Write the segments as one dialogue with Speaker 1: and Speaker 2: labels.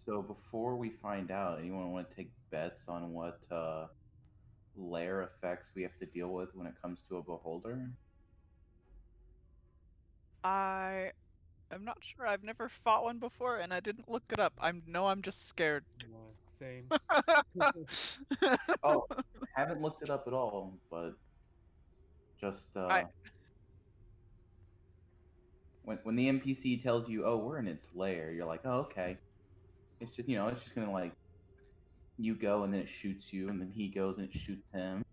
Speaker 1: So before we find out, anyone want to take bets on what layer effects we have to deal with when it comes to a beholder?
Speaker 2: I am not sure. I've never fought one before, and I didn't look it up. I'm just scared.
Speaker 3: Same.
Speaker 1: Oh, haven't looked it up at all, but just
Speaker 2: I
Speaker 1: when the NPC tells you, "Oh, we're in its lair," you're like, "Oh, okay." It's just it's just gonna like you go and then it shoots you, and then he goes and it shoots him.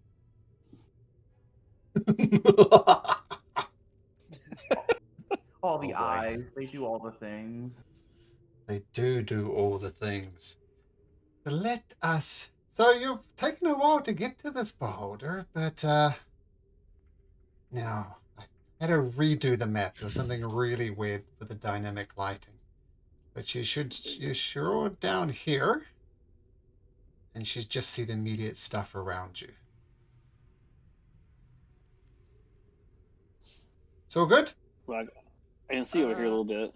Speaker 1: All
Speaker 4: Oh
Speaker 1: the
Speaker 4: boy.
Speaker 1: eyes, they do all the things.
Speaker 5: They do all the things. But let us. So you've taken a while to get to this beholder, but now I had to redo the map. There was something really weird with the dynamic lighting. But you're sure down here, and you should just see the immediate stuff around you. It's all good?
Speaker 4: Well, I can see over here a little bit.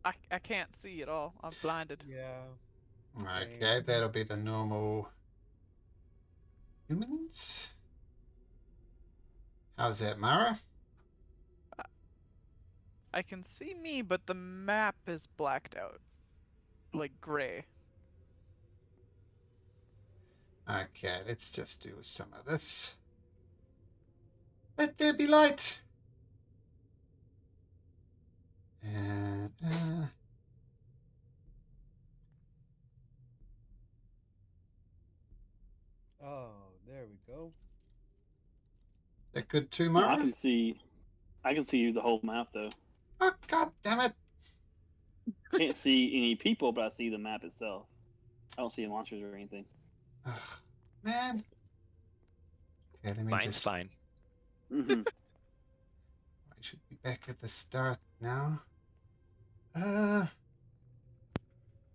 Speaker 2: I can't see at all. I'm blinded.
Speaker 3: Yeah.
Speaker 5: Okay, that'll be the normal humans. How's that, Mara?
Speaker 2: I can see me, but the map is blacked out, like gray.
Speaker 5: Okay, let's just do some of this. Let there be light. And
Speaker 3: Oh, there we go.
Speaker 5: that good too,
Speaker 4: No,
Speaker 5: Mara?
Speaker 4: I can see the whole map though.
Speaker 5: Oh, god damn it.
Speaker 4: Can't see any people, but I see the map itself. I don't see monsters or anything.
Speaker 5: Ugh, man. Okay, let me
Speaker 6: Mine's
Speaker 5: just.
Speaker 6: fine.
Speaker 4: Mm-hmm.
Speaker 5: I should be back at the start now. And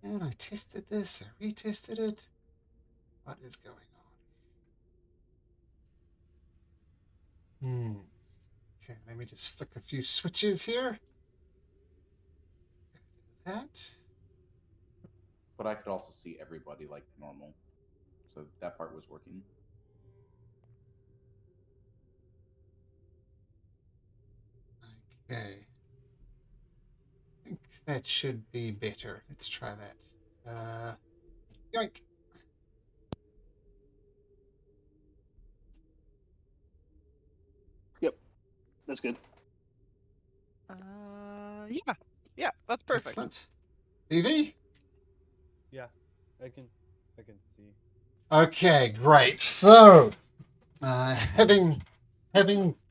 Speaker 5: I tested this, I retested it. What is going on? Okay, let me just flick a few switches here. That.
Speaker 1: But I could also see everybody like normal, so that part was working.
Speaker 5: Okay. I think that should be better. Let's try that. Yoink.
Speaker 4: Yep, that's good.
Speaker 2: Yeah, that's perfect.
Speaker 5: Excellent. BV?
Speaker 3: Yeah, I can see.
Speaker 5: Okay, great. So, having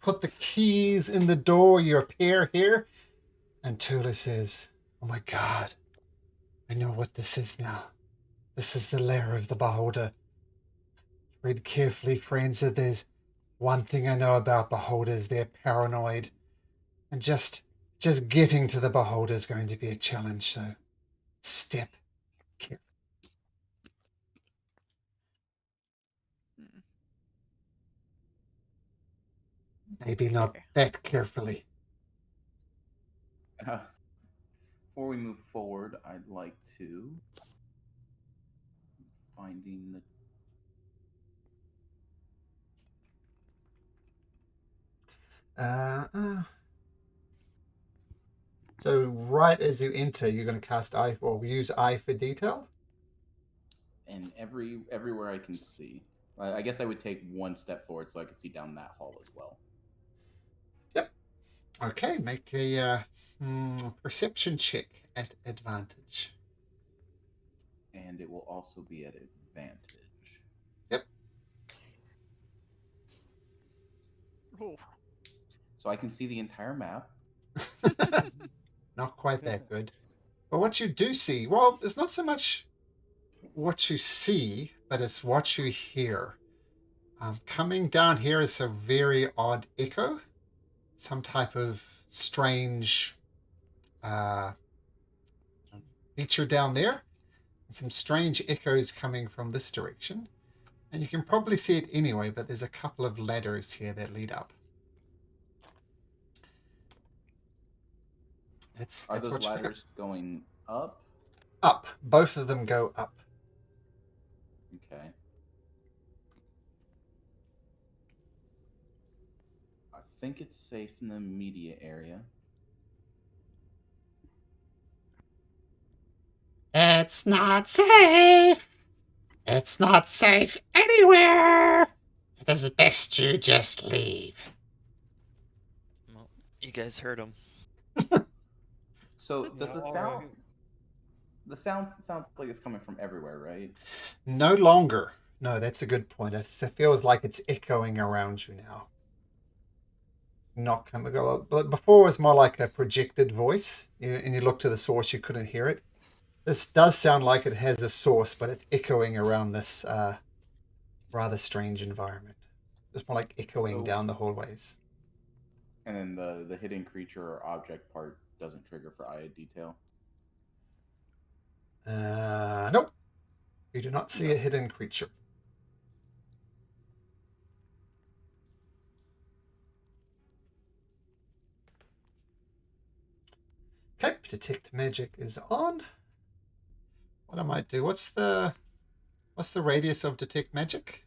Speaker 5: put the keys in the door, you appear here, and Tula says, "Oh my God, I know what this is now. This is the lair of the beholder. Tread carefully, friends. If there's one thing I know about beholders, they're paranoid, and just getting to the beholder is going to be a challenge. So, step carefully."
Speaker 2: Mm,
Speaker 5: Maybe not
Speaker 2: Okay.
Speaker 5: that carefully.
Speaker 1: Before we move forward, I'd like to finding the
Speaker 5: So right as you enter, you're going to cast Eye or use Eye for detail.
Speaker 1: and everywhere I can see. I guess I would take one step forward so I could see down that hall as well.
Speaker 5: Yep. Okay, make a perception check at advantage.
Speaker 1: And it will also be at advantage.
Speaker 5: Yep.
Speaker 2: Oh.
Speaker 1: So I can see the entire map.
Speaker 5: Not quite that good. But what you do see, well, it's not so much what you see, but it's what you hear. Coming down here is a very odd echo. Some type of strange feature down there. And some strange echoes coming from this direction. And you can probably see it anyway, but there's a couple of ladders here that lead up. That's
Speaker 1: Are those
Speaker 5: what you got.
Speaker 1: ladders going up
Speaker 5: Up. Both of them go up.
Speaker 1: Okay. I think it's safe in the immediate area.
Speaker 5: It's not safe. It's not safe anywhere. It is best you just leave.
Speaker 6: Well, you guys heard him.
Speaker 1: So does
Speaker 3: Yeah,
Speaker 1: the
Speaker 3: all
Speaker 1: sound?
Speaker 3: right.
Speaker 1: The sound sounds like it's coming from everywhere, right?
Speaker 5: No longer. No, that's a good point. It feels like it's echoing around you now. Not coming up. But before it was more like a projected voice, and you look to the source, you couldn't hear it. This does sound like it has a source, but it's echoing around this rather strange environment. It's more like echoing
Speaker 1: So-
Speaker 5: down the hallways.
Speaker 1: And then the hidden creature or object part doesn't trigger for eye detail.
Speaker 5: Nope. You do not see a hidden creature. Okay, detect magic is on. What I might do? What's the radius of detect magic?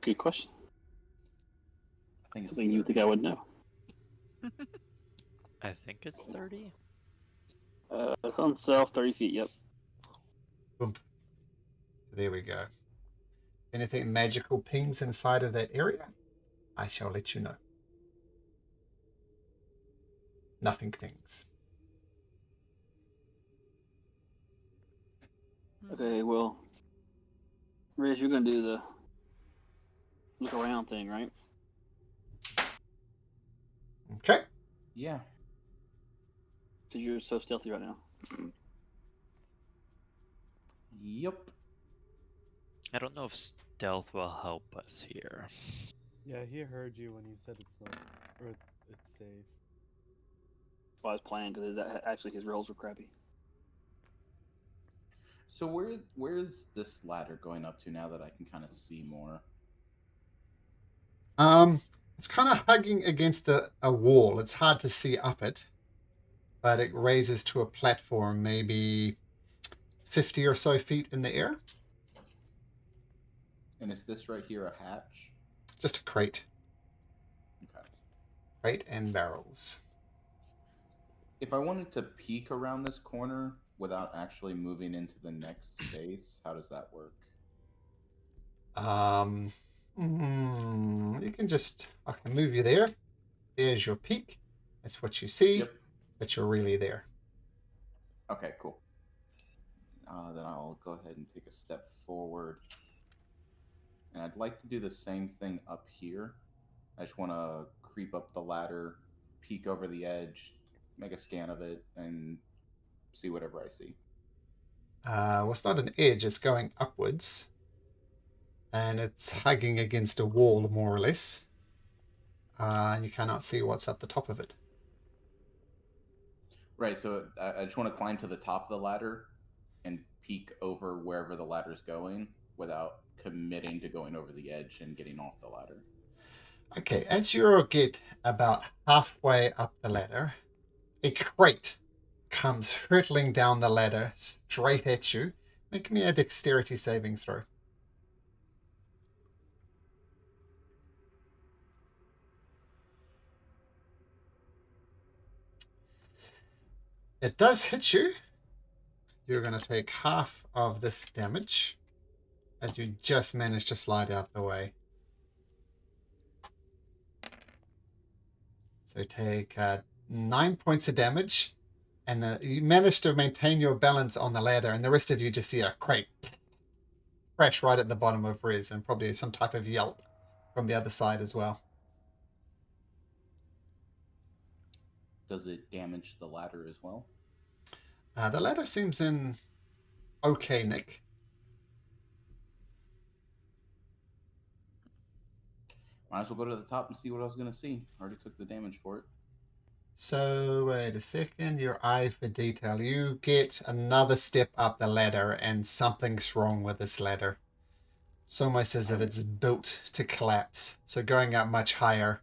Speaker 4: Good question.
Speaker 1: I think it's
Speaker 4: Something you think I would know.
Speaker 6: I think it's 30.
Speaker 4: On self, 30 feet. Yep.
Speaker 5: Boom. There we go. Anything magical pings inside of that area, I shall let you know. Nothing pings.
Speaker 4: Okay, well, Riz, you're gonna do the look around thing, right?
Speaker 5: Okay.
Speaker 1: Yeah.
Speaker 4: Because you're so stealthy right now.
Speaker 1: Yep.
Speaker 6: I don't know if stealth will help us here.
Speaker 3: Yeah, he heard you when you said it's not, or it's safe.
Speaker 4: Well, I was playing because actually his rolls were crappy.
Speaker 1: So where's this ladder going up to now that I can kind of see more?
Speaker 5: It's kind of hugging against a wall. It's hard to see up it, but it raises to a platform, maybe 50 or so feet in the air.
Speaker 1: And is this right here a hatch?
Speaker 5: Just a crate.
Speaker 1: Okay.
Speaker 5: Crate and barrels.
Speaker 1: If I wanted to peek around this corner without actually moving into the next space, how does that work?
Speaker 5: You can just, I can move you there. There's your peak. That's what you see,
Speaker 1: Yep.
Speaker 5: but you're really there.
Speaker 1: Okay, cool. Then I'll go ahead and take a step forward. And I'd like to do the same thing up here. I just want to creep up the ladder, peek over the edge, make a scan of it, and see whatever I see.
Speaker 5: Well, it's not an edge, it's going upwards. And it's hugging against a wall, more or less. And you cannot see what's up the top of it.
Speaker 1: Right, so I just want to climb to the top of the ladder and peek over wherever the ladder's going without committing to going over the edge and getting off the ladder.
Speaker 5: Okay, as you get about halfway up the ladder, a crate comes hurtling down the ladder straight at you. Make me a dexterity saving throw. It does hit you. You're going to take half of this damage as you just managed to slide out the way. So take 9 points of damage, and you manage to maintain your balance on the ladder, and the rest of you just see a crate crash right at the bottom of Riz, and probably some type of yelp from the other side as well.
Speaker 1: Does it damage the ladder as well?
Speaker 5: The ladder seems in okay nick.
Speaker 1: Might as well go to the top and see what I was going to see. Already took the damage for it.
Speaker 5: So, wait a second. Your eye for detail. You get another step up the ladder, and something's wrong with this ladder. It's almost as if it's built to collapse. So, going up much higher.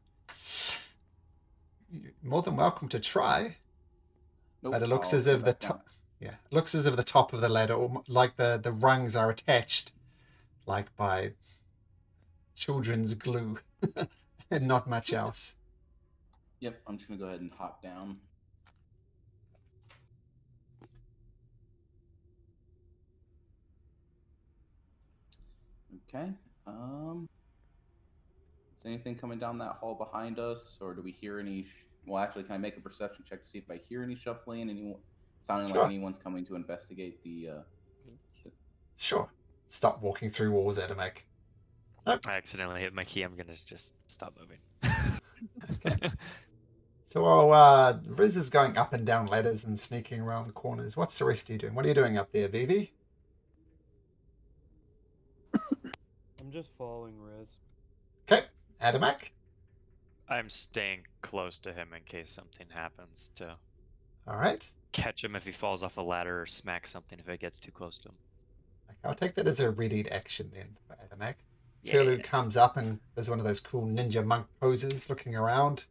Speaker 5: You're more than welcome to try.
Speaker 1: Nope,
Speaker 5: But it looks
Speaker 1: I'll
Speaker 5: as
Speaker 1: go
Speaker 5: if the
Speaker 1: back down.
Speaker 5: Yeah, it looks as if the top of the ladder, like the rungs, are attached, like by children's glue, and not much else.
Speaker 1: Yep, I'm just gonna go ahead and hop down. Okay. Is anything coming down that hall behind us, or do we hear any? Well, actually, can I make a perception check to see if I hear any shuffling? Anyone sounding like
Speaker 5: Sure.
Speaker 1: anyone's coming to investigate the?
Speaker 5: Sure. Stop walking through walls, Adamek. Nope.
Speaker 6: I accidentally hit my key. I'm gonna just stop moving.
Speaker 5: So while Riz is going up and down ladders and sneaking around the corners, what's the rest of you doing? What are you doing up there, Vivi?
Speaker 3: I'm just following Riz.
Speaker 5: Okay, Adamek.
Speaker 6: I'm staying close to him in case something happens to
Speaker 5: All right.
Speaker 6: catch him if he falls off a ladder or smack something if it gets too close to him.
Speaker 5: Okay, I'll take that as a readied action then for Adamek.
Speaker 6: Yeah.
Speaker 5: Tulu comes up and does one of those cool ninja monk poses, looking around.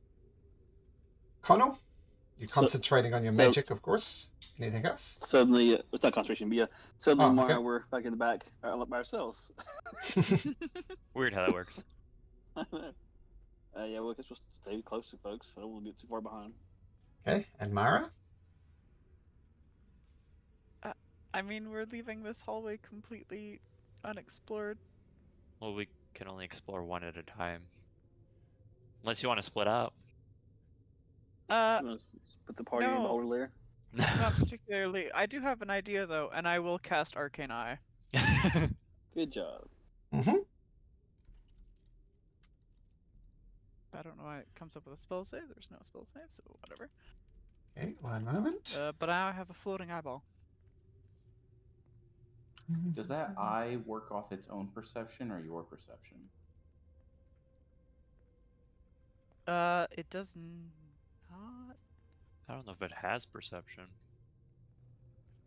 Speaker 5: Connell, you're concentrating on your magic, of course. Anything else?
Speaker 4: Suddenly, it's not concentration, but yeah, suddenly,
Speaker 5: Oh,
Speaker 4: Mara,
Speaker 5: okay.
Speaker 4: we're back in the back, by ourselves.
Speaker 6: Weird how that works.
Speaker 4: Yeah, well, I guess we'll stay close to folks. I don't want to get too far behind.
Speaker 5: Okay, and Mara?
Speaker 2: I mean, we're leaving this hallway completely unexplored.
Speaker 6: Well, we can only explore one at a time. Unless you want to split up.
Speaker 2: Uh,
Speaker 4: You wanna put the party in
Speaker 2: no.
Speaker 4: Boulder Lair.
Speaker 2: Not particularly. I do have an idea though, and I will cast Arcane Eye.
Speaker 4: Good job.
Speaker 5: Mm-hmm.
Speaker 2: I don't know why it comes up with a spell save. There's no spell save, so whatever.
Speaker 5: Okay, one moment.
Speaker 2: But now I have a floating eyeball.
Speaker 1: Does that eye work off its own perception or your perception?
Speaker 2: It does not.
Speaker 6: I don't know if it has perception.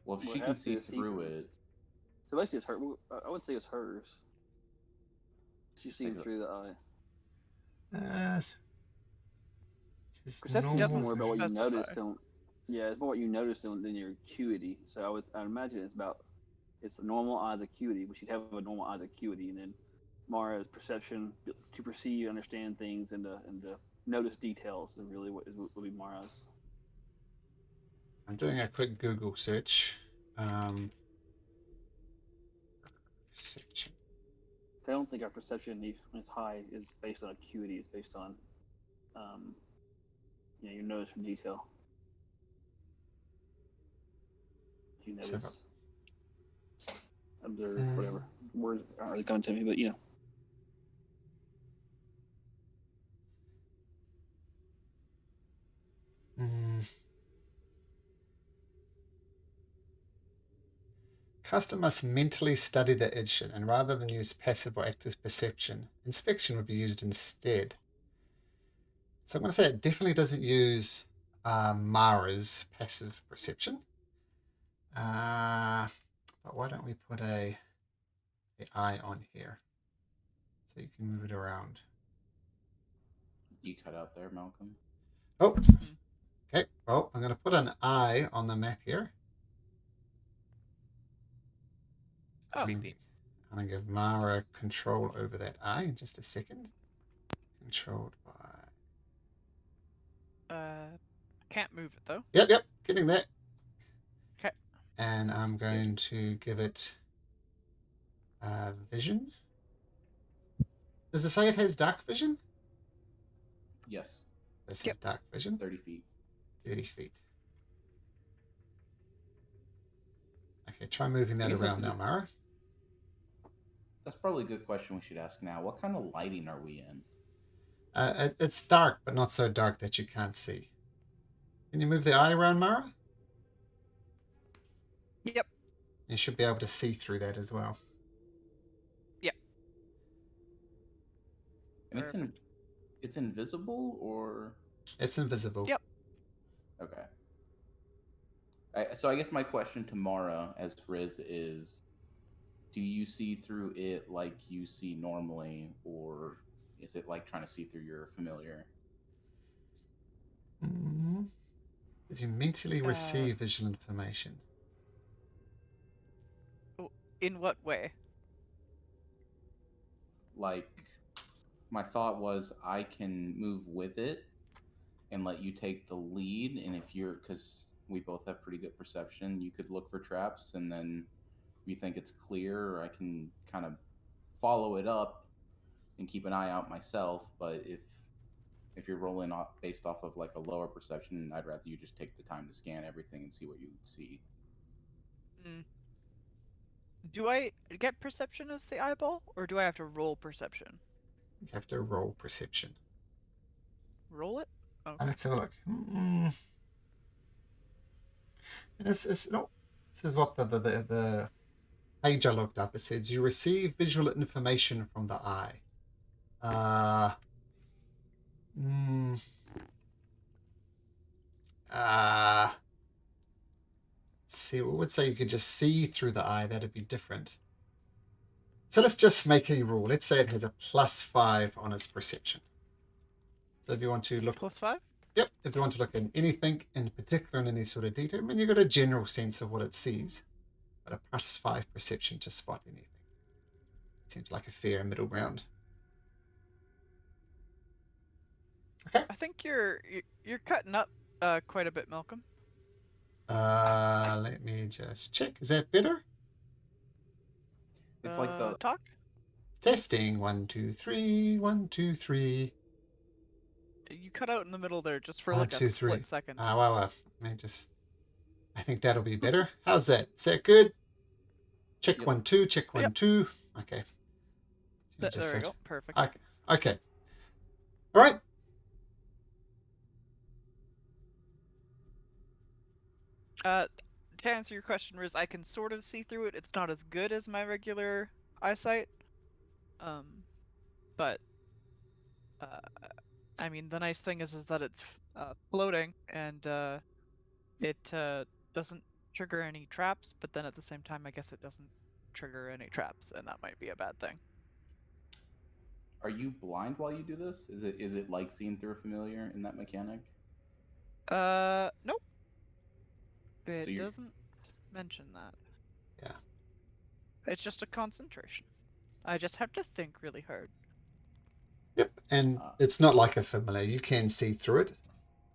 Speaker 1: Well, if
Speaker 4: Well,
Speaker 1: she
Speaker 4: it
Speaker 1: can
Speaker 4: has to
Speaker 1: see
Speaker 4: see
Speaker 1: through
Speaker 4: things.
Speaker 1: it,
Speaker 4: So basically, it's her. I would say it's hers. She's seeing
Speaker 1: Take a-
Speaker 4: through the eye.
Speaker 5: Just
Speaker 4: Perception is
Speaker 2: doesn't
Speaker 4: more about what you
Speaker 2: specify.
Speaker 4: notice than, yeah, it's more what you notice than your acuity. So I imagine it's the normal eye's acuity, which you'd have a normal eye's acuity, and then Mara's perception to perceive, understand things, and to notice details is really what would be Mara's.
Speaker 5: I'm doing a quick Google search. Perception.
Speaker 4: I don't think our perception, when it's high, is based on acuity. It's based on, your notice from detail. You
Speaker 5: So-
Speaker 4: notice, observe, whatever. Words aren't really coming to me, but
Speaker 5: Customer must mentally study the edition, and rather than use passive or active perception, inspection would be used instead. So I'm going to say it definitely doesn't use Mara's passive perception. But why don't we put the eye on here so you can move it around?
Speaker 1: you cut out there, Malcolm.
Speaker 5: Oh, okay. Well, I'm going to put an eye on the map here.
Speaker 2: Oh.
Speaker 5: I'm going to give Mara control over that eye in just a second. Controlled by...
Speaker 2: Can't move it though.
Speaker 5: Yep, getting that.
Speaker 2: Okay.
Speaker 5: And I'm going to give it vision. Does it say it has dark vision?
Speaker 1: Yes,
Speaker 5: Does it
Speaker 2: Yep.
Speaker 5: have dark vision?
Speaker 1: 30 feet.
Speaker 5: 30 feet. Okay, try moving that
Speaker 1: I guess that's
Speaker 5: around
Speaker 1: a
Speaker 5: now,
Speaker 1: good-
Speaker 5: Mara.
Speaker 1: That's probably a good question we should ask now. What kind of lighting are we in?
Speaker 5: It's dark, but not so dark that you can't see. Can you move the eye around, Mara?
Speaker 2: Yep.
Speaker 5: You should be able to see through that as well.
Speaker 2: Yep.
Speaker 1: And it's invisible, or
Speaker 5: It's invisible.
Speaker 2: Yep.
Speaker 1: okay. So I guess my question to Mara as Riz is, do you see through it like you see normally, or is it like trying to see through your familiar?
Speaker 5: Because you mentally receive visual information.
Speaker 2: In what way?
Speaker 1: Like, my thought was I can move with it and let you take the lead. And if you're, because we both have pretty good perception, you could look for traps, and then if you think it's clear, I can kind of follow it up and keep an eye out myself. But if you're rolling off based off of like a lower perception, I'd rather you just take the time to scan everything and see what you see.
Speaker 2: Mm. Do I get perception as the eyeball, or do I have to roll perception?
Speaker 5: You have to roll perception.
Speaker 2: Roll it? Okay.
Speaker 5: Let's have a look. It's not. This is what the page I looked up. It says you receive visual information from the eye. Let's see. We would say you could just see through the eye. That'd be different. So let's just make a rule. Let's say it has a +5 on its perception. So if you want to look
Speaker 2: +5?
Speaker 5: Yep, if you want to look in anything in particular in any sort of detail, I mean, you've got a general sense of what it sees, but a +5 perception to spot anything. Seems like a fair middle ground. Okay.
Speaker 2: I think you're cutting up quite a bit, Malcolm.
Speaker 5: Let me just check. Is that better?
Speaker 1: It's like the
Speaker 2: talk.
Speaker 5: Testing. 1, 2, 3. 1, 2, 3.
Speaker 2: You cut out in the middle there just for
Speaker 5: 1,
Speaker 2: like
Speaker 5: 2,
Speaker 2: a
Speaker 5: 3.
Speaker 2: split second.
Speaker 5: Wow. I think that'll be better. How's that? Is that good? Check
Speaker 1: Yep.
Speaker 5: 1, 2. Check 1, 2. Okay.
Speaker 2: There we go. Perfect.
Speaker 5: Okay. All right.
Speaker 2: To answer your question, Riz, I can sort of see through it. It's not as good as my regular eyesight. But I mean, the nice thing is that it's floating, and it doesn't trigger any traps, but then at the same time, I guess it doesn't trigger any traps, and that might be a bad thing.
Speaker 1: Are you blind while you do this? Is it like seeing through a familiar in that mechanic?
Speaker 2: Nope. It
Speaker 1: So
Speaker 2: doesn't mention that.
Speaker 5: Yeah.
Speaker 2: It's just a concentration. I just have to think really hard.
Speaker 5: Yep, and it's not like a familiar. You can see through it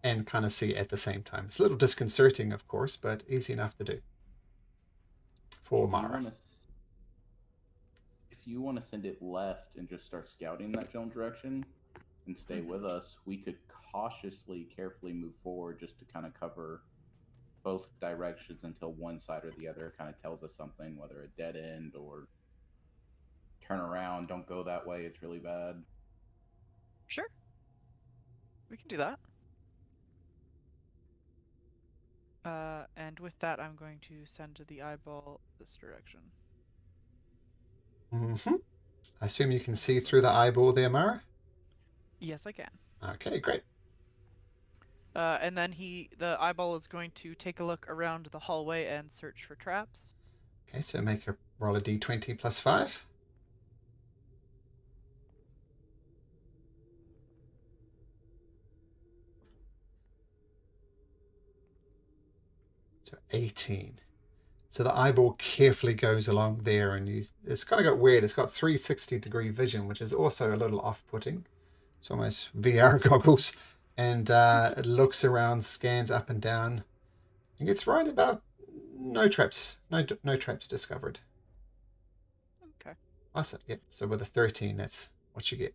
Speaker 5: and kind of see at the same time. It's a little disconcerting, of course, but easy enough to do. For Mara.
Speaker 1: If you want to send it left and just start scouting that general direction and stay with us, we could carefully move forward just to kind of cover both directions until one side or the other kind of tells us something, whether a dead end or turn around, don't go that way, it's really bad.
Speaker 2: Sure. We can do that. And with that, I'm going to send the eyeball this direction.
Speaker 5: I assume you can see through the eyeball there, Mara?
Speaker 2: Yes, I can.
Speaker 5: Okay, great.
Speaker 2: And then the eyeball is going to take a look around the hallway and search for traps.
Speaker 5: Okay, so make her roll a d20 plus 5. So 18. So the eyeball carefully goes along there, and it's kind of got weird. It's got 360-degree vision, which is also a little off-putting. It's almost VR goggles. And it looks around, scans up and down, and gets right about no traps. No traps discovered.
Speaker 2: Okay.
Speaker 5: Awesome. Yep. So with a 13, that's what you get.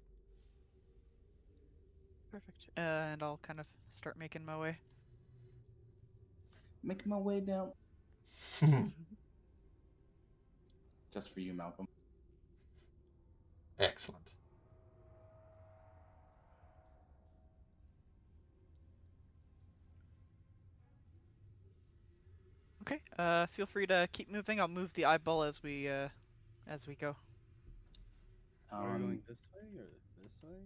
Speaker 2: Perfect. And I'll kind of start making my way.
Speaker 1: Making my way down. Just for you, Malcolm.
Speaker 5: Excellent.
Speaker 2: Okay. Feel free to keep moving. I'll move the eyeball as we go.
Speaker 3: Are we going this way or this way?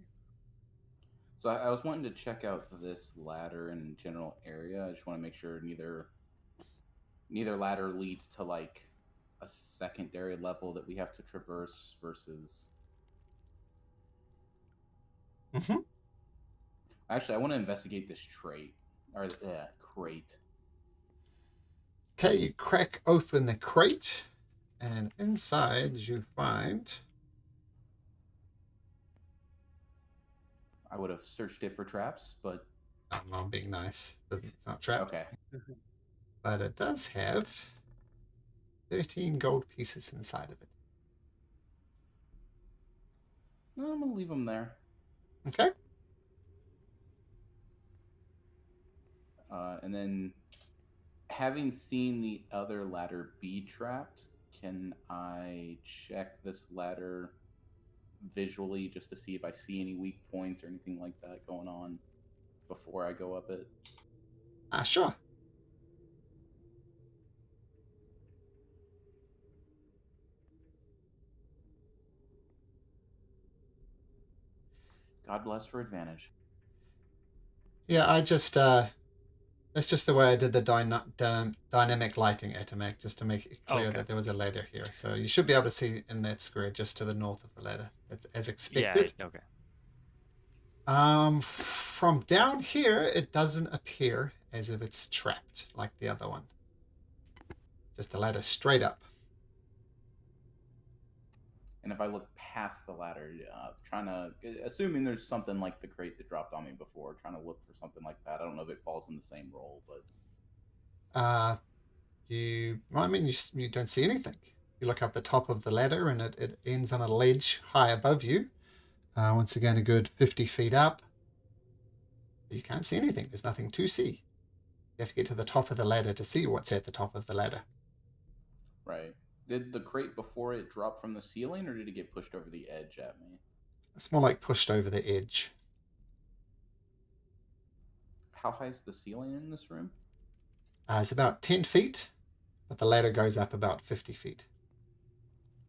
Speaker 1: So I was wanting to check out this ladder and general area. I just want to make sure neither ladder leads to like a secondary level that we have to traverse versus. Actually, I want to investigate this crate.
Speaker 5: Okay, you crack open the crate, And inside you find...
Speaker 1: I would have searched it for traps, but
Speaker 5: I'm not being nice. It's not trapped.
Speaker 1: okay.
Speaker 5: But it does have 13 gold pieces inside of it.
Speaker 1: I'm gonna leave them there.
Speaker 5: Okay.
Speaker 1: And then, having seen the other ladder be trapped, can I check this ladder visually just to see if I see any weak points or anything like that going on before I go up it?
Speaker 5: Sure.
Speaker 1: God bless for advantage.
Speaker 5: Yeah, I just that's just the way I did the dynamic lighting Atomic, just to make it clear
Speaker 6: Okay.
Speaker 5: that there was a ladder here. So you should be able to see in that square just to the north of the ladder. That's as
Speaker 6: Yeah.
Speaker 5: expected.
Speaker 6: Okay.
Speaker 5: From down here, it doesn't appear as if it's trapped like the other one. Just the ladder straight up.
Speaker 1: And if I look past the ladder, assuming there's something like the crate that dropped on me before, trying to look for something like that. I don't know if it falls in the same role, but
Speaker 5: You don't see anything. You look up the top of the ladder and it ends on a ledge high above you. Once again, a good 50 feet up. You can't see anything. There's nothing to see. You have to get to the top of the ladder to see what's at the top of the ladder.
Speaker 1: right. Did the crate before it drop from the ceiling, or did it get pushed over the edge at me?
Speaker 5: It's more like pushed over the edge.
Speaker 1: How high is the ceiling in this room?
Speaker 5: It's about 10 feet, but the ladder goes up about 50 feet.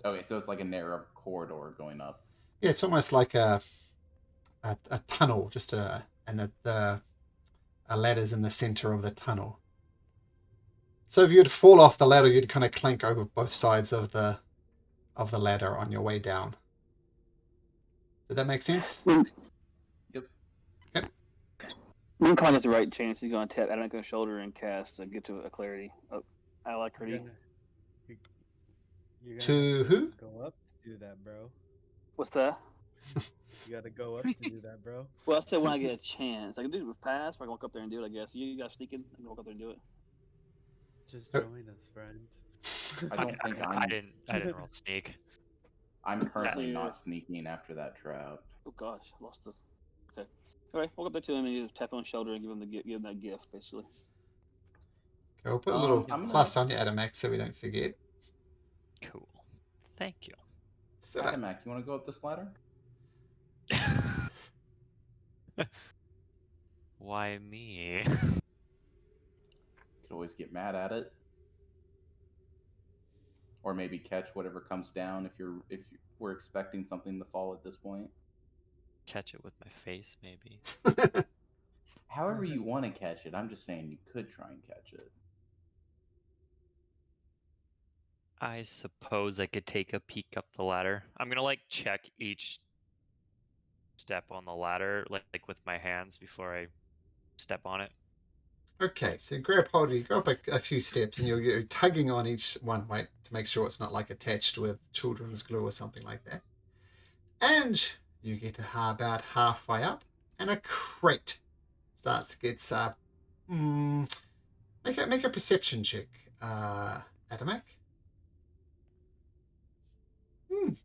Speaker 1: Okay, so it's like a narrow corridor going up.
Speaker 5: Yeah, it's almost like a tunnel, and the ladder's in the center of the tunnel. So if you'd fall off the ladder, you'd kind of clank over both sides of the ladder on your way down. Did that make sense?
Speaker 1: Yep.
Speaker 5: Okay.
Speaker 4: Mooncon has the right chance. He's going to tap Atomic on the shoulder and cast Get to a Clarity. Oh, I like
Speaker 3: You're
Speaker 4: Clarity.
Speaker 3: gonna, you're
Speaker 5: To
Speaker 3: gonna
Speaker 5: who?
Speaker 3: go up to do that, bro.
Speaker 4: What's that?
Speaker 3: You gotta go up to do that, bro.
Speaker 4: Well, I said when I get a chance. I can do it with pass, or I can walk up there and do it, I guess. You guys sneaking? I can walk up there and do it.
Speaker 3: Just join us, friend.
Speaker 1: I don't think
Speaker 6: I didn't roll sneak.
Speaker 1: I'm currently
Speaker 4: Yeah.
Speaker 1: not sneaking after that trap.
Speaker 4: Oh gosh, I lost this. Okay. All right, walk up there to him and you tap on his shoulder and give him that gift, basically.
Speaker 5: Okay, we'll put a little
Speaker 1: I'm gonna-
Speaker 5: plus on your Atomac so we don't forget.
Speaker 6: Cool. Thank you.
Speaker 5: So that-
Speaker 1: Atomac, you want to go up this ladder?
Speaker 6: Why me?
Speaker 1: Could always get mad at it, or maybe catch whatever comes down if we're expecting something to fall at this point.
Speaker 6: Catch it with my face, maybe.
Speaker 1: However you want to catch it. I'm just saying you could try and catch it.
Speaker 6: I suppose I could take a peek up the ladder. I'm gonna check each step on the ladder, like with my hands before I step on it.
Speaker 5: Okay, so grab hold of you, go up a few steps, and you're tugging on each one, right, to make sure it's not like attached with children's glue or something like that. And you get about halfway up, and a crate gets make a perception check, Atomac.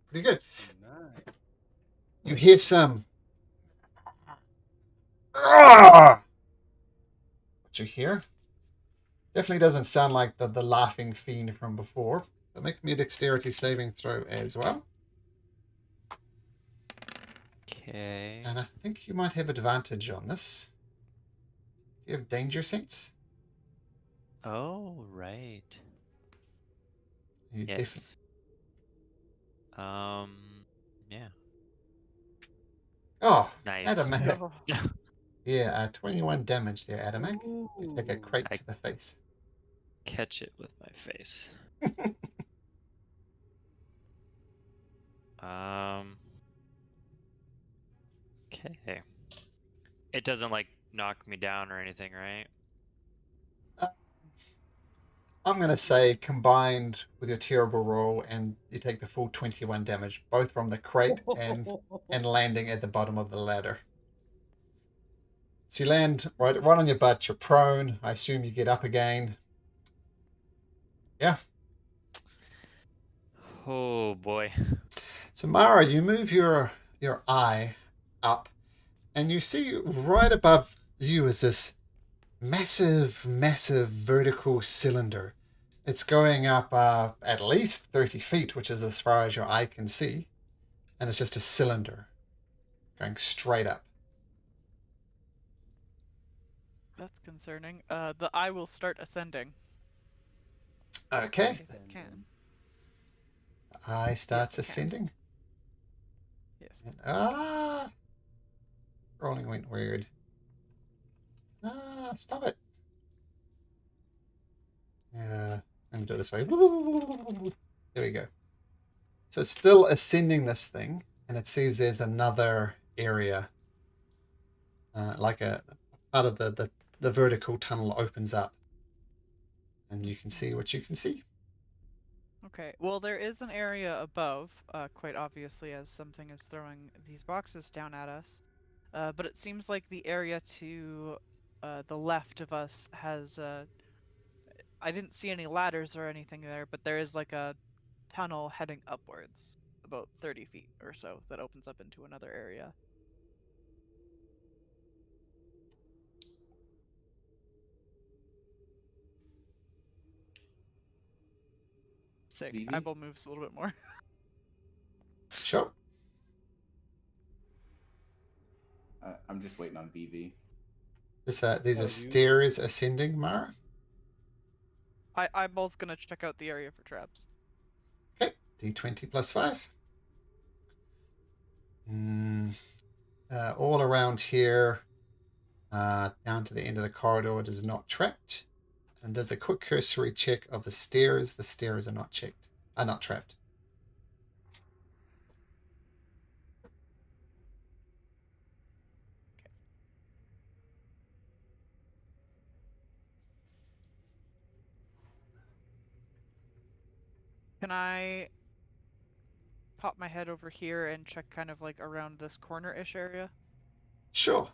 Speaker 5: Pretty good.
Speaker 3: Nice.
Speaker 5: You hear some. What you hear? Definitely doesn't sound like the laughing fiend from before. But make me a dexterity saving throw as well.
Speaker 6: Okay.
Speaker 5: And I think you might have advantage on this. Do you have danger sense?
Speaker 6: Oh, right.
Speaker 5: You
Speaker 6: Yes. Yeah.
Speaker 5: Oh,
Speaker 6: Nice.
Speaker 5: Atomac.
Speaker 2: Oh,
Speaker 5: Yeah, 21 damage there, Atomac. You take a crate
Speaker 6: I-
Speaker 5: to the face.
Speaker 6: Catch it with my face. Okay. It doesn't knock me down or anything, right?
Speaker 5: I'm going to say combined with your terrible roll, and you take the full 21 damage, both from the crate and landing at the bottom of the ladder. So you land right on your butt. You're prone. I assume you get up again. Yeah.
Speaker 6: Oh boy.
Speaker 5: So Mara, you move your eye up, and you see right above you is this massive vertical cylinder. It's going up at least 30 feet, which is as far as your eye can see. And it's just a cylinder going straight up.
Speaker 2: That's concerning. The eye will start ascending.
Speaker 5: Okay.
Speaker 2: If it can.
Speaker 5: Eye starts
Speaker 2: Yes, it can.
Speaker 5: ascending.
Speaker 2: Yes.
Speaker 5: And, rolling went weird. Stop it. I'm going to do it this way. There we go. So it's still ascending this thing, and it says there's another area, like a part of the vertical tunnel opens up, and you can see what you can see.
Speaker 2: Okay, well there is an area above, quite obviously, as something is throwing these boxes down at us. But it seems like the area to the left of us has, I didn't see any ladders or anything there, but there is like a tunnel heading upwards, about 30 feet or so, that opens up into another area. Sick.
Speaker 1: Vivi?
Speaker 2: Eyeball moves a little bit more.
Speaker 5: Sure.
Speaker 1: I'm just waiting on VV.
Speaker 5: These
Speaker 3: Oh,
Speaker 5: are
Speaker 3: you-
Speaker 5: stairs ascending, Mara.
Speaker 2: Eyeball's gonna check out the area for traps.
Speaker 5: Okay, d20 plus 5. All around here, down to the end of the corridor, it is not trapped. And there's a quick cursory check of the stairs. The stairs are not checked. Are not trapped.
Speaker 2: Can I pop my head over here and check kind of like around this corner-ish area?
Speaker 5: Sure.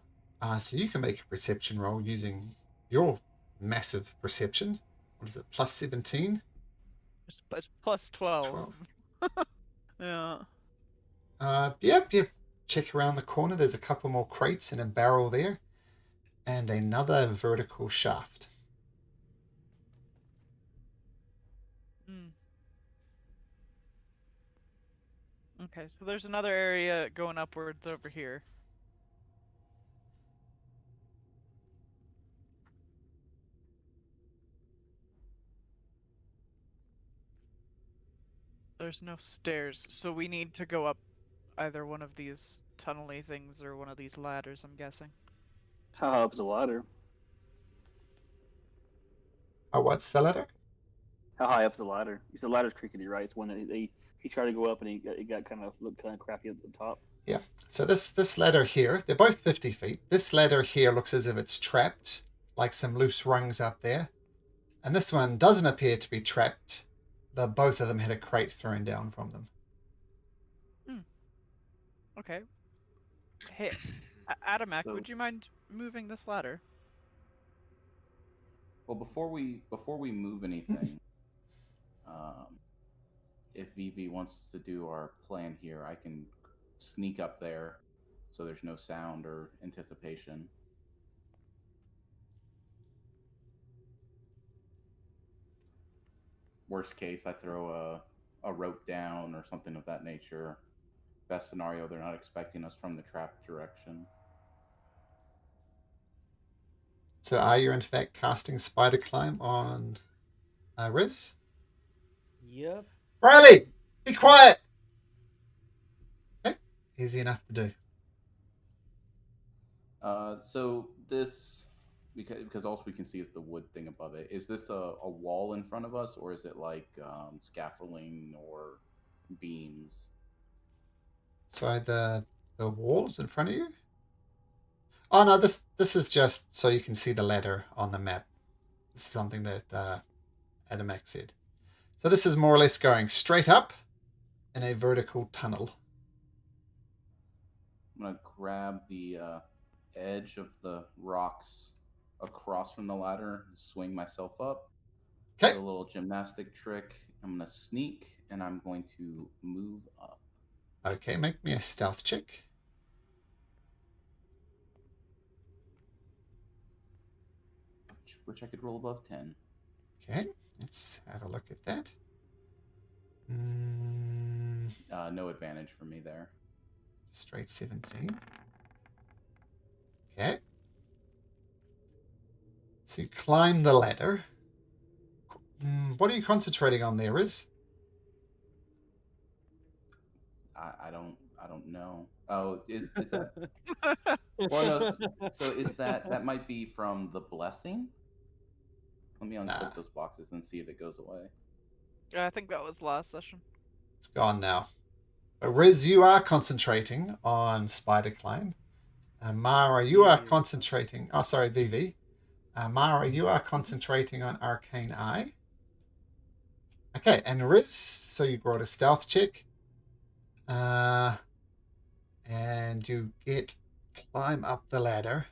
Speaker 5: So you can make a perception roll using your massive perception. What is it? Plus 17?
Speaker 2: It's plus 12. Yeah.
Speaker 5: Yep. Check around the corner. There's a couple more crates and a barrel there. And another vertical shaft.
Speaker 2: Mm. Okay, so there's another area going upwards over here. There's no stairs, so we need to go up either one of these tunnely things or one of these ladders, I'm guessing.
Speaker 4: How high up is the ladder?
Speaker 5: Oh, what's the letter?
Speaker 4: How high up is the ladder? You said ladder's crickety, right? It's one that he tried to go up and it got kind of looked kind of crappy at the top.
Speaker 5: Yeah. So this ladder here, they're both 50 feet. This ladder here looks as if it's trapped, like some loose rungs up there. And this one doesn't appear to be trapped, but both of them had a crate thrown down from them.
Speaker 2: Okay. Hey, Adamak,
Speaker 1: So-
Speaker 2: would you mind moving this ladder?
Speaker 1: Well, before we move anything, if VV wants to do our plan here, I can sneak up there, so there's no sound or anticipation. Worst case, I throw a rope down or something of that nature. Best scenario, they're not expecting us from the trap direction.
Speaker 5: So are you in fact casting Spider Climb on Riz?
Speaker 3: Yep.
Speaker 5: Riley, be quiet! Okay, easy enough to do.
Speaker 1: So this, because all we can see is the wood thing above it. Is this a wall in front of us, or is it like scaffolding or beams?
Speaker 5: So the walls in front of you? Oh no, this is just so you can see the ladder on the map. This is something that at a max ed. So this is more or less going straight up in a vertical tunnel.
Speaker 1: I'm gonna grab the edge of the rocks across from the ladder, swing myself up,
Speaker 5: Okay.
Speaker 1: do a little gymnastic trick. I'm gonna sneak, and I'm going to move up.
Speaker 5: Okay, make me a stealth check.
Speaker 1: Which I could roll above 10.
Speaker 5: Okay, let's have a look at that.
Speaker 1: No advantage for me there.
Speaker 5: Straight 17. Okay. So you climb the ladder. What are you concentrating on there, Riz?
Speaker 1: I don't know. Oh, is that? Well, no. So is that might be from the blessing? Let me unclick those boxes and see if it goes away.
Speaker 2: Yeah, I think that was last session.
Speaker 5: It's gone now. But Riz, you are concentrating on spider climb. Mara, you are concentrating. Oh, sorry, Vivi. Mara, you are concentrating on arcane eye. Okay, and Riz, so you brought a stealth check. And you climb up the ladder.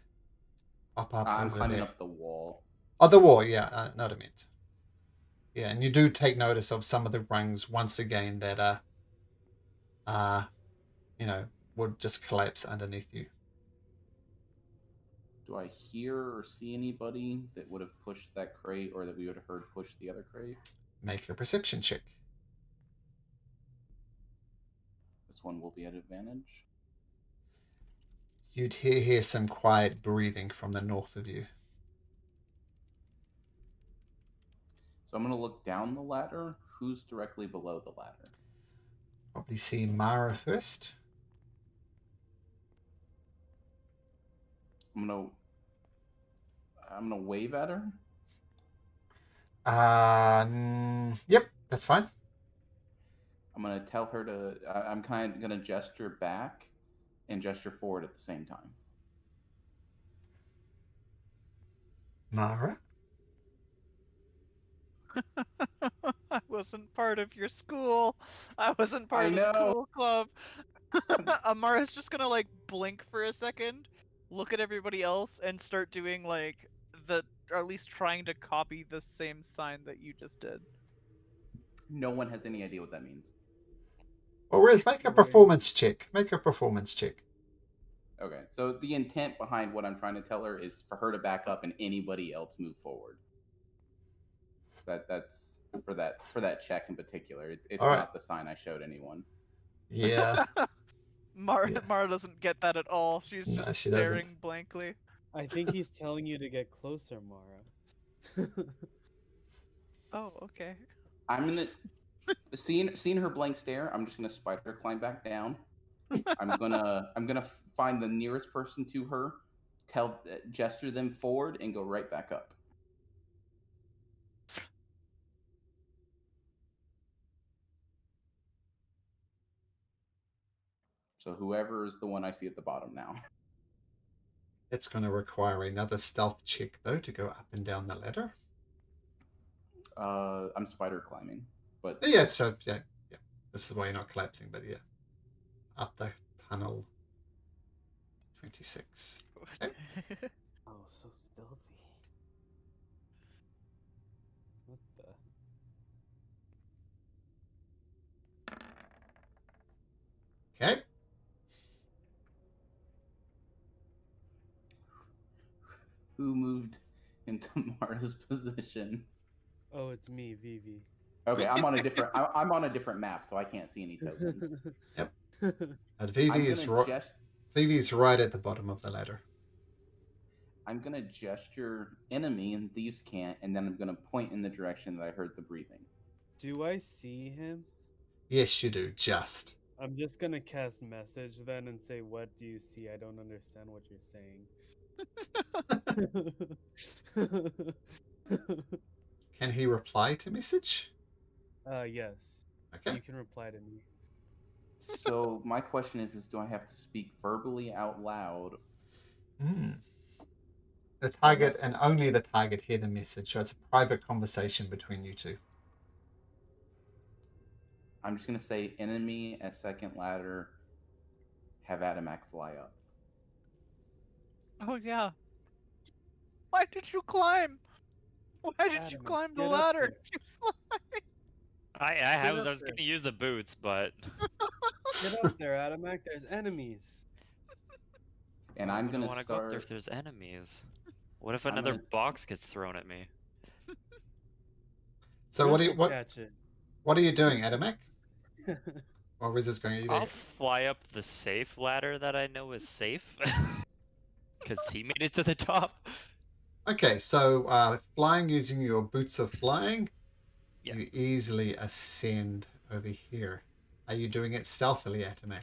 Speaker 5: Up
Speaker 1: I'm
Speaker 5: over
Speaker 1: climbing
Speaker 5: there.
Speaker 1: up the wall.
Speaker 5: Oh, the wall, yeah, not a mint. Yeah, and you do take notice of some of the rungs once again that would just collapse underneath you.
Speaker 1: Do I hear or see anybody that would have pushed that crate, or that we would have heard push the other crate?
Speaker 5: Make a perception check.
Speaker 1: This one will be at advantage.
Speaker 5: You'd hear some quiet breathing from the north of you.
Speaker 1: So I'm going to look down the ladder. Who's directly below the ladder?
Speaker 5: Probably see Mara first.
Speaker 1: I'm gonna wave at her.
Speaker 5: Yep, that's fine.
Speaker 1: I'm gonna tell her to. I'm kind of gonna gesture back and gesture forward at the same time.
Speaker 5: Mara?
Speaker 2: I wasn't part of your school. I wasn't part of the cool club. Amara's just gonna like blink for a second, look at everybody else, and start doing like or at least trying to copy the same sign that you just did.
Speaker 1: No one has any idea what that means.
Speaker 5: Well, Riz, make a performance check. Make a performance check.
Speaker 1: Okay, so the intent behind what I'm trying to tell her is for her to back up and anybody else move forward. That's for that check in particular. It's not the sign I showed anyone.
Speaker 5: Yeah.
Speaker 2: Mara doesn't get that at all. She's just
Speaker 5: she
Speaker 2: staring
Speaker 5: doesn't.
Speaker 2: blankly.
Speaker 3: I think he's telling you to get closer, Mara.
Speaker 2: Oh, okay.
Speaker 1: I'm gonna seeing her blank stare. I'm just gonna spider climb back down. I'm gonna find the nearest person to her, gesture them forward, and go right back up. So whoever is the one I see at the bottom now.
Speaker 5: It's going to require another stealth check, though, to go up and down the ladder.
Speaker 1: I'm spider climbing, but
Speaker 5: yeah. This is why you're not collapsing, but yeah, up the tunnel. 26. Okay.
Speaker 3: Oh, so stealthy. What the?
Speaker 5: Okay.
Speaker 1: Who moved into Mara's position?
Speaker 3: Oh, it's me, Vivi.
Speaker 1: Okay, I'm on a different map, so I can't see any tokens.
Speaker 5: Yep. And Vivi's right at the bottom of the ladder.
Speaker 1: I'm gonna gesture enemy, and these can't, and then I'm gonna point in the direction that I heard the breathing.
Speaker 3: Do I see him?
Speaker 5: Yes, you do. Just.
Speaker 3: I'm just gonna cast message then and say, "What do you see? I don't understand what you're saying."
Speaker 5: Can he reply to message?
Speaker 3: Yes.
Speaker 5: Okay.
Speaker 3: You can reply to me.
Speaker 1: So my question is do I have to speak verbally out loud?
Speaker 5: The target and only the target hear the message, so it's a private conversation between you two.
Speaker 1: I'm just gonna say enemy at second ladder. Have Adamak fly up.
Speaker 2: Oh yeah. Why did you climb? Why did you
Speaker 3: Adamak,
Speaker 2: climb the
Speaker 3: get up
Speaker 2: ladder?
Speaker 6: I was
Speaker 3: up
Speaker 6: gonna
Speaker 3: there.
Speaker 6: use the boots, but
Speaker 3: Get up there, Adamak. There's enemies.
Speaker 1: And
Speaker 6: why
Speaker 1: I'm
Speaker 6: would I
Speaker 1: gonna
Speaker 6: want to go up there if
Speaker 1: start.
Speaker 6: there's enemies? What if
Speaker 1: I'm
Speaker 6: another
Speaker 1: gonna-
Speaker 6: box gets thrown at me?
Speaker 5: So
Speaker 3: Riz
Speaker 5: what do you
Speaker 3: will catch it.
Speaker 5: what are you doing, Adamak? Or Riz is going
Speaker 6: I'll
Speaker 5: either.
Speaker 6: fly up the safe ladder that I know is safe. Because he made it to the top.
Speaker 5: Okay, so flying using your boots of flying,
Speaker 6: Yeah.
Speaker 5: you easily ascend over here. Are you doing it stealthily, Adamak?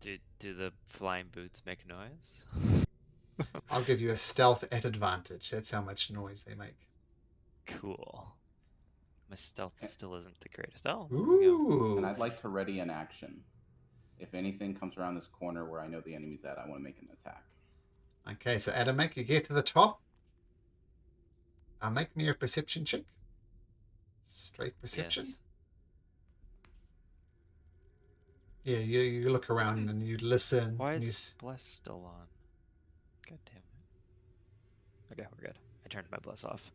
Speaker 6: Do the flying boots make noise?
Speaker 5: I'll give you a stealth at advantage. That's how much noise they make.
Speaker 6: Cool. My stealth still isn't the greatest. Oh, there we go.
Speaker 5: Ooh.
Speaker 1: And I'd like to ready an action. If anything comes around this corner where I know the enemy's at, I want to make an attack.
Speaker 5: Okay, so Adamak, you get to the top. Make me a perception check. Straight perception.
Speaker 6: Yes.
Speaker 5: Yeah, you look around and you listen.
Speaker 6: Why
Speaker 5: and
Speaker 6: is Bless still on? God damn it. Okay, we're good. I turned my Bless off.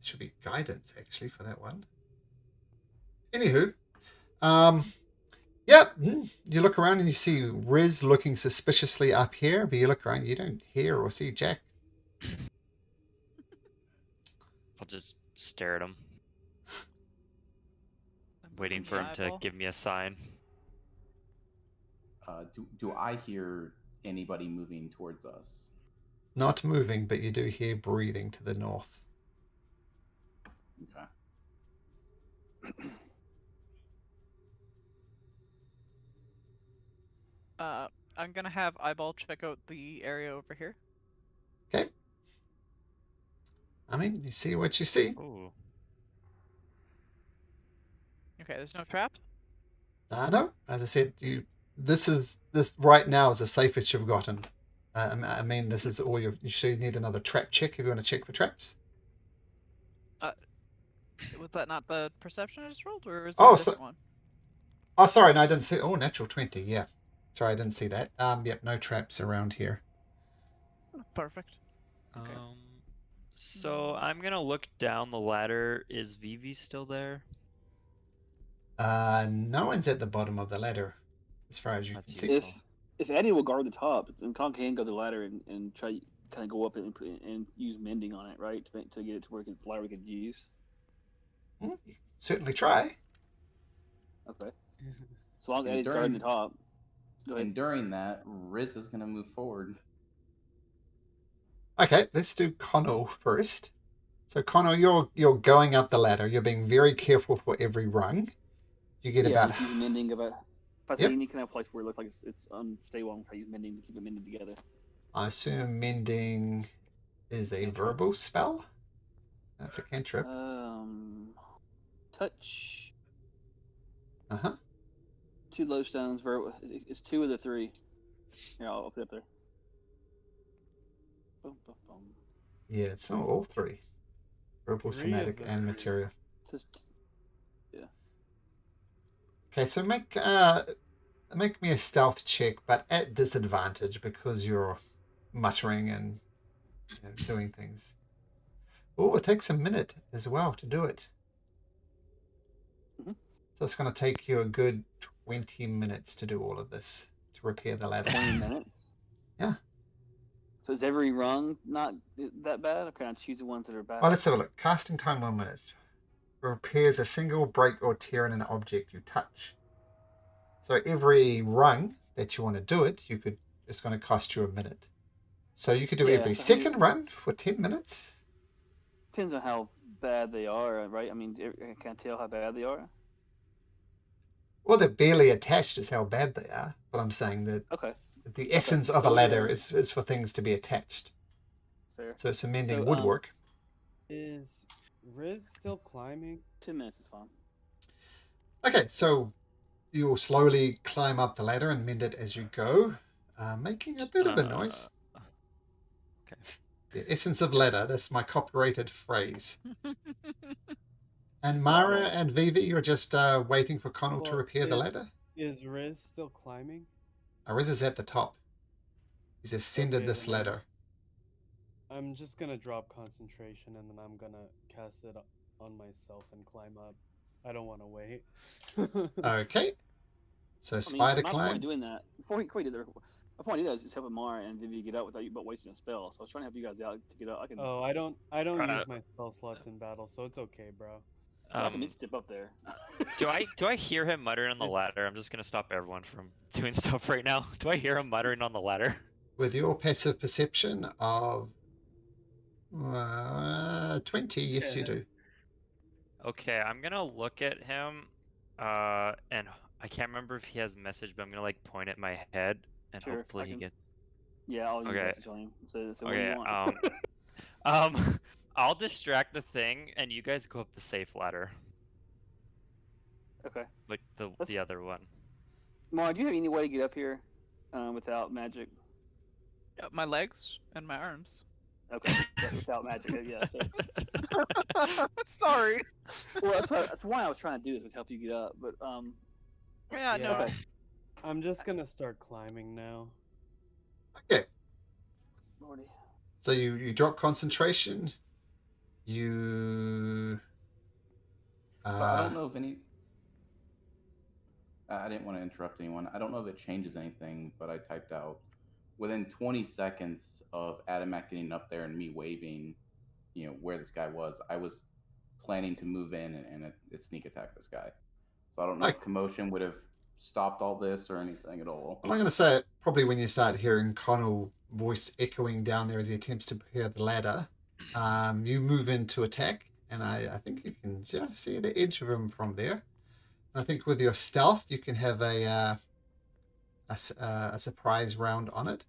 Speaker 5: Should be guidance actually for that one. Anywho, yep. You look around and you see Riz looking suspiciously up here, but you look around, you don't hear or see Jack.
Speaker 6: I'll just stare at him. I'm waiting for him to
Speaker 2: Eyeball.
Speaker 6: give me a sign.
Speaker 1: Do I hear anybody moving towards us?
Speaker 5: Not moving, but you do hear breathing to the north.
Speaker 1: Okay.
Speaker 2: I'm gonna have Eyeball check out the area over here.
Speaker 5: Okay. I mean, you see what you see.
Speaker 6: Ooh.
Speaker 2: Okay, there's no trap.
Speaker 5: No, as I said, this right now is the safest you've gotten. I mean, this is all you should need another trap check if you want to check for traps.
Speaker 2: Was that not the perception I just rolled, or is it
Speaker 5: Oh,
Speaker 2: a different one?
Speaker 5: Oh, sorry, no, I didn't see. Oh, natural 20, yeah. Sorry, I didn't see that. Yep, no traps around here.
Speaker 2: Perfect. Okay.
Speaker 6: So I'm gonna look down the ladder. Is Vivi still there?
Speaker 5: No one's at the bottom of the ladder, as far as you
Speaker 6: That's
Speaker 5: can see.
Speaker 6: useful.
Speaker 4: If Eddie will guard the top, then Con can go to the ladder and try kind of go up and use mending on it, right, to get it to where it could fly, we could use.
Speaker 5: You certainly try.
Speaker 4: Okay. As long as
Speaker 1: And
Speaker 4: Eddie's guarding the
Speaker 1: during-
Speaker 4: top. Go ahead.
Speaker 1: And during that, Riz is gonna move forward.
Speaker 5: Okay, let's do Connell first. So Connell, you're going up the ladder. You're being very careful for every rung. You get about.
Speaker 4: Just use mending if I see
Speaker 5: Yep.
Speaker 4: any kind of place where it looks like it's unstable, I'm trying to use mending to keep it mended together.
Speaker 5: I assume mending is a
Speaker 4: Cantrip.
Speaker 5: verbal spell. That's a cantrip.
Speaker 4: Touch.
Speaker 5: Uh huh.
Speaker 4: 2 lowstones. It's 2 of the 3. Here, I'll put it up there. Boom, boom, boom.
Speaker 5: Yeah, it's not all three. Verbal,
Speaker 3: 3 of
Speaker 5: somatic,
Speaker 3: the
Speaker 5: and
Speaker 3: 3.
Speaker 5: material.
Speaker 4: Just
Speaker 5: Okay, so make me a stealth check, but at disadvantage because you're muttering and doing things. Oh, it takes a minute as well to do it.
Speaker 4: Mhm.
Speaker 5: So it's going to take you a good 20 minutes to do all of this, to repair the ladder.
Speaker 4: 20 minutes.
Speaker 5: Yeah.
Speaker 4: So is every rung not that bad? Okay, I choose the ones that are bad.
Speaker 5: Well, let's have a look. Casting time 1 minute. Repairs a single break or tear in an object you touch. So every rung that you want to do it, it's going to cost you a minute. So you could do
Speaker 4: Yeah,
Speaker 5: every
Speaker 4: so
Speaker 5: second run for 10 minutes.
Speaker 4: Depends on how bad they are, right? I mean, I can't tell how bad they are.
Speaker 5: Well, they're barely attached is how bad they are. But I'm saying that
Speaker 4: Okay,
Speaker 5: the essence of a
Speaker 4: So,
Speaker 5: ladder
Speaker 4: yeah.
Speaker 5: is for things to be attached.
Speaker 4: fair.
Speaker 5: So mending
Speaker 4: So,
Speaker 5: would work.
Speaker 3: Is Riz still climbing?
Speaker 4: 10 minutes is fine.
Speaker 5: Okay, so you'll slowly climb up the ladder and mend it as you go, making a bit of a noise.
Speaker 6: Okay.
Speaker 5: The essence of ladder, that's my copyrighted phrase. And
Speaker 1: So
Speaker 5: Mara
Speaker 1: I don't-
Speaker 5: and Vivi, you're just waiting for Connell to
Speaker 3: Well,
Speaker 5: repair the ladder?
Speaker 3: Is Riz still climbing?
Speaker 5: Riz is at the top. He's ascended
Speaker 3: Okay,
Speaker 5: this
Speaker 3: then
Speaker 5: ladder.
Speaker 3: I'm just gonna drop concentration and then I'm gonna cast it on myself and climb up. I don't want to wait.
Speaker 5: Okay. So
Speaker 4: I mean,
Speaker 5: spider
Speaker 4: my point
Speaker 5: climb.
Speaker 4: of doing that before he does it, my point of doing that is helping Mara and Vivi get out without you but wasting a spell. So I was trying to help you guys out to get out. I can
Speaker 3: Oh, I don't
Speaker 6: Uh,
Speaker 3: use my spell slots in battle, so it's okay, bro.
Speaker 4: I can step up there.
Speaker 6: do I hear him muttering on the ladder? I'm just gonna stop everyone from doing stuff right now. Do I hear him muttering on the ladder?
Speaker 5: With your passive perception of 20, yes you do.
Speaker 6: Okay, I'm gonna look at him, and I can't remember if he has message, but I'm gonna like point at my head, and
Speaker 4: Sure,
Speaker 6: hopefully
Speaker 4: I
Speaker 6: he
Speaker 4: can-
Speaker 6: gets.
Speaker 4: Yeah, I'll use
Speaker 6: Okay.
Speaker 4: message on him. So what do
Speaker 6: Okay,
Speaker 4: you want?
Speaker 6: I'll distract the thing, and you guys go up the safe ladder,
Speaker 4: Okay.
Speaker 6: like the
Speaker 4: That's-
Speaker 6: other one.
Speaker 4: Mara, do you have any way to get up here without magic?
Speaker 2: My legs and my arms.
Speaker 4: Okay, without magic, yeah. So.
Speaker 2: Sorry.
Speaker 4: Well, that's why I was trying to do this was help you get up, but
Speaker 2: Yeah, no.
Speaker 3: Yeah. I'm just gonna start climbing now.
Speaker 5: Okay.
Speaker 4: Lordy.
Speaker 5: So you drop concentration. You.
Speaker 1: So I don't know if any. I didn't want to interrupt anyone. I don't know if it changes anything, but I typed out within 20 seconds of Adamak getting up there and me waving, where this guy was. I was planning to move in and sneak attack this guy. So I don't know if commotion would have stopped all this or anything at all.
Speaker 5: Well, I'm going to say probably when you start hearing Connell voice echoing down there as he attempts to prepare the ladder, you move in to attack, and I think you can just see the edge of him from there. I think with your stealth, you can have a surprise round on it.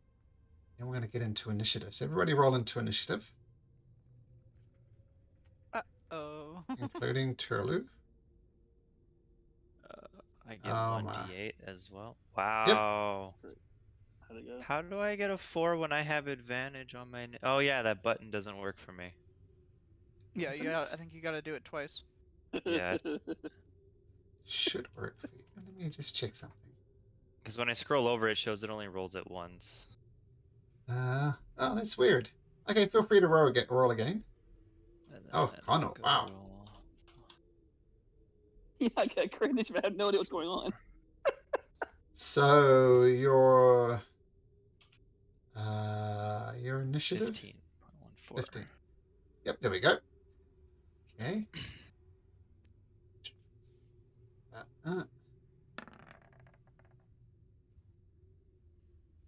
Speaker 5: And we're going to get into initiative. So everybody roll into initiative,
Speaker 2: Oh.
Speaker 5: including Turlu.
Speaker 6: I get
Speaker 5: Oh,
Speaker 6: 1d8 as well. Wow.
Speaker 4: How'd it go?
Speaker 6: How do I get a 4 when I have advantage on my? Oh yeah, that button doesn't work for me.
Speaker 2: Yeah,
Speaker 5: Isn't
Speaker 2: yeah.
Speaker 5: it?
Speaker 2: I think you gotta do it twice.
Speaker 6: Yeah.
Speaker 5: Should work for you. Let me just check something.
Speaker 6: Because when I scroll over, it shows it only rolls it once.
Speaker 5: Oh, that's weird. Okay, feel free to roll again.
Speaker 6: And
Speaker 5: Oh,
Speaker 6: then
Speaker 5: Connell,
Speaker 6: go
Speaker 5: wow.
Speaker 6: roll.
Speaker 4: Yeah, I got great initiative. I have no idea what's going on.
Speaker 5: So your initiative
Speaker 6: 15.14.
Speaker 5: 15. Yep, there we go. Okay.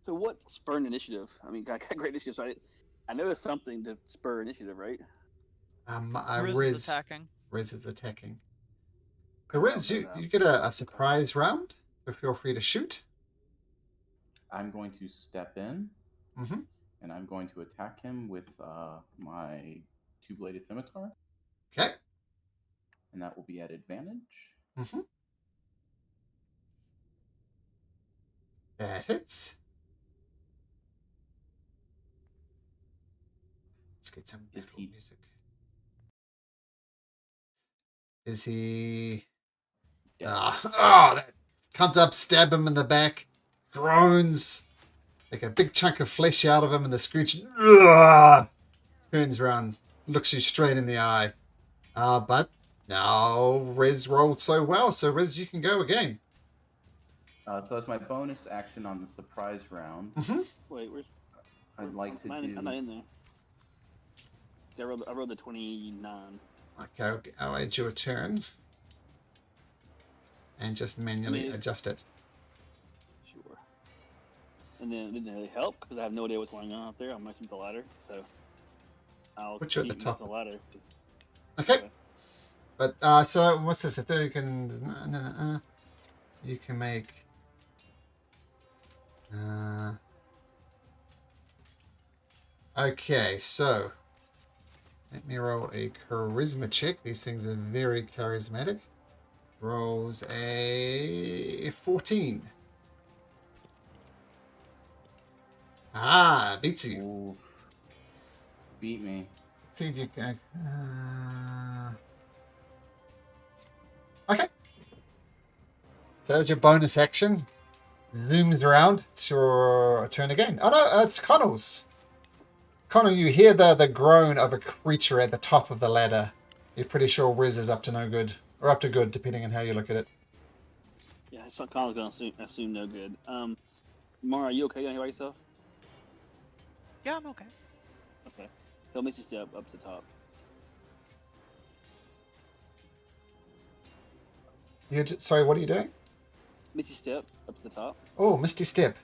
Speaker 4: So what spurred initiative? I mean, I got great initiative. So I noticed something to spur initiative, right?
Speaker 2: Riz is attacking.
Speaker 5: Riz is attacking. So Riz,
Speaker 4: Okay,
Speaker 5: you get a surprise round. So feel free to shoot.
Speaker 1: I'm going to step in,
Speaker 5: Mm-hmm.
Speaker 1: and I'm going to attack him with my two-bladed scimitar,
Speaker 5: Okay.
Speaker 1: and that will be at advantage.
Speaker 5: Mm-hmm. That hits. Let's get some
Speaker 1: Is
Speaker 5: metal
Speaker 1: he-
Speaker 5: music. Is he?
Speaker 1: Dead.
Speaker 5: That comes up, stab him in the back, groans, like a big chunk of flesh out of him, and the Scrooge turns around, looks you straight in the eye. But now Riz rolled so well, so Riz, you can go again.
Speaker 1: So as my bonus action on the surprise round,
Speaker 5: Mm-hmm.
Speaker 4: Wait, where's?
Speaker 1: I'd like to
Speaker 4: I'm
Speaker 1: do.
Speaker 4: not in there. Yeah, I rolled the 29.
Speaker 5: Okay, I'll add you a turn. And just manually
Speaker 4: Yeah.
Speaker 5: adjust it.
Speaker 4: Sure. And then it didn't really help because I have no idea what's going on out there. I'm messing with the ladder, so I'll
Speaker 5: Put you at the
Speaker 4: keep
Speaker 5: top.
Speaker 4: messing with the ladder.
Speaker 5: Okay. But so what's this? If you can, you can make. Okay, so let me roll a charisma check. These things are very charismatic. rolls a 14. Ah, beats you.
Speaker 1: Ooh. Beat me.
Speaker 5: Let's see if you can. Okay. So that was your bonus action. Zooms around. It's your turn again. Oh no, it's Connell's. Connell, you hear the groan of a creature at the top of the ladder. You're pretty sure Riz is up to no good. Or up to good, depending on how you look at it.
Speaker 4: Yeah, so Connor's gonna assume no good. Mara, are you okay? You hear yourself?
Speaker 2: Yeah, I'm okay.
Speaker 4: Okay. He'll Misty Step up to the top.
Speaker 5: Sorry, what are you doing?
Speaker 4: Misty Step up to the top.
Speaker 5: Oh, Misty Step.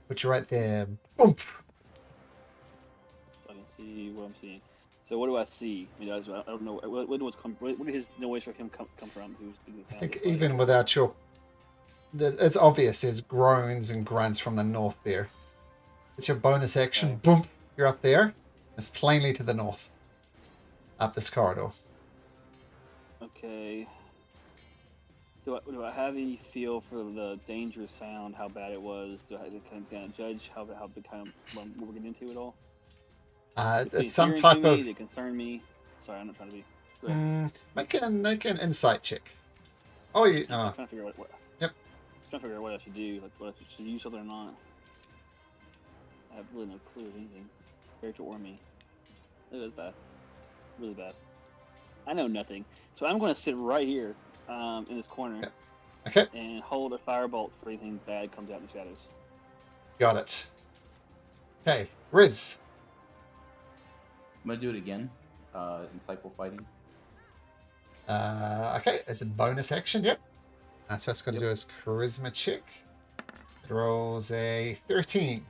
Speaker 5: Put you right there. Boom.
Speaker 4: So I can see what I'm seeing. So what do I see? I mean, I don't know. Where did his noise for him come from?
Speaker 5: I think even without your... It's obvious there's groans and grunts from the north there. It's your bonus action.
Speaker 4: Okay.
Speaker 5: Boom. You're up there. It's plainly to the north. Up this corridor.
Speaker 4: Okay. Do I have any feel for the dangerous sound? How bad it was? Do I kind of judge how the kind of what we're getting into at all?
Speaker 5: It's some type of...
Speaker 4: They concern me. Sorry, I'm not trying to be. Go ahead.
Speaker 5: Make an insight check. Oh, you...
Speaker 4: I'm trying to figure out what.
Speaker 5: Yep.
Speaker 4: I'm trying to figure out what I should do. Like, what I should use something or not. I have really no clue of anything. Character or me. It was bad. Really bad. I know nothing. So I'm going to sit right here in this corner.
Speaker 5: Okay.
Speaker 4: And hold a firebolt for anything bad comes out in the shadows.
Speaker 5: Got it. Okay. Riz.
Speaker 1: I'm gonna do it again. Insightful fighting.
Speaker 5: Okay. It's a bonus action. Yep. So that's going to do his charisma check. It rolls a 13.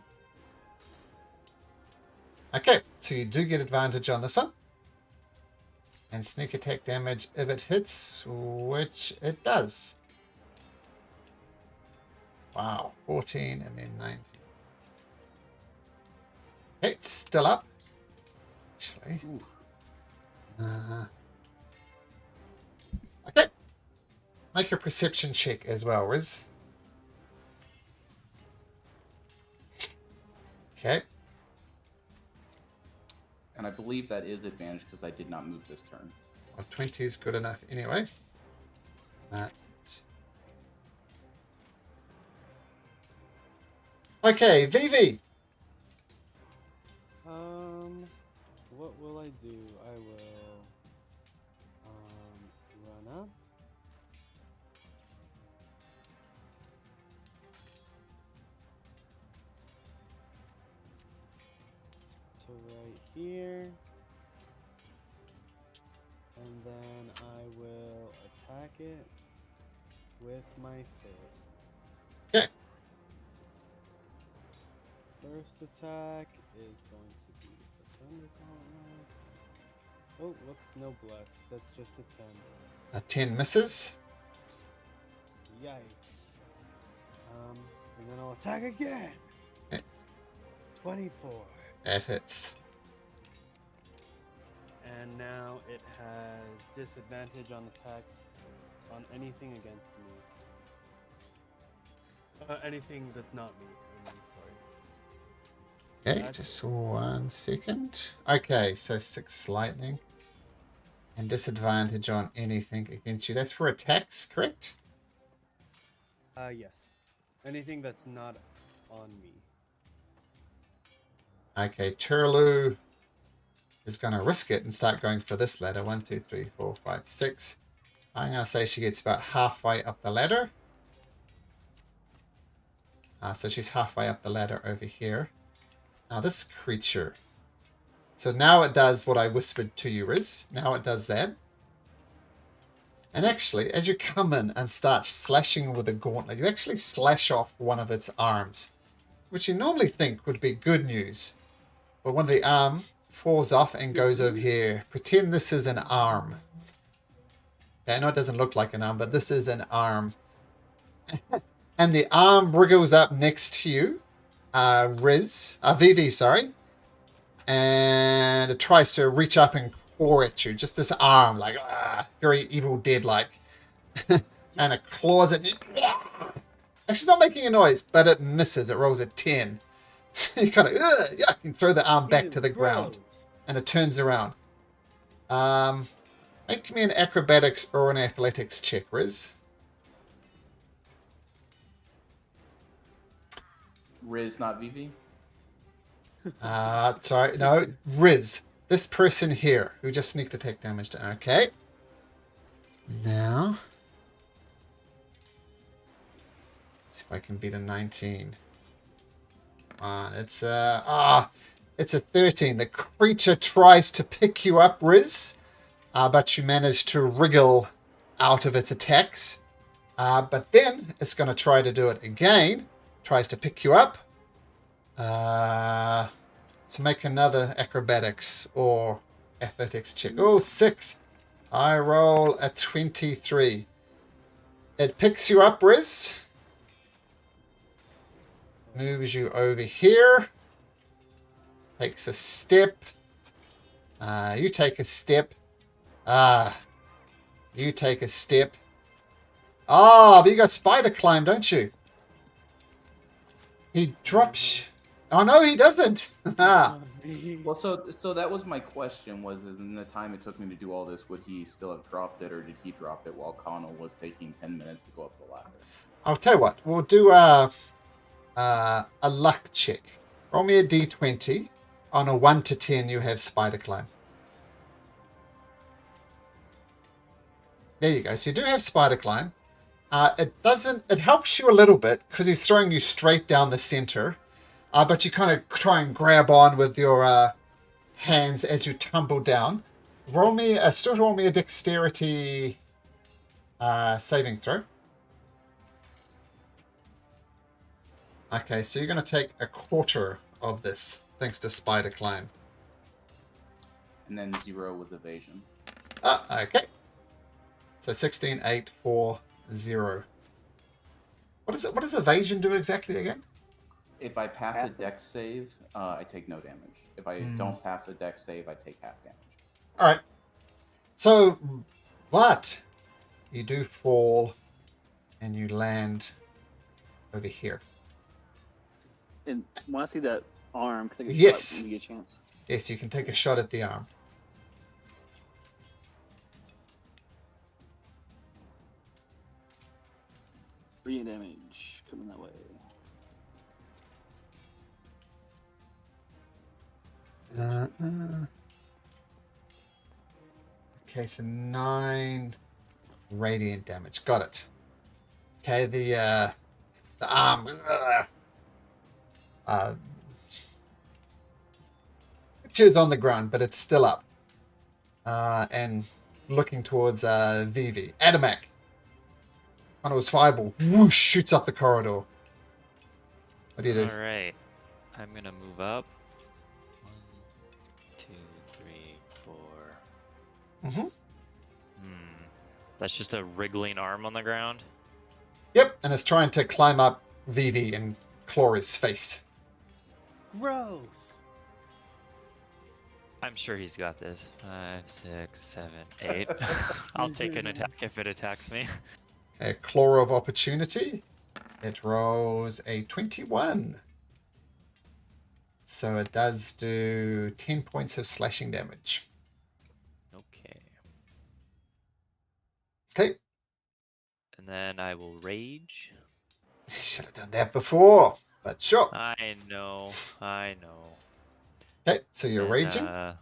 Speaker 5: Okay, so you do get advantage on this one. And sneak attack damage if it hits, which it does. Wow, 14 and then 19. Okay, it's still up. Actually. Okay. Make a perception check as well, Riz. Okay.
Speaker 1: And I believe that is advantage because I did not move this turn.
Speaker 5: Well, 20 is good enough anyway. Okay, Vivi.
Speaker 3: What will I do? I will run up. To right here. And then I will attack it with my fist.
Speaker 5: Okay.
Speaker 3: First attack is going to be the Thunder Gauntlet. Oh, whoops, no bless. That's just a 10.
Speaker 5: A 10 misses.
Speaker 3: Yikes. And then I'll attack again.
Speaker 5: Okay.
Speaker 3: 24.
Speaker 5: That hits.
Speaker 3: And now it has disadvantage on attacks on anything against me. Anything that's not me. I mean, sorry.
Speaker 5: Okay, just 1 second. Okay, so 6 lightning. And disadvantage on anything against you. That's for attacks, correct?
Speaker 3: Yes. Anything that's not on me.
Speaker 5: Okay, Turlu is going to risk it and start going for this ladder. 1, 2, 3, 4, 5, 6. I'm going to say she gets about halfway up the ladder. So she's halfway up the ladder over here. Now this creature. So now it does what I whispered to you, Riz. Now it does that. And actually, as you come in and start slashing with a gauntlet, you actually slash off one of its arms, which you normally think would be good news. But one of the arm falls off and goes over here. Pretend this is an arm. Okay, I know it doesn't look like an arm, but this is an arm. And the arm wriggles up next to you, Vivi, sorry. And it tries to reach up and claw at you. Just this arm, like, very Evil Dead-like. and it claws at you. Actually, not making a noise, but it misses. It rolls a 10. So you kind of yuck, and throw the arm back
Speaker 3: Ew,
Speaker 5: to the ground,
Speaker 3: gross.
Speaker 5: and it turns around. Make me an acrobatics or an athletics check, Riz.
Speaker 1: Riz, not Vivi.
Speaker 5: Sorry, no, Riz. This person here who just sneaked attack damage to. Okay. Now, let's see if I can beat a 19. It's a 13. The creature tries to pick you up, Riz, but you manage to wriggle out of its attacks. But then it's going to try to do it again. Tries to pick you up. So make another acrobatics or athletics check. Oh, 6. I roll a 23. It picks you up, Riz. Moves you over here. Takes a step. You take a step. You take a step. But you got spider climb, don't you? He drops. Oh no, he doesn't.
Speaker 1: Well, so that was my question. Was in the time it took me to do all this, would he still have dropped it, or did he drop it while Connell was taking 10 minutes to go up the ladder?
Speaker 5: I'll tell you what. We'll do a luck check. Roll me a d20. On a 1 to 10, you have spider climb. There you go. So you do have spider climb. It helps you a little bit because he's throwing you straight down the center. But you kind of try and grab on with your hands as you tumble down. Roll me a dexterity saving throw. Okay, so you're going to take a quarter of this, thanks to spider climb.
Speaker 1: And then 0 with evasion.
Speaker 5: Okay. So 16, 8, 4, 0. What does evasion do exactly again?
Speaker 1: If I pass a dex save, I take no damage. If I don't pass a dex save, I take half damage.
Speaker 5: All right. So, but you do fall, and you land over here.
Speaker 4: And when I see that arm, can I take a
Speaker 5: Yes.
Speaker 4: shot when you get a chance?
Speaker 5: Yes, you can take a shot at the arm.
Speaker 4: Radiant damage coming that way.
Speaker 5: Okay, so 9 radiant damage. Got it. Okay, the arm which is on the ground, but it's still up. And looking towards Vivi. Adamak. On his fireball. Whoosh, shoots up the corridor. What do you do?
Speaker 6: All right. I'm going to move up. 1, 2, 3, 4.
Speaker 5: Mm-hmm.
Speaker 6: That's just a wriggling arm on the ground.
Speaker 5: Yep, and it's trying to climb up Vivi and claw his face.
Speaker 3: Gross.
Speaker 6: I'm sure he's got this. 5, 6, 7, 8. I'll take an attack if it attacks me.
Speaker 5: A claw of opportunity. It rolls a 21. So it does do 10 points of slashing damage.
Speaker 6: Okay.
Speaker 5: Okay.
Speaker 6: And then I will rage.
Speaker 5: Should have done that before, but sure.
Speaker 6: I know.
Speaker 5: Okay, so you're
Speaker 6: And,
Speaker 5: raging.
Speaker 6: Yeah,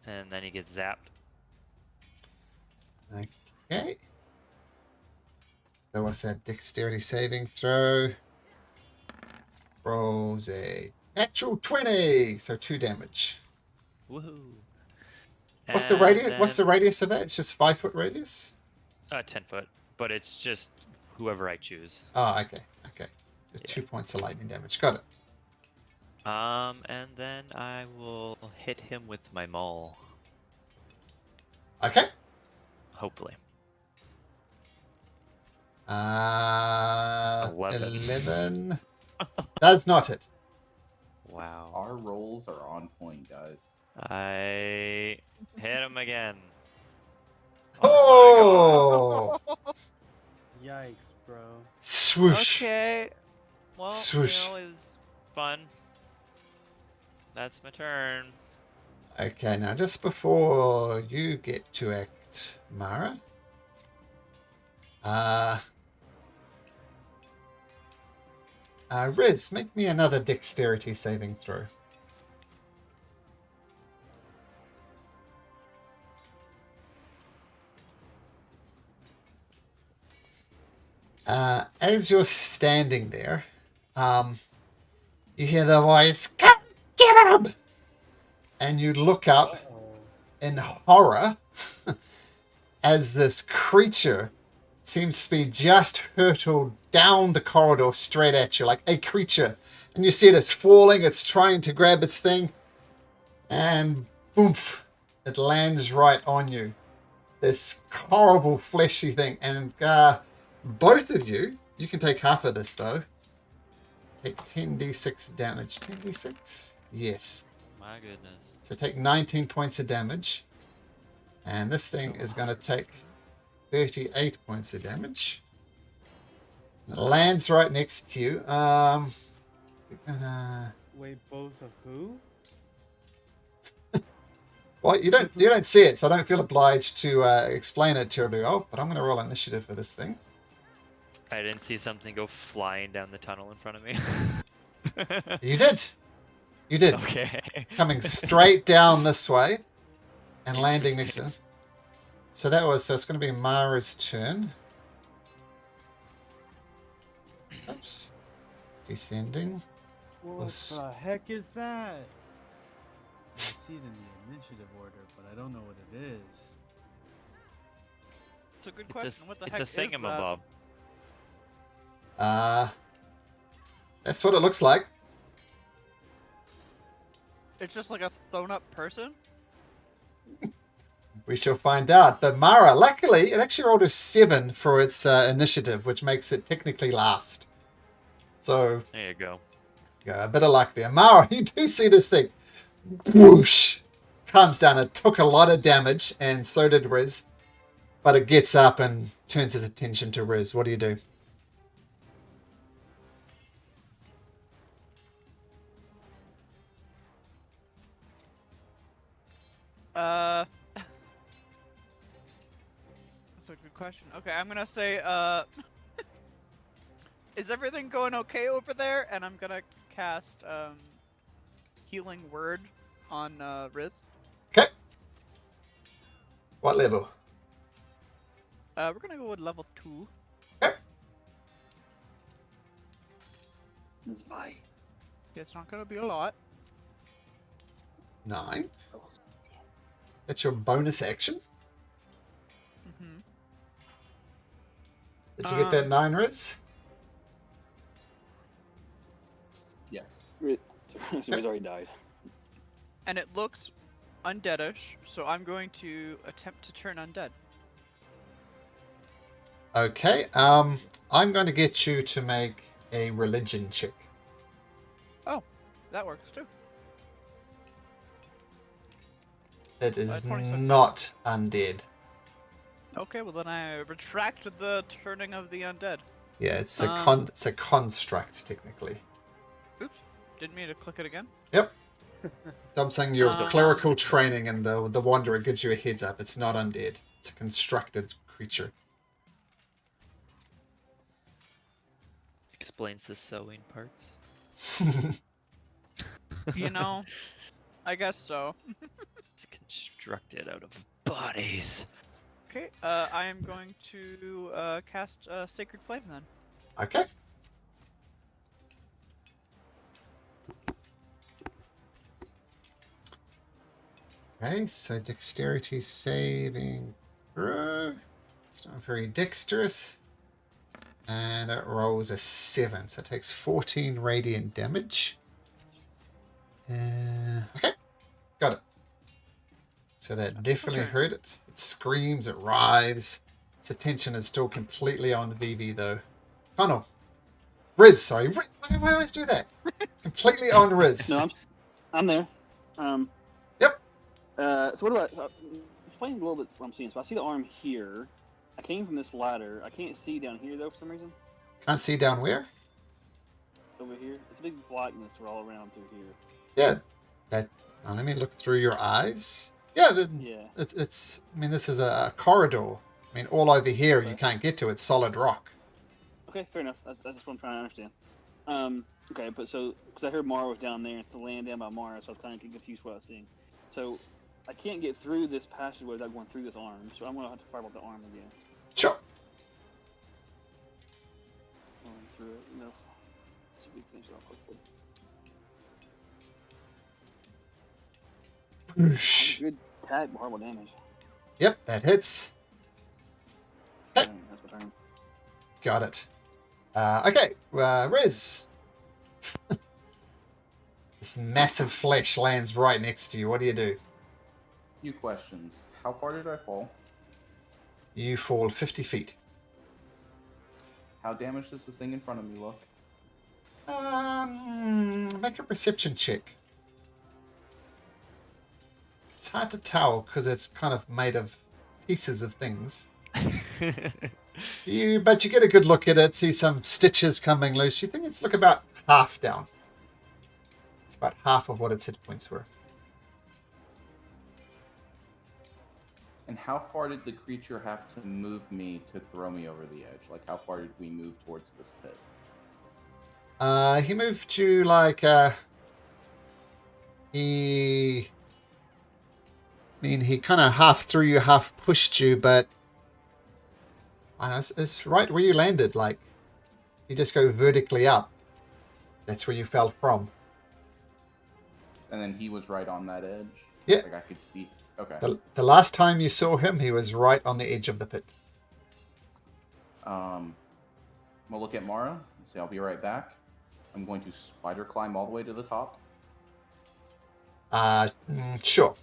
Speaker 6: and then he gets zapped.
Speaker 5: Okay. So what's that dexterity saving throw? Rolls a natural 20, so 2 damage.
Speaker 6: Woohoo!
Speaker 5: What's the radius? What's the radius of that? It's just 5-foot radius.
Speaker 6: 10 foot, but it's just whoever I choose.
Speaker 5: Oh, okay. So
Speaker 6: Yeah.
Speaker 5: 2 points of lightning damage. Got it.
Speaker 6: And then I will hit him with my maul.
Speaker 5: Okay.
Speaker 6: Hopefully.
Speaker 5: 11. Does not hit.
Speaker 6: Wow.
Speaker 1: Our rolls are on point, guys.
Speaker 6: I hit him again. Oh
Speaker 5: Oh!
Speaker 3: Yikes, bro.
Speaker 5: Swoosh.
Speaker 2: Okay. Well,
Speaker 5: Swoosh.
Speaker 6: it was fun. That's my turn.
Speaker 5: Okay, now just before you get to act, Mara. Riz, make me another dexterity saving throw. As you're standing there, you hear the voice, "Come get him!" And you look up
Speaker 3: Uh-oh.
Speaker 5: in horror as this creature seems to be just hurtled down the corridor straight at you, like a creature. And you see it is falling, it's trying to grab its thing, and boom, it lands right on you. This horrible fleshy thing. And both of you can take half of this though. Take 10d6 damage. 10d6? Yes.
Speaker 6: My goodness.
Speaker 5: So take 19 points of damage. And this thing is going to take 38 points of damage. It lands right next to you.
Speaker 3: Wait, both of who?
Speaker 5: Well, you don't see it, so I don't feel obliged to explain it terribly well. But I'm going to roll initiative for this thing.
Speaker 6: I didn't see something go flying down the tunnel in front of me.
Speaker 5: You did. You did.
Speaker 6: Okay.
Speaker 5: Coming straight down this way and landing next to it. So it's going to be Mara's turn. Oops. Descending.
Speaker 3: What the heck is that? I see it in the initiative order, but I don't know what it is.
Speaker 2: It's a good question. What the
Speaker 6: It's
Speaker 2: heck
Speaker 6: a thingamabob.
Speaker 2: is
Speaker 5: That's what it looks like.
Speaker 2: that? It's just like a thrown up person?
Speaker 5: We shall find out. But Mara, luckily, it actually rolled a 7 for its initiative, which makes it technically last. So,
Speaker 6: There you go.
Speaker 5: yeah, a bit of luck there. Mara, you do see this thing. Whoosh! Comes down. It took a lot of damage, and so did Riz. But it gets up and turns his attention to Riz. What do you do?
Speaker 2: That's a good question. Okay, I'm gonna say, is everything going okay over there? And I'm gonna cast, Healing Word on, Riz.
Speaker 5: Okay. What level?
Speaker 2: We're gonna go with level 2.
Speaker 5: Okay.
Speaker 4: It's bye.
Speaker 2: It's not gonna be a lot.
Speaker 5: 9. That's your bonus action.
Speaker 2: Mm-hmm.
Speaker 5: Did you get that 9, Riz?
Speaker 1: Yes.
Speaker 4: He's already died.
Speaker 2: And it looks undeadish, so I'm going to attempt to turn undead.
Speaker 5: Okay. I'm going to get you to make a religion check.
Speaker 2: Oh, that works too.
Speaker 5: It is
Speaker 2: 26.
Speaker 5: not undead.
Speaker 2: Okay, well then I retract the turning of the undead.
Speaker 5: Yeah, it's a it's a construct technically.
Speaker 2: Oops, didn't mean to click it again.
Speaker 5: Yep. I'm saying your
Speaker 2: Um,
Speaker 5: clerical training and the Wanderer gives you a heads up. It's not undead. It's a constructed creature.
Speaker 6: Explains the sewing parts.
Speaker 2: You know, I guess so.
Speaker 6: It's constructed out of bodies.
Speaker 2: Okay, I am going to cast Sacred Flame then.
Speaker 5: Okay. Okay, so dexterity saving throw. It's not very dexterous. And it rolls a 7, so it takes 14 radiant damage. Okay, got it. So that definitely
Speaker 2: Okay.
Speaker 5: hurt it. It screams, it writhes. Its attention is still completely on Vivi though. Oh no. Riz, sorry. Riz, why do I always do that? Completely on Riz.
Speaker 4: No, I'm there.
Speaker 5: Yep.
Speaker 4: So what about explain a little bit what I'm seeing. So I see the arm here. I came from this ladder. I can't see down here though for some reason.
Speaker 5: Can't see down where?
Speaker 4: Over here, it's a big blackness all around through here.
Speaker 5: Yeah. That. Let me look through your eyes. Yeah.
Speaker 4: Yeah.
Speaker 5: It's. I mean, this is a corridor. I mean, all over here you
Speaker 4: Okay.
Speaker 5: can't get to. It's solid rock.
Speaker 4: Okay, fair enough. That's just what I'm trying to understand. Okay, but so because I heard Mara was down there, it's the land down by Mara, so I was kind of confused what I was seeing. So I can't get through this passageway without going through this arm, so I'm gonna have to fire about the arm again.
Speaker 5: Sure.
Speaker 4: Going through it, you know. Should be finished off quickly.
Speaker 5: Whoosh.
Speaker 4: Good tag, but horrible damage.
Speaker 5: Yep, that hits. Okay.
Speaker 4: That's my turn.
Speaker 5: Got it. Okay, Riz. This massive flesh lands right next to you. What do you do?
Speaker 1: Few questions. How far did I fall?
Speaker 5: You fall 50 feet.
Speaker 1: How damaged does the thing in front of me look?
Speaker 5: Make a perception check. It's hard to tell because it's kind of made of pieces of things. But you get a good look at it, see some stitches coming loose. You think it's look about half down. It's about half of what its hit points were.
Speaker 1: And how far did the creature have to move me to throw me over the edge? Like, how far did we move towards this pit?
Speaker 5: He moved you like he kind of half threw you, half pushed you, but I know it's right where you landed. Like, you just go vertically up. That's where you fell from.
Speaker 1: And then he was right on that edge?
Speaker 5: Yeah.
Speaker 1: Like, I could see. Okay.
Speaker 5: The last time you saw him, he was right on the edge of the pit.
Speaker 1: We'll look at Mara and say, I'll be right back. I'm going to spider climb all the way to the top.
Speaker 5: Sure.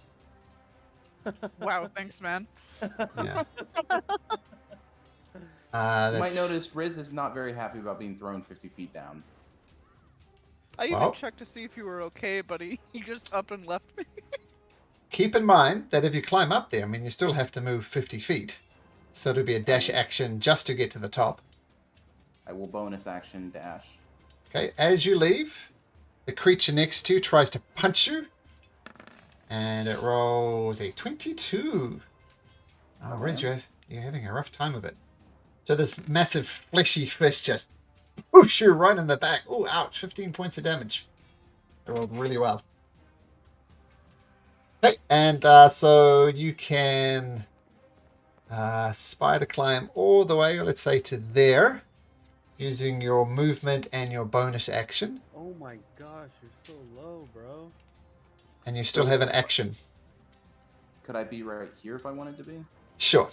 Speaker 2: Wow, thanks, man.
Speaker 5: Yeah.
Speaker 1: You might notice Riz is not very happy about being thrown 50 feet down.
Speaker 2: I even
Speaker 5: Well.
Speaker 2: checked to see if you were okay, but he just up and left me.
Speaker 5: Keep in mind that if you climb up there, I mean, you still have to move 50 feet. So it'll be a dash action just to get to the top.
Speaker 1: I will bonus action dash.
Speaker 5: Okay, as you leave, the creature next to you tries to punch you. And it rolls a 22. Oh, Riz, you're having a rough time of it. So this massive fleshy fist just whoosh you right in the back. Oh, ouch, 15 points of damage. It rolled really well. Okay, and so you can spider climb all the way, let's say, to there, using your movement and your bonus action.
Speaker 3: Oh my gosh, you're so low, bro.
Speaker 5: And you still have an action.
Speaker 1: Could I be right here if I wanted to be?
Speaker 5: Sure.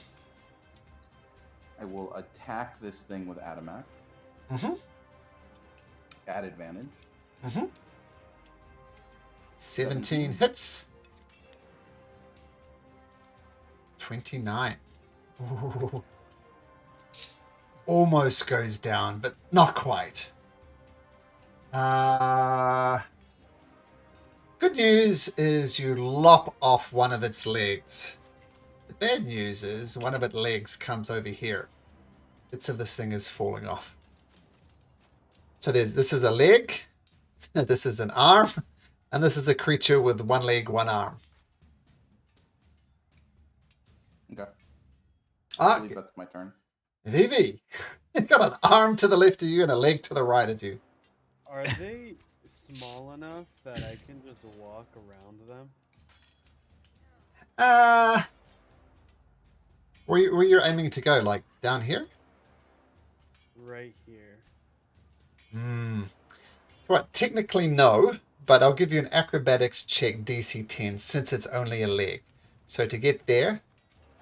Speaker 1: I will attack this thing with Atomac.
Speaker 5: Mm-hmm.
Speaker 1: At advantage.
Speaker 5: Mm-hmm. 17 hits. 29. Ooh. Almost goes down, but not quite. Good news is you lop off one of its legs. The bad news is one of its legs comes over here. Bits of this thing is falling off. So this is a leg, this is an arm, and this is a creature with one leg, one arm.
Speaker 1: Okay. I believe that's my turn.
Speaker 5: Vivi, you've got an arm to the left of you and a leg to the right of you.
Speaker 3: Are they small enough that I can just walk around them?
Speaker 5: Where you're aiming to go? Like down here?
Speaker 3: Right here.
Speaker 5: Well, technically no, but I'll give you an acrobatics check DC 10 since it's only a leg. So to get there,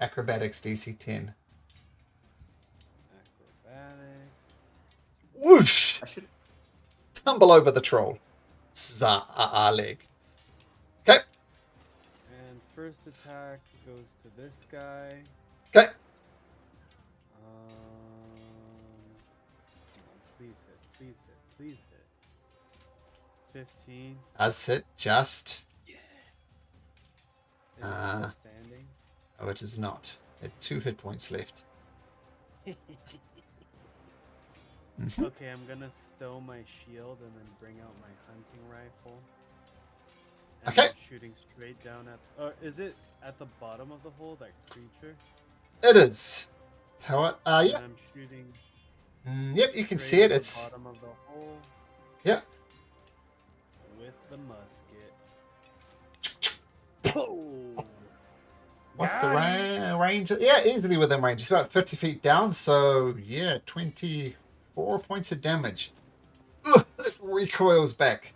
Speaker 5: acrobatics DC 10.
Speaker 3: Acrobatics.
Speaker 5: Whoosh!
Speaker 1: I should.
Speaker 5: Tumble over the troll. Za-a-a leg. Okay.
Speaker 3: And first attack goes to this guy.
Speaker 5: Okay.
Speaker 3: Please hit, please hit, please hit. 15.
Speaker 5: That's it. Just.
Speaker 3: Is it still standing?
Speaker 5: Oh, it is not. It had 2 hit points left. Mhm.
Speaker 3: Okay, I'm gonna stow my shield and then bring out my hunting rifle. And
Speaker 5: Okay.
Speaker 3: I'm shooting straight down at. Is it at the bottom of the hole, that creature?
Speaker 5: It is. How?
Speaker 3: And
Speaker 5: Yeah.
Speaker 3: I'm shooting.
Speaker 5: Yep, you can
Speaker 3: straight
Speaker 5: see it.
Speaker 3: at the
Speaker 5: It's
Speaker 3: bottom of the hole
Speaker 5: yep.
Speaker 3: with the musket. Oh!
Speaker 5: What's the
Speaker 3: Got him.
Speaker 5: range? Yeah, easily within range. It's about 50 feet down, so yeah, 24 points of damage. Ugh, it recoils back.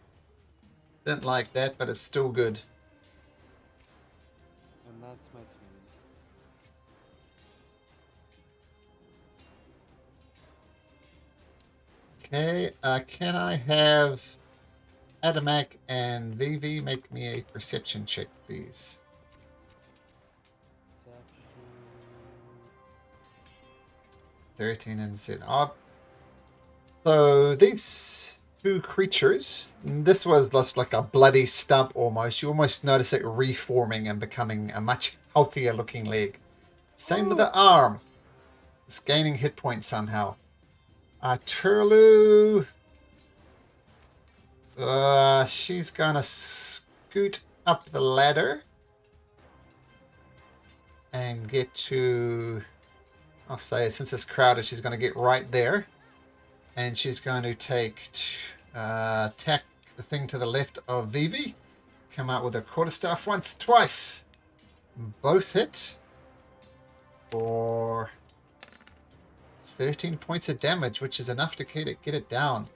Speaker 5: Didn't like that, but it's still good.
Speaker 3: And that's my turn.
Speaker 5: Okay, can I have Adamak and Vivi make me a perception check, please? 13 and 7. So these two creatures, this was just like a bloody stump almost. You almost notice it reforming and becoming a much healthier looking leg. Same with the arm. It's gaining hit points somehow. Turlu, she's gonna scoot up the ladder and get to, I'll say, since it's crowded, she's going to get right there. And she's going to attack the thing to the left of Vivi. Come out with a quarterstaff once, twice. Both hit for 13 points of damage, which is enough to get it down.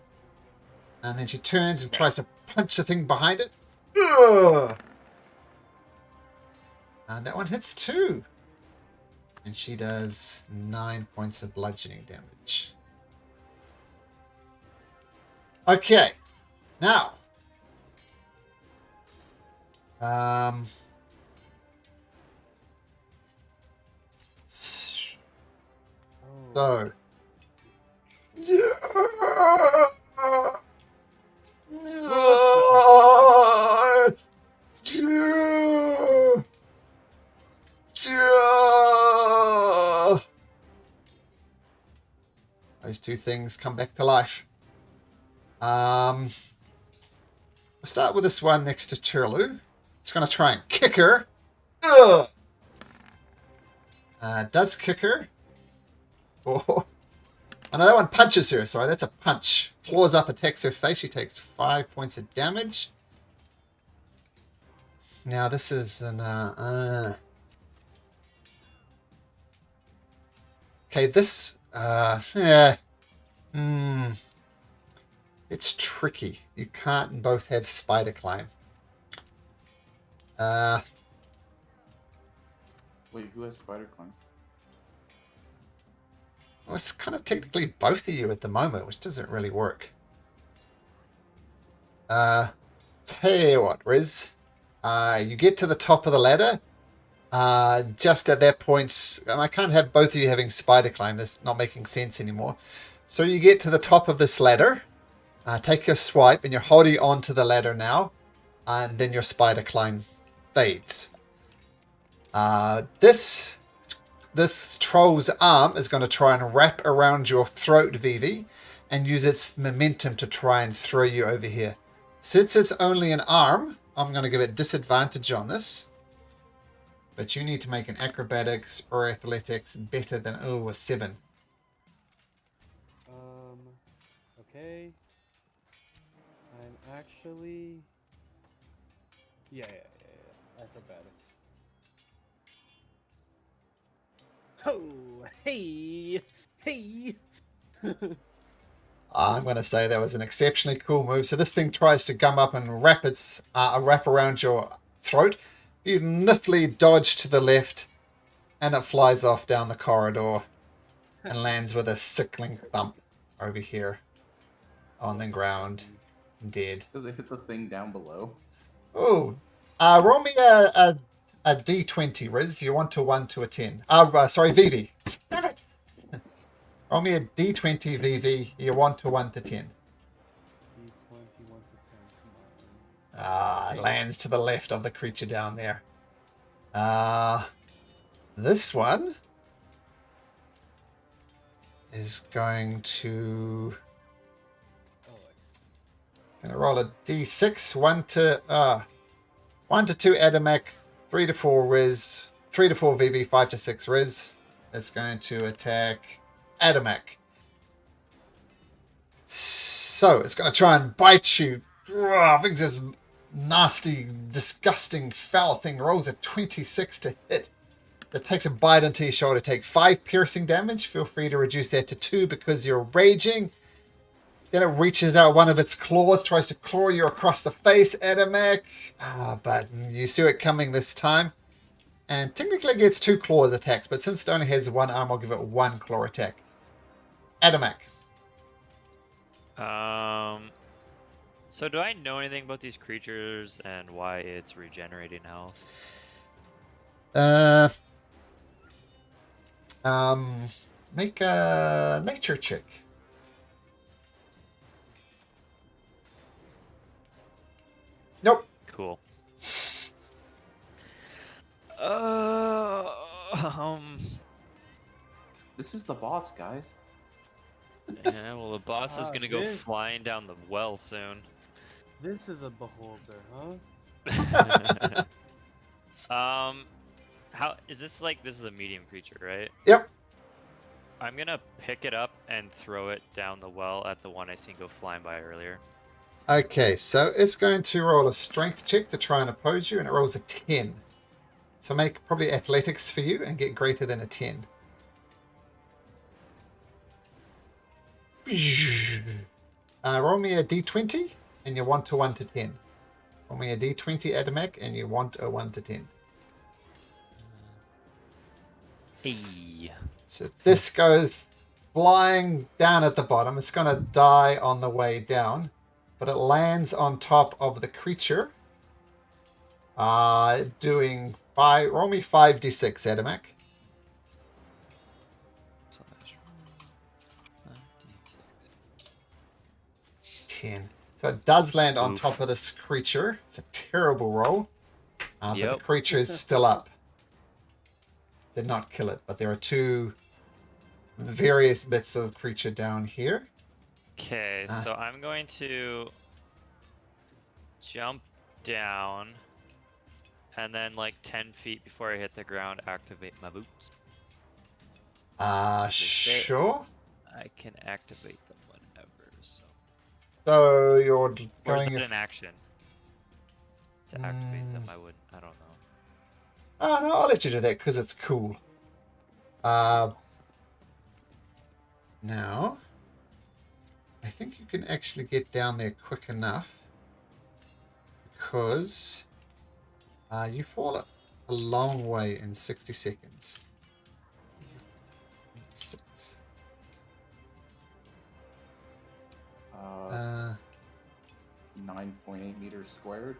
Speaker 5: And then she turns and tries to punch the thing behind it. Ugh! And that one hits too. And she does 9 points of bludgeoning damage. Okay. Now. So. Those two things come back to life. We'll start with this one next to Chirlu. It's going to try and kick her. Ugh! Does kick her. Oh. Oh, no, that one punches her. Sorry, that's a punch. Claws up, attacks her face. She takes 5 points of damage. Now, this is an... Okay, this... yeah. It's tricky. You can't both have spider climb.
Speaker 1: Wait, who has spider climb?
Speaker 5: Well, it's kind of technically both of you at the moment, which doesn't really work. Tell you what, Riz. You get to the top of the ladder. Just at that point, I can't have both of you having spider climb. That's not making sense anymore. So you get to the top of this ladder. Take your swipe, and you're holding on to the ladder now. And then your spider climb fades. This troll's arm is going to try and wrap around your throat, Vivi, and use its momentum to try and throw you over here. Since it's only an arm, I'm going to give it disadvantage on this. But you need to make an acrobatics or athletics better than, a 7.
Speaker 3: Okay. I'm actually... Yeah. Acrobatics. Oh, hey!
Speaker 5: I'm going to say that was an exceptionally cool move. So this thing tries to gum up and wrap around your throat. You niftily dodge to the left, and it flies off down the corridor and lands with a sickling thump over here on the ground, dead.
Speaker 1: Does it hit the thing down below?
Speaker 5: Oh, roll me a d20, Riz. You want to 1 to a 10. Sorry, Vivi. Damn it. Roll me a d20, Vivi. You want to 1 to 10.
Speaker 3: D20, 1 to 10. Come on.
Speaker 5: It lands to the left of the creature down there. This one is going to roll a d6. 1 to 2 Adamek, 3 to 4 Riz, 3 to 4 VV, 5 to 6 Riz. It's going to attack Adamek. So it's going to try and bite you. I think this nasty, disgusting, foul thing rolls a 26 to hit. It takes a bite into your shoulder. Take 5 piercing damage. Feel free to reduce that to 2 because you're raging. Then it reaches out one of its claws, tries to claw you across the face, Adamek. But you see it coming this time. And technically it gets 2 claws attacks, but since it only has 1 arm, I'll give it 1 claw attack. Adamek.
Speaker 6: So do I know anything about these creatures and why it's regenerating health?
Speaker 5: Make a nature check. Nope.
Speaker 6: Cool.
Speaker 1: This is the boss, guys.
Speaker 6: Yeah, well, the boss is gonna go
Speaker 3: this-
Speaker 6: flying down the well soon.
Speaker 3: This is a beholder, huh?
Speaker 6: How is this like? This is a medium creature, right?
Speaker 5: Yep.
Speaker 6: I'm gonna pick it up and throw it down the well at the one I seen go flying by earlier.
Speaker 5: Okay, so it's going to roll a strength check to try and oppose you, and it rolls a 10. So make probably athletics for you and get greater than a 10. Roll me a d20, and you want a 1 to 10. Roll me a d20, Adamek, and you want a 1 to 10.
Speaker 6: Hey.
Speaker 5: So this goes flying down at the bottom. It's going to die on the way down, but it lands on top of the creature. Doing 5. Roll me 5d6, Adamek. 10. So it does land on top of this creature. It's a terrible roll. But the creature is still up. Did not kill it, but there are 2 various bits of creature down here.
Speaker 6: Okay, so I'm going to jump down and then like 10 feet before I hit the ground, activate my boots.
Speaker 5: Sure.
Speaker 6: I can activate them whenever, so.
Speaker 5: So you're
Speaker 6: Or is
Speaker 5: going
Speaker 6: it an action? To activate them, I don't know.
Speaker 5: Oh, no, I'll let you do that because it's cool. Now, I think you can actually get down there quick enough because you fall a long way in 60 seconds. 6.
Speaker 1: 9.8 meters squared.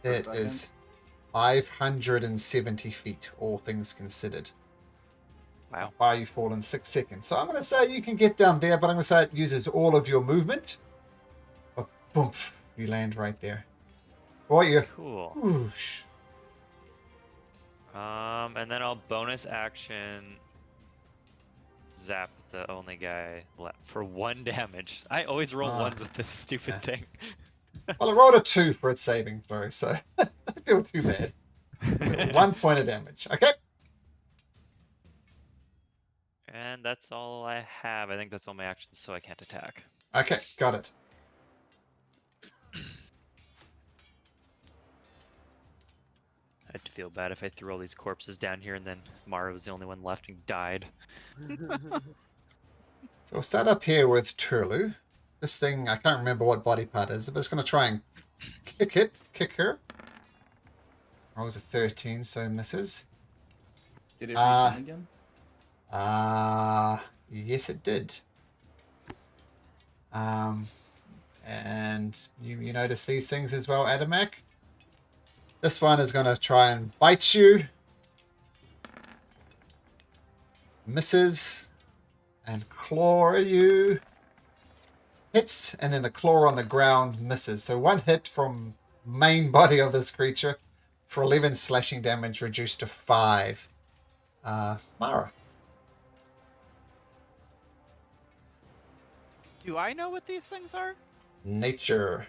Speaker 5: It is 570 feet, all things considered.
Speaker 6: Wow.
Speaker 5: How far you fall in 6 seconds. So I'm going to say you can get down there, but I'm going to say it uses all of your movement. Oh, boom, you land right there. What you?
Speaker 6: Cool.
Speaker 5: Whoosh.
Speaker 6: And then I'll bonus action zap the only guy left for 1 damage. I always roll 1s with this stupid thing.
Speaker 5: Well, I rolled a 2 for its saving throw, so I don't feel too bad. 1 point of damage. Okay.
Speaker 6: And that's all I have. I think that's all my actions, so I can't attack.
Speaker 5: Okay, got it.
Speaker 6: I'd feel bad if I threw all these corpses down here and then Mara was the only one left and died.
Speaker 5: So we'll start up here with Turlu. This thing, I can't remember what body part it is, but it's going to try and kick her. Rolls a 13, so misses.
Speaker 1: Did it return again?
Speaker 5: Yes it did. And you notice these things as well, Adamek. This one is going to try and bite you. Misses. And claw you. Hits, and then the claw on the ground misses. So 1 hit from main body of this creature for 11 slashing damage reduced to 5. Mara.
Speaker 2: Do I know what these things are?
Speaker 5: Nature.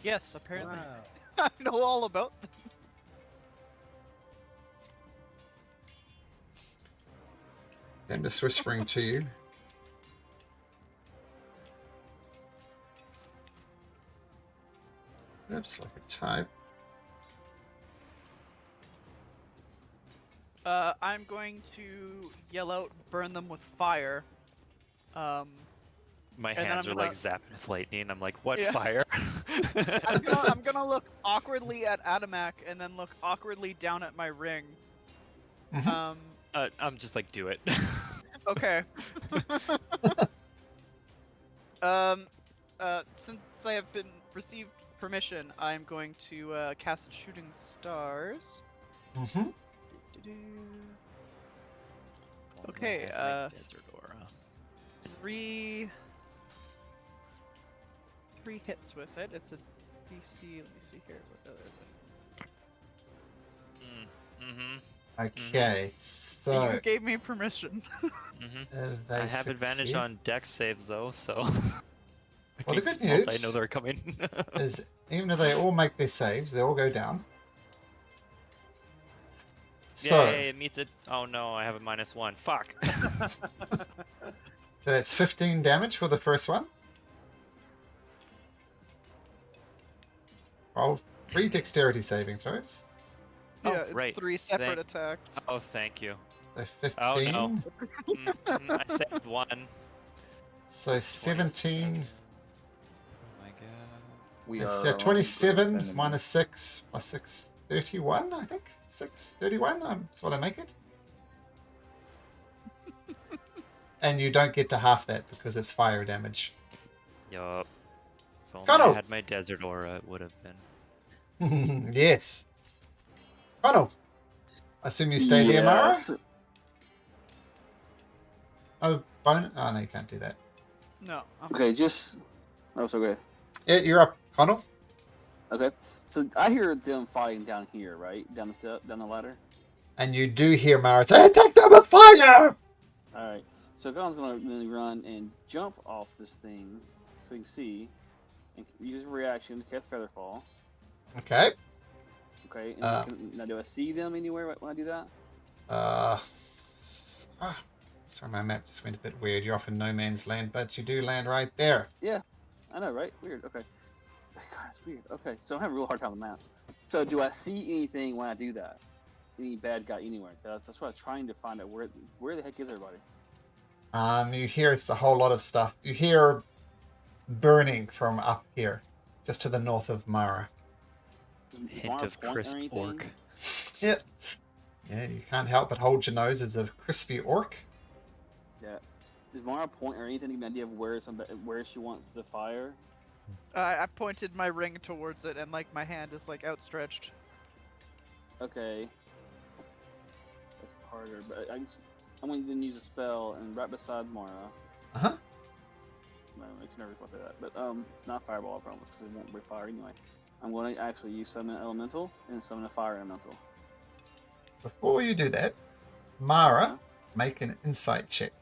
Speaker 2: Yes, apparently.
Speaker 3: Wow.
Speaker 2: I know all about them.
Speaker 5: I'm just whispering to you. Oops, like a type.
Speaker 2: I'm going to yell out, burn them with fire.
Speaker 6: My
Speaker 2: And then
Speaker 6: hands
Speaker 2: I'm
Speaker 6: are
Speaker 2: gonna-
Speaker 6: like zapped with lightning. I'm like, what
Speaker 2: Yeah.
Speaker 6: fire?
Speaker 2: I'm gonna look awkwardly at Adamak and then look awkwardly down at my ring.
Speaker 5: Mhm.
Speaker 6: I'm just like, do it.
Speaker 2: Okay. Since I have been received permission, I'm going to cast Shooting Stars.
Speaker 5: Mm-hmm.
Speaker 2: Okay,
Speaker 6: Desert aura.
Speaker 2: three hits with it. It's a DC. Let me see here. What is
Speaker 6: Mm-hmm.
Speaker 5: Okay,
Speaker 2: it?
Speaker 5: so
Speaker 2: You gave me permission.
Speaker 6: Mm-hmm.
Speaker 5: they
Speaker 6: I have advantage
Speaker 5: succeed.
Speaker 6: on dex saves though, so.
Speaker 5: Well, the
Speaker 6: Making
Speaker 5: good
Speaker 6: spells,
Speaker 5: news
Speaker 6: I know they're coming.
Speaker 5: is even if they all make their saves, they all go down. So,
Speaker 6: Yay, meet the. Oh no, I have a -1. Fuck.
Speaker 5: so that's 15 damage for the first one. Roll 3 dexterity saving throws.
Speaker 6: Oh,
Speaker 2: Yeah, it's
Speaker 6: right.
Speaker 2: 3 separate
Speaker 6: Thank-
Speaker 2: attacks.
Speaker 6: Oh, thank you.
Speaker 5: So 15.
Speaker 6: Oh, no. I saved 1.
Speaker 5: So 17.
Speaker 6: Oh my god.
Speaker 1: We
Speaker 5: It's
Speaker 1: are on
Speaker 5: 27
Speaker 1: enemy.
Speaker 5: minus 6 plus 6, 31, I think. 6, 31, that's what I make it. And you don't get to half that because it's fire damage.
Speaker 6: Yup. If only
Speaker 5: Connell!
Speaker 6: I had my desert aura, it would have been.
Speaker 5: Yes. Connell, I assume you stay there, Mara?
Speaker 4: so-
Speaker 5: Oh, bone. Oh, no, you can't do that.
Speaker 2: No.
Speaker 4: Okay, just. Oh, so okay.
Speaker 5: Yeah, you're up, Connell.
Speaker 4: Okay. So I hear them fighting down here, right? Down the step, down the ladder.
Speaker 5: And you do hear Mara say, attack them with fire!
Speaker 4: All right. So Gone's gonna really run and jump off this thing, so you can see, and use a reaction to cast Featherfall.
Speaker 5: Okay.
Speaker 4: Okay. And now, do I see them anywhere when I do that?
Speaker 5: Sorry, my map just went a bit weird. You're off in no man's land, but you do land right there.
Speaker 4: Yeah. I know, right? Weird. Okay. God, it's weird. Okay. So I'm having a real hard time with maps. So do I see anything when I do that? Any bad guy anywhere? That's what I'm trying to find out. Where the heck is everybody?
Speaker 5: You hear it's a whole lot of stuff. You hear burning from up here, just to the north of Mara.
Speaker 4: Does
Speaker 6: Hint
Speaker 4: Mara
Speaker 6: of
Speaker 4: point or
Speaker 6: crisp
Speaker 4: anything?
Speaker 6: orc.
Speaker 5: Yeah. Yeah, you can't help but hold your nose as a crispy orc.
Speaker 4: Yeah. Does Mara point or anything? Any idea of where she wants the fire?
Speaker 2: I pointed my ring towards it, and like my hand is like outstretched.
Speaker 4: Okay. That's harder, but I'm going to then use a spell and right beside Mara.
Speaker 5: Uh-huh.
Speaker 4: No, I can never say that, but it's not fireball, I promise, because it won't break fire anyway. I'm going to actually use summon elemental and summon a fire elemental.
Speaker 5: Before you do that, Mara, make an insight check.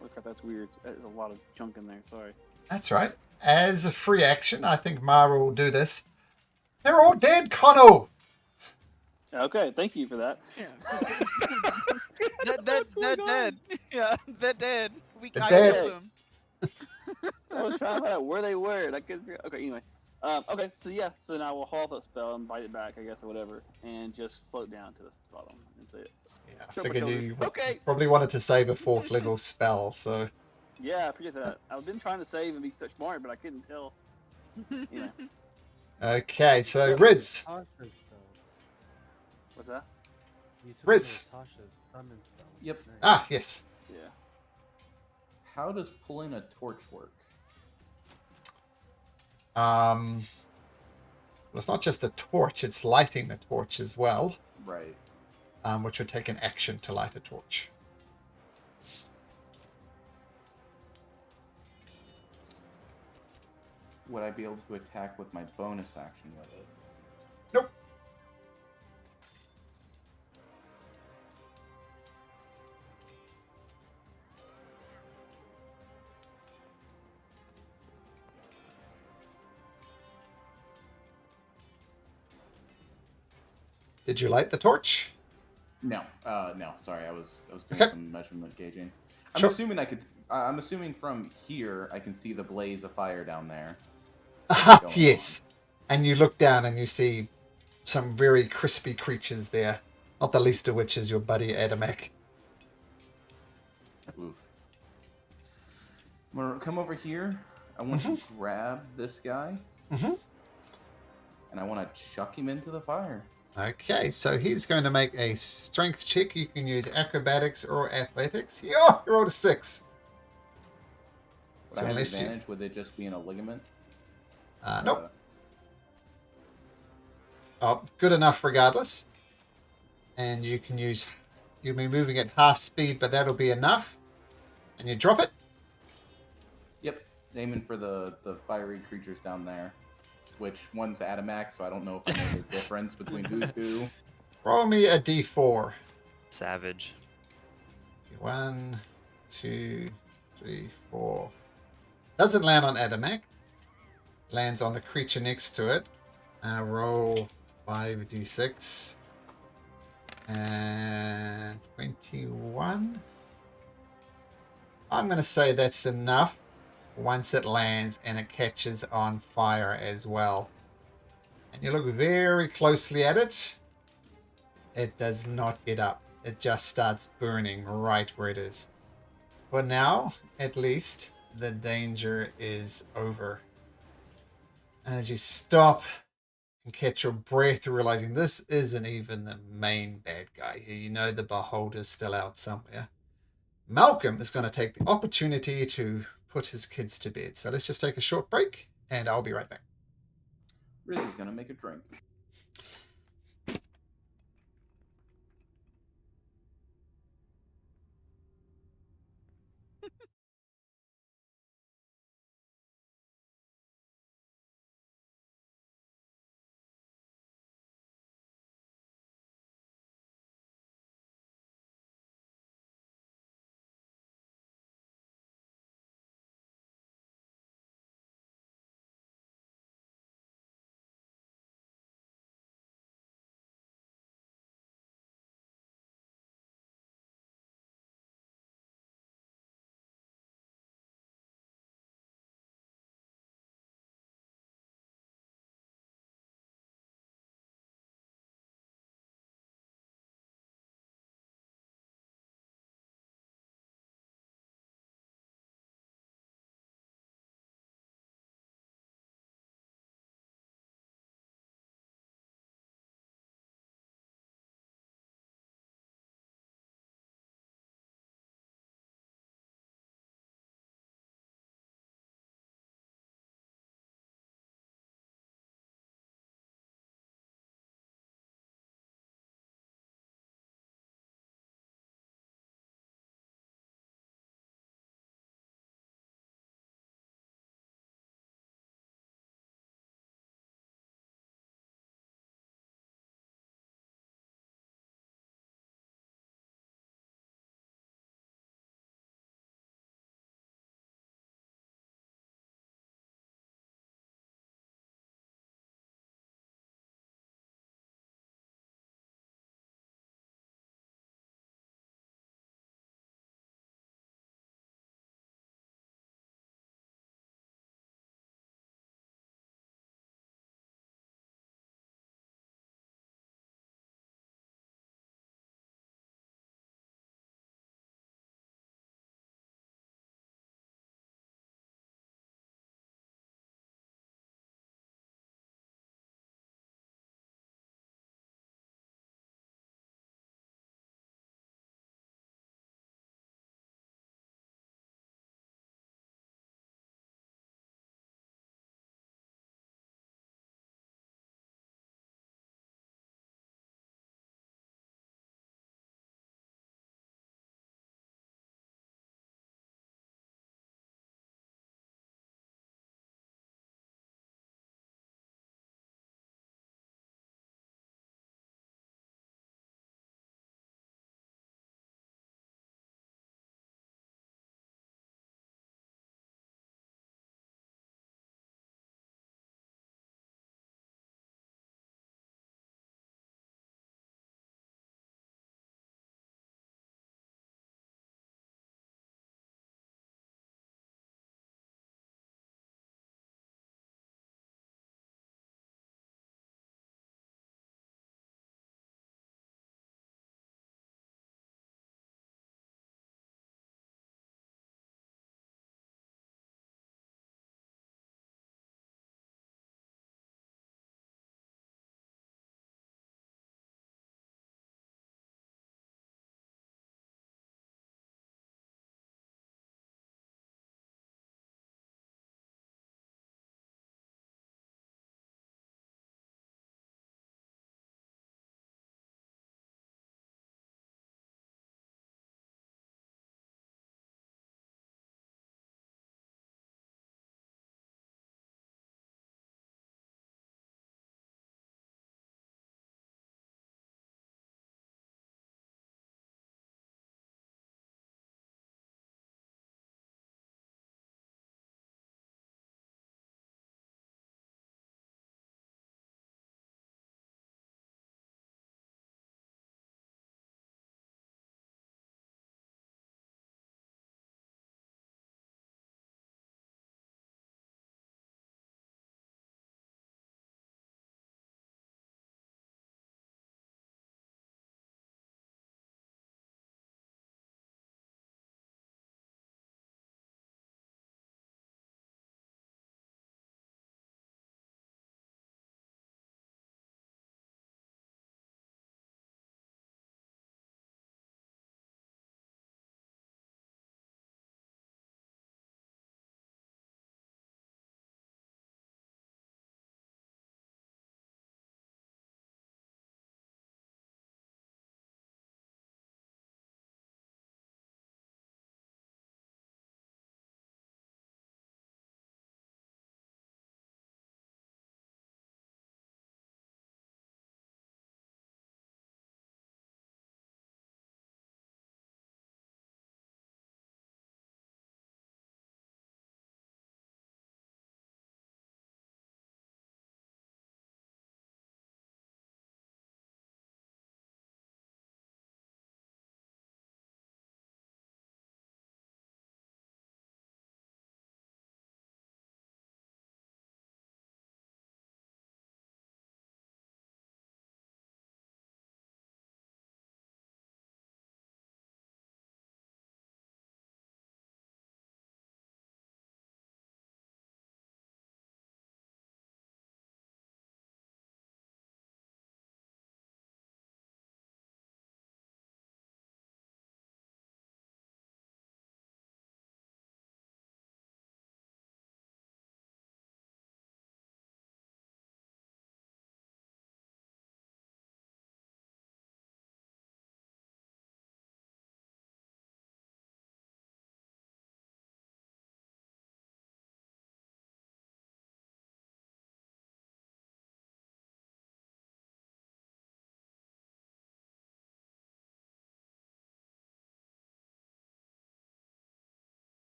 Speaker 4: Look, that's weird. There's a lot of junk in there. Sorry.
Speaker 5: That's right. As a free action, I think Mara will do this. They're all dead, Connell!
Speaker 4: Okay, thank you for that.
Speaker 2: Yeah. They're dead. Yeah, they're dead.
Speaker 5: They're
Speaker 2: I
Speaker 5: dead.
Speaker 2: killed them.
Speaker 4: I was trying to find out where they were, and I couldn't figure. Okay, anyway. Okay, so yeah, so then I will haul that spell and bite it back, I guess, or whatever, and just float down to the bottom and say it.
Speaker 5: Yeah, I
Speaker 4: Sure, my
Speaker 5: figured you
Speaker 4: Okay.
Speaker 5: probably wanted to save a 4th level spell, so...
Speaker 4: Yeah, I appreciate that. I've been trying to save and be such smart, but I couldn't tell. Anyway,
Speaker 5: Okay, so Riz.
Speaker 3: Tasha's spells.
Speaker 4: what's that?
Speaker 3: You took
Speaker 5: Riz.
Speaker 3: Tasha's summon spell.
Speaker 1: Yep.
Speaker 3: Nice.
Speaker 5: Ah, yes.
Speaker 4: Yeah.
Speaker 1: How does pulling a torch work?
Speaker 5: Well, it's not just the torch, it's lighting the torch as well,
Speaker 1: Right.
Speaker 5: which would take an action to light a torch.
Speaker 1: would I be able to attack with my bonus action with it?
Speaker 5: Nope. Did you light the torch?
Speaker 1: No, no. Sorry, I was doing
Speaker 5: Okay.
Speaker 1: some measurement gauging. I'm
Speaker 5: Sure.
Speaker 1: assuming I could. I'm assuming from here I can see the blaze of fire down there.
Speaker 5: Ah,
Speaker 1: going
Speaker 5: yes. And you look down and you see some very crispy creatures there. Not the least of which is your buddy Adamek.
Speaker 1: Oof. I'm gonna come over here. I want to grab this guy,
Speaker 5: Mm-hmm.
Speaker 1: and I want to chuck him into the fire.
Speaker 5: Okay, so he's going to make a strength check. You can use acrobatics or athletics. Yeah, you rolled a 6.
Speaker 1: Would
Speaker 5: So
Speaker 1: I have
Speaker 5: unless you-
Speaker 1: advantage with it just being a ligament?
Speaker 5: Nope. Oh, good enough regardless. And you can use... You'll be moving at half speed, but that'll be enough. And you drop it.
Speaker 1: Yep, aiming for the fiery creatures down there. Which one's Adamak, so I don't know if I know the difference between who's who.
Speaker 5: Roll me a d4.
Speaker 6: Savage.
Speaker 5: 1, 2, 3, 4. Doesn't land on Adamak. Lands on the creature next to it. Roll 5d6. And 21. I'm going to say that's enough once it lands and it catches on fire as well. And you look very closely at it. It does not get up. It just starts burning right where it is. For now, at least, the danger is over. And as you stop and catch your breath, realizing this isn't even the main bad guy here. You know the Beholder's still out somewhere. Malcolm is going to take the opportunity to put his kids to bed. So let's just take a short break, and I'll be right back.
Speaker 1: Riz is gonna make a drink.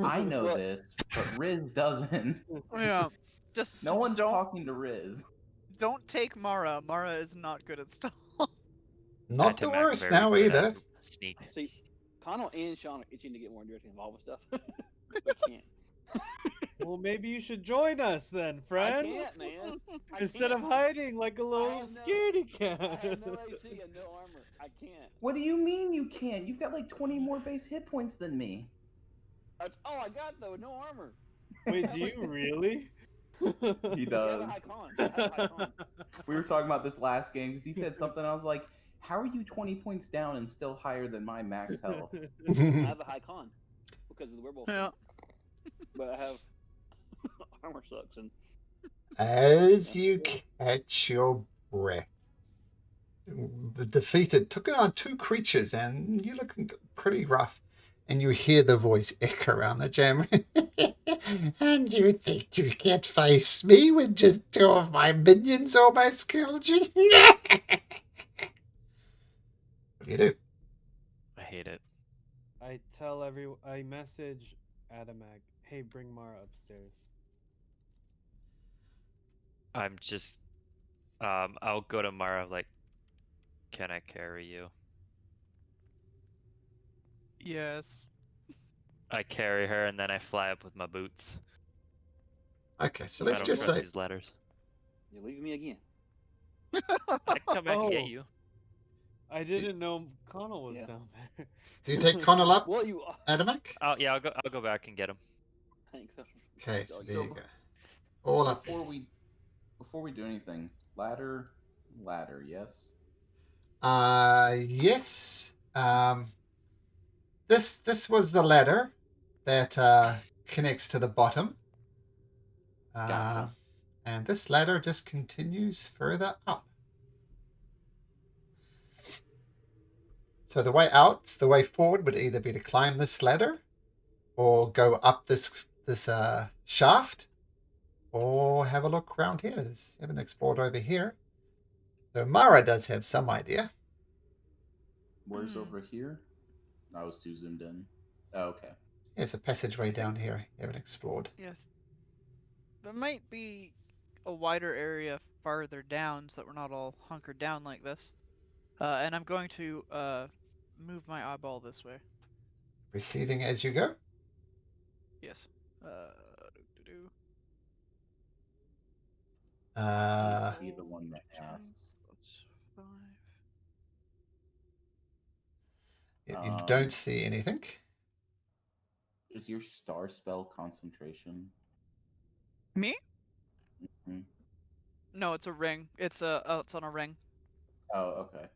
Speaker 1: I know
Speaker 4: Well-
Speaker 1: this, but Riz doesn't.
Speaker 2: Yeah. Just
Speaker 1: No one's
Speaker 2: don't
Speaker 1: talking to Riz.
Speaker 2: don't take Mara. Mara is not good at stealth.
Speaker 5: Not the
Speaker 6: Atamac
Speaker 5: worst
Speaker 6: very
Speaker 5: now
Speaker 6: good at
Speaker 5: either.
Speaker 6: Sneak.
Speaker 4: See, Connell and Sean are itching to get more directly involved with stuff, but can't.
Speaker 3: Well, maybe you should join us then,
Speaker 4: I
Speaker 3: friend.
Speaker 4: can't, man. I
Speaker 3: Instead
Speaker 4: can't.
Speaker 3: of hiding like a little
Speaker 4: have no-
Speaker 3: scaredy cat.
Speaker 4: I have no AC and no armor. I can't.
Speaker 1: What do you mean you can't? You've got like 20 more base hit points than me.
Speaker 4: That's all I got though. No armor.
Speaker 3: Wait, do you really?
Speaker 1: He
Speaker 4: I have
Speaker 1: does.
Speaker 4: a high con. I have a high con.
Speaker 1: We were talking about this last game because he said something. I was like, "How are you 20 points down and still higher than my max health?"
Speaker 4: I have a high con because of the werewolf.
Speaker 2: Yeah.
Speaker 4: But I have armor sucks and
Speaker 5: As you catch your breath, defeated, took on 2 creatures, and you're looking pretty rough. And you hear the voice echo around the jam. And you think you can't face me with just 2 of my minions almost killed you? What do you do?
Speaker 6: I hate it.
Speaker 3: I message Adamak, hey, bring Mara upstairs.
Speaker 6: I'm just I'll go to Mara like, can I carry you?
Speaker 2: Yes.
Speaker 6: I carry her and then I fly up with my boots.
Speaker 5: Okay, so
Speaker 6: I
Speaker 5: let's
Speaker 6: don't
Speaker 5: just
Speaker 6: trust
Speaker 5: say
Speaker 6: these ladders.
Speaker 4: you're leaving me again.
Speaker 6: I can come back and get
Speaker 3: Oh.
Speaker 6: you.
Speaker 3: I didn't know Connell was
Speaker 4: Yeah.
Speaker 3: down there.
Speaker 5: Do you take Connell up,
Speaker 4: Well, you.
Speaker 5: Adamak?
Speaker 6: Oh yeah, I'll go back and get him.
Speaker 4: Thanks.
Speaker 5: Okay, so there you
Speaker 1: So-
Speaker 5: go. All up.
Speaker 1: Before we do anything, ladder, yes.
Speaker 5: Yes. This was the ladder that connects to the bottom.
Speaker 1: Gotcha.
Speaker 5: And this ladder just continues further up. So the way out, the way forward would either be to climb this ladder, or go up this shaft, or have a look around here. There's haven't explored over here. So Mara does have some idea.
Speaker 1: Where's
Speaker 2: Hmm.
Speaker 1: over here? I was too zoomed in. Oh, okay.
Speaker 5: There's a passageway down here you haven't explored.
Speaker 2: Yes. There might be a wider area farther down so that we're not all hunkered down like this. And I'm going to move my eyeball this way.
Speaker 5: Receiving as you go.
Speaker 2: Yes. Do-do-do.
Speaker 1: Be the one that asks.
Speaker 2: That's 5.
Speaker 5: You don't see anything.
Speaker 1: Is your star spell concentration?
Speaker 2: Me?
Speaker 1: Mhm.
Speaker 2: No, it's a ring. It's it's on a ring.
Speaker 1: Oh, okay.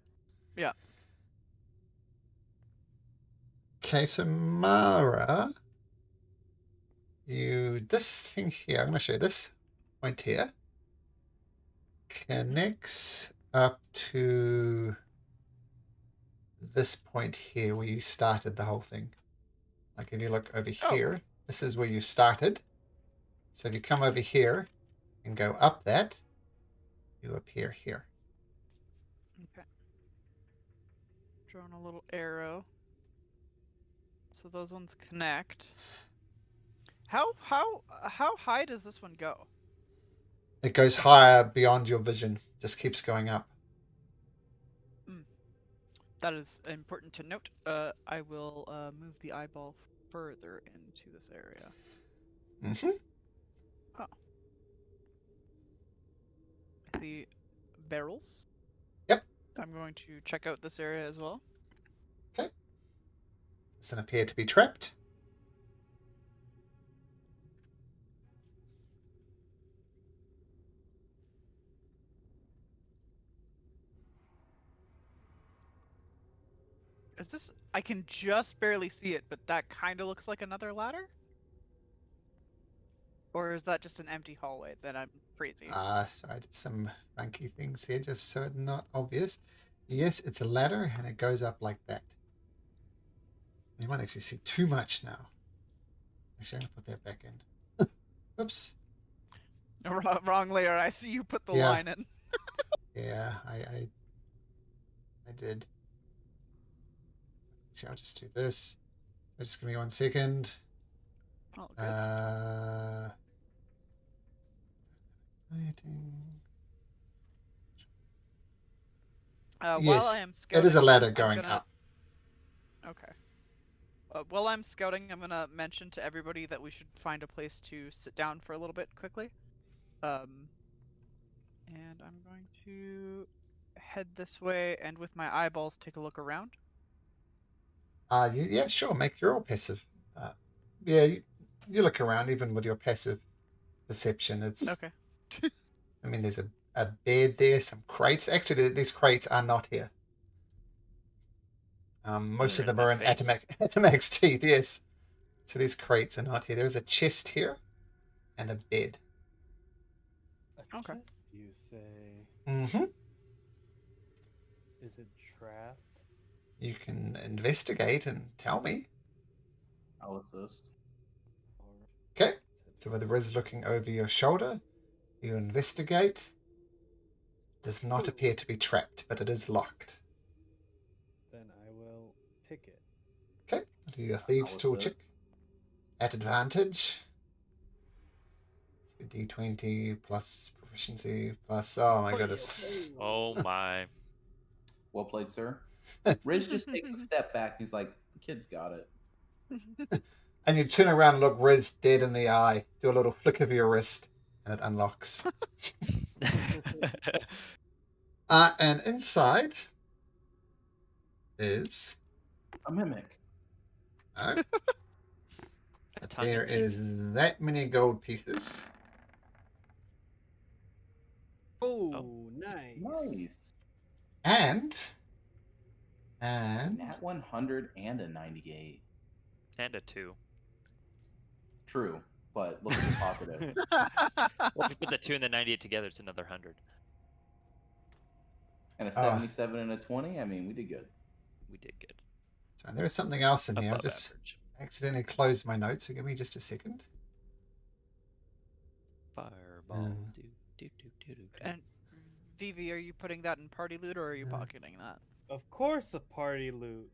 Speaker 5: Okay, so Mara, this thing here, I'm going to show you this point here, connects up to this point here where you started the whole thing. Like if you look over here, this is where you started. So if you come over here and go up that, you appear here.
Speaker 2: Okay. Drawing a little arrow. So those ones connect. How high does this one go?
Speaker 5: It goes higher beyond your vision, just keeps going up.
Speaker 2: That is important to note. I will move the eyeball further into this area.
Speaker 5: Mm-hmm.
Speaker 2: I see barrels.
Speaker 5: Yep.
Speaker 2: I'm going to check out this area as well.
Speaker 5: Doesn't appear to be trapped.
Speaker 2: Is this? I can just barely see it, but that kind of looks like another ladder? Or is that just an empty hallway that I'm crazy?
Speaker 5: So I did some funky things here just so it's not obvious. Yes, it's a ladder and it goes up like that. You might actually see too much now. Actually, I'm going to put that back in. Oops.
Speaker 2: Wrong layer. I see you put the
Speaker 5: Yeah.
Speaker 2: line in.
Speaker 5: Yeah, I did. Actually, I'll just do this. Just give me 1 second.
Speaker 2: Oh, good.
Speaker 5: Lighting.
Speaker 2: While
Speaker 5: Yes,
Speaker 2: I am
Speaker 5: it
Speaker 2: scouting,
Speaker 5: is a ladder
Speaker 2: I'm
Speaker 5: going
Speaker 2: gonna...
Speaker 5: up.
Speaker 2: Okay. While I'm scouting, I'm gonna mention to everybody that we should find a place to sit down for a little bit quickly. And I'm going to head this way and with my eyeballs take a look around.
Speaker 5: Yeah, sure. Make your all passive. Yeah, you look around even with your passive perception. It's
Speaker 2: Okay.
Speaker 5: I mean, there's a bed there, some crates. Actually, these crates are not here. Most
Speaker 6: They're
Speaker 5: of them
Speaker 6: in
Speaker 5: are
Speaker 6: my
Speaker 5: in
Speaker 6: face.
Speaker 5: Atomac's teeth. Yes. So these crates are not here. There's a chest here, and a bed.
Speaker 3: A
Speaker 2: Okay.
Speaker 3: chest, you say?
Speaker 5: Mm-hmm.
Speaker 3: Is it trapped?
Speaker 5: You can investigate and tell me.
Speaker 1: I'll assist.
Speaker 3: Alright.
Speaker 5: Okay. So with Riz looking over your shoulder, you investigate. Does not appear to be trapped, but it is locked.
Speaker 3: Then I will pick it.
Speaker 5: Okay. Do your thieves
Speaker 1: I'll
Speaker 5: tool
Speaker 1: assist.
Speaker 5: check. At advantage. So D20 plus proficiency plus. Oh my goodness.
Speaker 6: Oh my.
Speaker 1: Well played, sir. Riz just takes a step back. He's like, the kid's got it.
Speaker 5: And you turn around and look Riz dead in the eye. Do a little flick of your wrist, and it unlocks. And inside is
Speaker 1: A mimic.
Speaker 5: no.
Speaker 6: A tongue
Speaker 5: There
Speaker 6: in cheek.
Speaker 5: is that many gold pieces.
Speaker 3: Oh, nice.
Speaker 1: Nice.
Speaker 5: And
Speaker 1: Nat 100 and a 98.
Speaker 6: And a 2.
Speaker 1: True, but look at the positive.
Speaker 6: Well, if you put the 2 and the 98 together, it's another 100.
Speaker 1: And a 77 and a 20. I mean, we did good.
Speaker 6: We did good.
Speaker 5: so there's something else in here. I
Speaker 6: Above
Speaker 5: just
Speaker 6: average.
Speaker 5: accidentally closed my notes, so give me just a second.
Speaker 6: Fireball. Do, do, do, do, do.
Speaker 2: And Vivi, are you putting that in party loot or are you pocketing that?
Speaker 3: Of course, a party loot.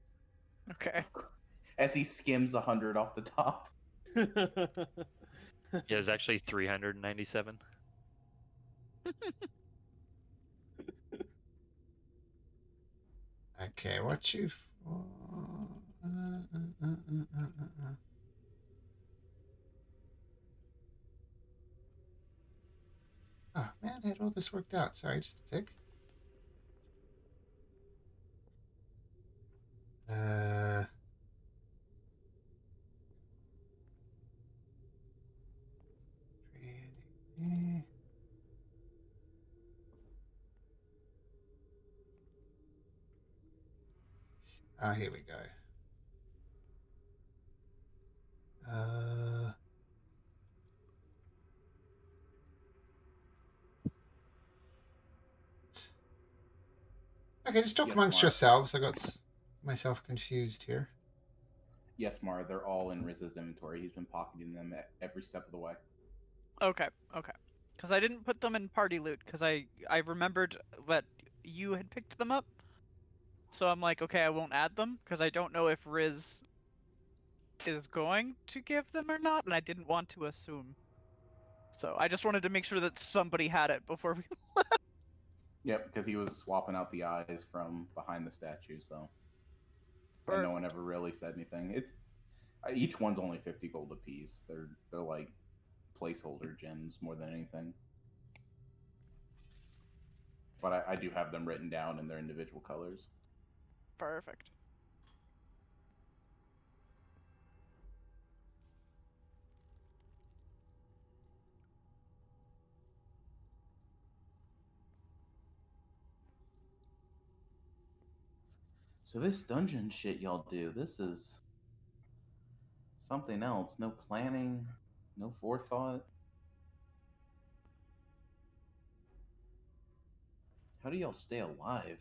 Speaker 2: Okay.
Speaker 1: As he skims 100 off the top.
Speaker 6: Yeah, it was actually 397.
Speaker 5: Okay, what you? Oh man, I had all this worked out. Sorry, just a sec. Ah, here we go. Okay, just talk
Speaker 1: Yes,
Speaker 5: amongst
Speaker 1: Mark.
Speaker 5: yourselves. I got myself confused here.
Speaker 1: Yes, Mara, they're all in Riz's inventory. He's been pocketing them at every step of the way.
Speaker 2: Okay. Because I didn't put them in party loot because I remembered that you had picked them up. So I'm like, okay, I won't add them because I don't know if Riz is going to give them or not, and I didn't want to assume. So I just wanted to make sure that somebody had it before we.
Speaker 1: Yep, because he was swapping out the eyes from behind the statue, so. And no one ever really said anything. It's each one's only 50 gold apiece. They're like placeholder gems more than anything. But I do have them written down in their individual colors.
Speaker 2: Perfect.
Speaker 1: So this dungeon shit y'all do, this is something else. No planning, no forethought. How do y'all stay alive?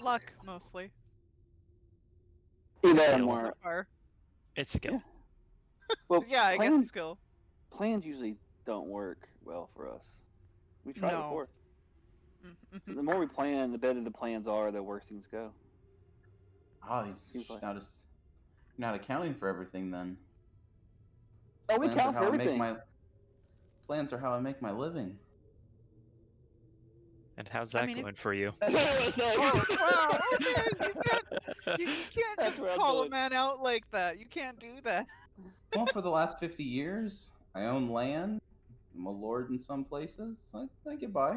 Speaker 2: Luck mostly.
Speaker 4: Either that or
Speaker 6: Skills.
Speaker 4: more.
Speaker 2: So far.
Speaker 6: It's skill.
Speaker 4: Well,
Speaker 2: Yeah, I guess
Speaker 4: plans,
Speaker 2: skill.
Speaker 4: plans usually don't work well for us. We tried it
Speaker 2: No.
Speaker 4: before.
Speaker 2: Mm-hmm.
Speaker 4: The more we plan, the better the plans are, the worse things go.
Speaker 1: Ah,
Speaker 4: Seems like-
Speaker 1: You're not accounting for everything then.
Speaker 4: Oh, we
Speaker 1: Plans are
Speaker 4: count for
Speaker 1: how I make
Speaker 4: everything.
Speaker 1: my plans are how I make my living.
Speaker 6: And how's
Speaker 2: I
Speaker 6: that
Speaker 2: mean, if-
Speaker 6: going for you?
Speaker 4: That's what I was saying.
Speaker 2: Oh wow! Okay, you can't
Speaker 4: That's
Speaker 2: just
Speaker 4: where I'm
Speaker 2: call a
Speaker 4: going.
Speaker 2: man out like that. You can't do that.
Speaker 1: Well, for the last 50 years, I own land. I'm a lord in some places. I get by.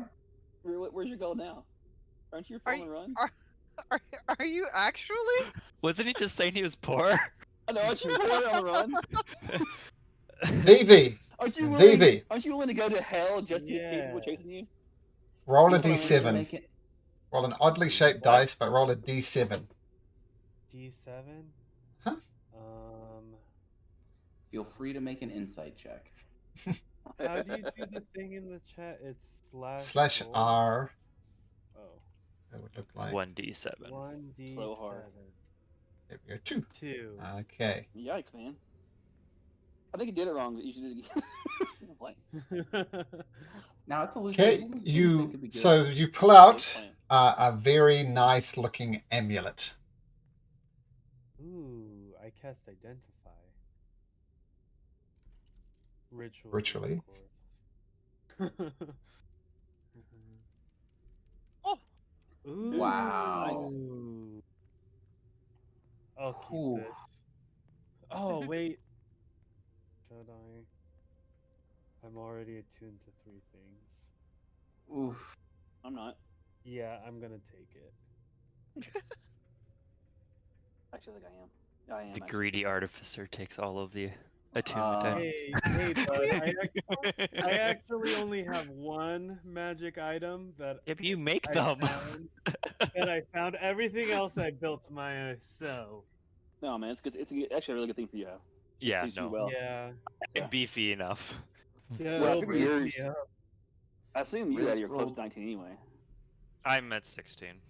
Speaker 4: Where's your goal now? Aren't you
Speaker 2: Are
Speaker 4: falling
Speaker 2: you
Speaker 4: run?
Speaker 2: are you actually?
Speaker 6: Wasn't he just saying he was poor?
Speaker 4: I know. Aren't you poor on the run?
Speaker 5: Vivi,
Speaker 4: Aren't you willing?
Speaker 5: Vivi,
Speaker 4: Aren't you willing to go to hell just to escape people
Speaker 3: Yeah.
Speaker 4: chasing you?
Speaker 5: roll a
Speaker 1: Feel free to
Speaker 5: d7.
Speaker 1: make it-
Speaker 5: Roll an oddly shaped
Speaker 3: What?
Speaker 5: dice, but roll a d7.
Speaker 3: D7.
Speaker 5: Huh?
Speaker 1: Feel free to make an insight check.
Speaker 3: How do you do the thing in the chat? It's
Speaker 5: Slash
Speaker 3: roll.
Speaker 5: R.
Speaker 3: Oh.
Speaker 5: That would look like
Speaker 6: 1d7.
Speaker 3: 1d7.
Speaker 4: Slow hard.
Speaker 5: there we go, 2.
Speaker 3: 2.
Speaker 5: Okay.
Speaker 4: Yikes, man. I think you did it wrong. But you should do it again. I'm playing.
Speaker 1: Now it's a loose
Speaker 5: Okay,
Speaker 1: table.
Speaker 5: you
Speaker 1: Anything could be good.
Speaker 5: so you pull
Speaker 4: Nice
Speaker 5: out
Speaker 4: plan.
Speaker 5: a very nice looking amulet.
Speaker 3: Ooh, I cast Identify.
Speaker 5: Ritually.
Speaker 3: Of course.
Speaker 2: Oh,
Speaker 3: Ooh.
Speaker 1: Wow.
Speaker 3: I'll keep
Speaker 1: Ooh.
Speaker 3: this. Oh, wait. Should I? I'm already attuned to 3 things.
Speaker 1: Oof.
Speaker 4: I'm not.
Speaker 3: Yeah, I'm gonna take it.
Speaker 4: Actually, I think I am. Yeah, I am.
Speaker 6: The
Speaker 4: actually.
Speaker 6: greedy artificer takes all of the attunement
Speaker 1: Uh,
Speaker 6: items.
Speaker 3: Hey, bud, I actually only have 1 magic item that
Speaker 6: Yeah, but you make
Speaker 3: I
Speaker 6: them.
Speaker 3: found. And I found everything else I built myself.
Speaker 4: No, man, it's good. It's actually a really good thing for you to have.
Speaker 6: Yeah,
Speaker 4: Suits you
Speaker 6: no.
Speaker 4: well.
Speaker 3: Yeah.
Speaker 4: Yeah.
Speaker 6: Beefy enough.
Speaker 3: Yeah,
Speaker 4: Well, I
Speaker 3: it'll
Speaker 4: figure
Speaker 3: beef
Speaker 4: yours-
Speaker 3: me up.
Speaker 4: I assume you
Speaker 1: Riz
Speaker 4: had your close
Speaker 1: rolled-
Speaker 4: to 19 anyway.
Speaker 6: I'm at 16.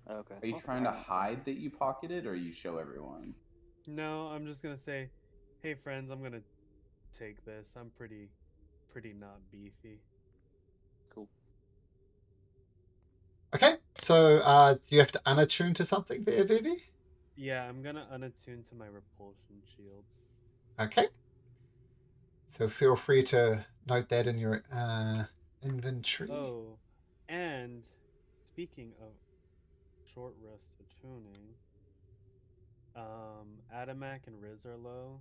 Speaker 4: Okay.
Speaker 1: Are you
Speaker 4: Well,
Speaker 1: trying to
Speaker 4: alright.
Speaker 1: hide that you pocketed, or you show everyone?
Speaker 3: No, I'm just gonna say, hey friends, I'm gonna take this. I'm pretty not beefy.
Speaker 4: Cool.
Speaker 5: Okay, so do you have to unattune to something there, Vivi?
Speaker 3: Yeah, I'm gonna unattune to my repulsion shield.
Speaker 5: Okay. So feel free to note that in your inventory.
Speaker 3: Oh, and speaking of short rest attuning, Adamak and Riz are low.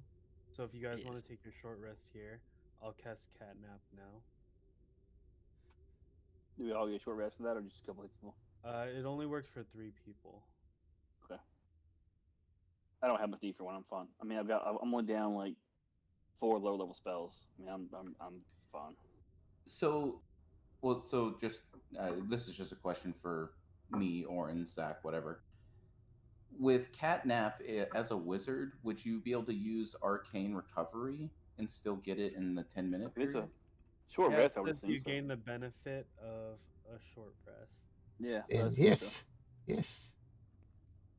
Speaker 3: So if you guys want
Speaker 6: Yes.
Speaker 3: to take your short rest here, I'll cast Catnap now.
Speaker 4: Do we all get a short rest for that, or just a couple of people?
Speaker 3: It only works for 3 people.
Speaker 4: I don't have much need for one. I'm fine. I mean, I'm only down like 4 low level spells. I mean, I'm fine.
Speaker 1: So, just this is just a question for me, Orin, Zach, whatever. With Catnap as a wizard, would you be able to use Arcane Recovery and still get it in the 10-minute
Speaker 4: It's
Speaker 1: period?
Speaker 4: a short
Speaker 3: Yeah,
Speaker 4: rest.
Speaker 3: it
Speaker 4: I would
Speaker 3: says
Speaker 4: assume.
Speaker 3: you
Speaker 4: so.
Speaker 3: gain the benefit of a short rest.
Speaker 4: Yeah.
Speaker 5: And
Speaker 4: I assume
Speaker 5: yes, yes.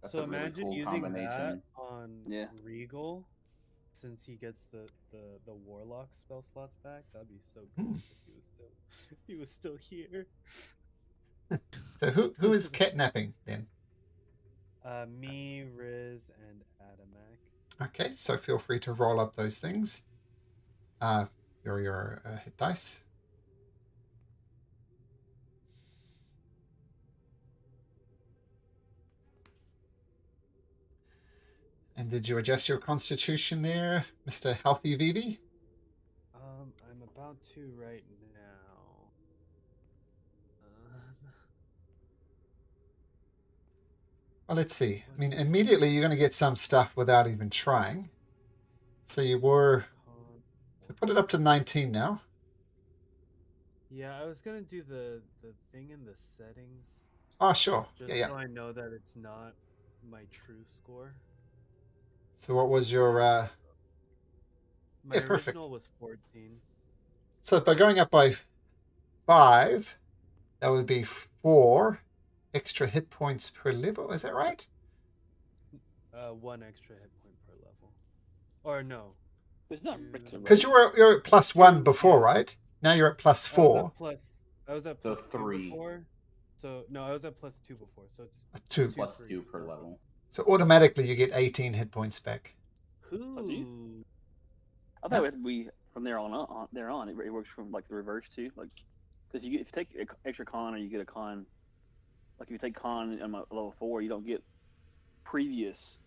Speaker 1: That's
Speaker 3: So
Speaker 1: a really
Speaker 3: imagine
Speaker 1: cool
Speaker 3: using that
Speaker 1: combination.
Speaker 3: on
Speaker 4: Yeah.
Speaker 3: Regal, since he gets the Warlock spell slots back. That'd be so
Speaker 5: Hmm.
Speaker 3: good if he was still here.
Speaker 5: So who is catnapping then?
Speaker 3: Me, Riz, and Adamak.
Speaker 5: Okay, so feel free to roll up those things. Your hit dice. And did you adjust your constitution there, Mr. Healthy Vivi?
Speaker 3: I'm about to right now.
Speaker 5: Well, let's see. I mean, immediately you're going to get some stuff without even trying. So you were... So put it up to 19 now.
Speaker 3: Yeah, I was gonna do the thing in the settings.
Speaker 5: Oh, sure.
Speaker 3: Just
Speaker 5: Yeah.
Speaker 3: so I know that it's not my true score.
Speaker 5: So what was your...
Speaker 3: My
Speaker 5: Yeah, perfect.
Speaker 3: original was 14.
Speaker 5: So by going up by 5, that would be 4 extra hit points per level. Is that right?
Speaker 3: 1 extra hit point per level. Or no.
Speaker 4: It's not
Speaker 5: Because you're at +1 before, right? Now you're at +4.
Speaker 3: I was at
Speaker 1: So
Speaker 3: plus
Speaker 1: 3.
Speaker 3: 2 before. So no, I was at +2 before. So it's
Speaker 5: A 2.
Speaker 1: Plus 2 per level.
Speaker 5: So automatically you get 18 hit points back.
Speaker 3: Ooh.
Speaker 4: you? I thought it would be from there on. There on, it works from like the reverse too. Like, because if you take extra con or you get a con, like if you take con on level 4, you don't get previous.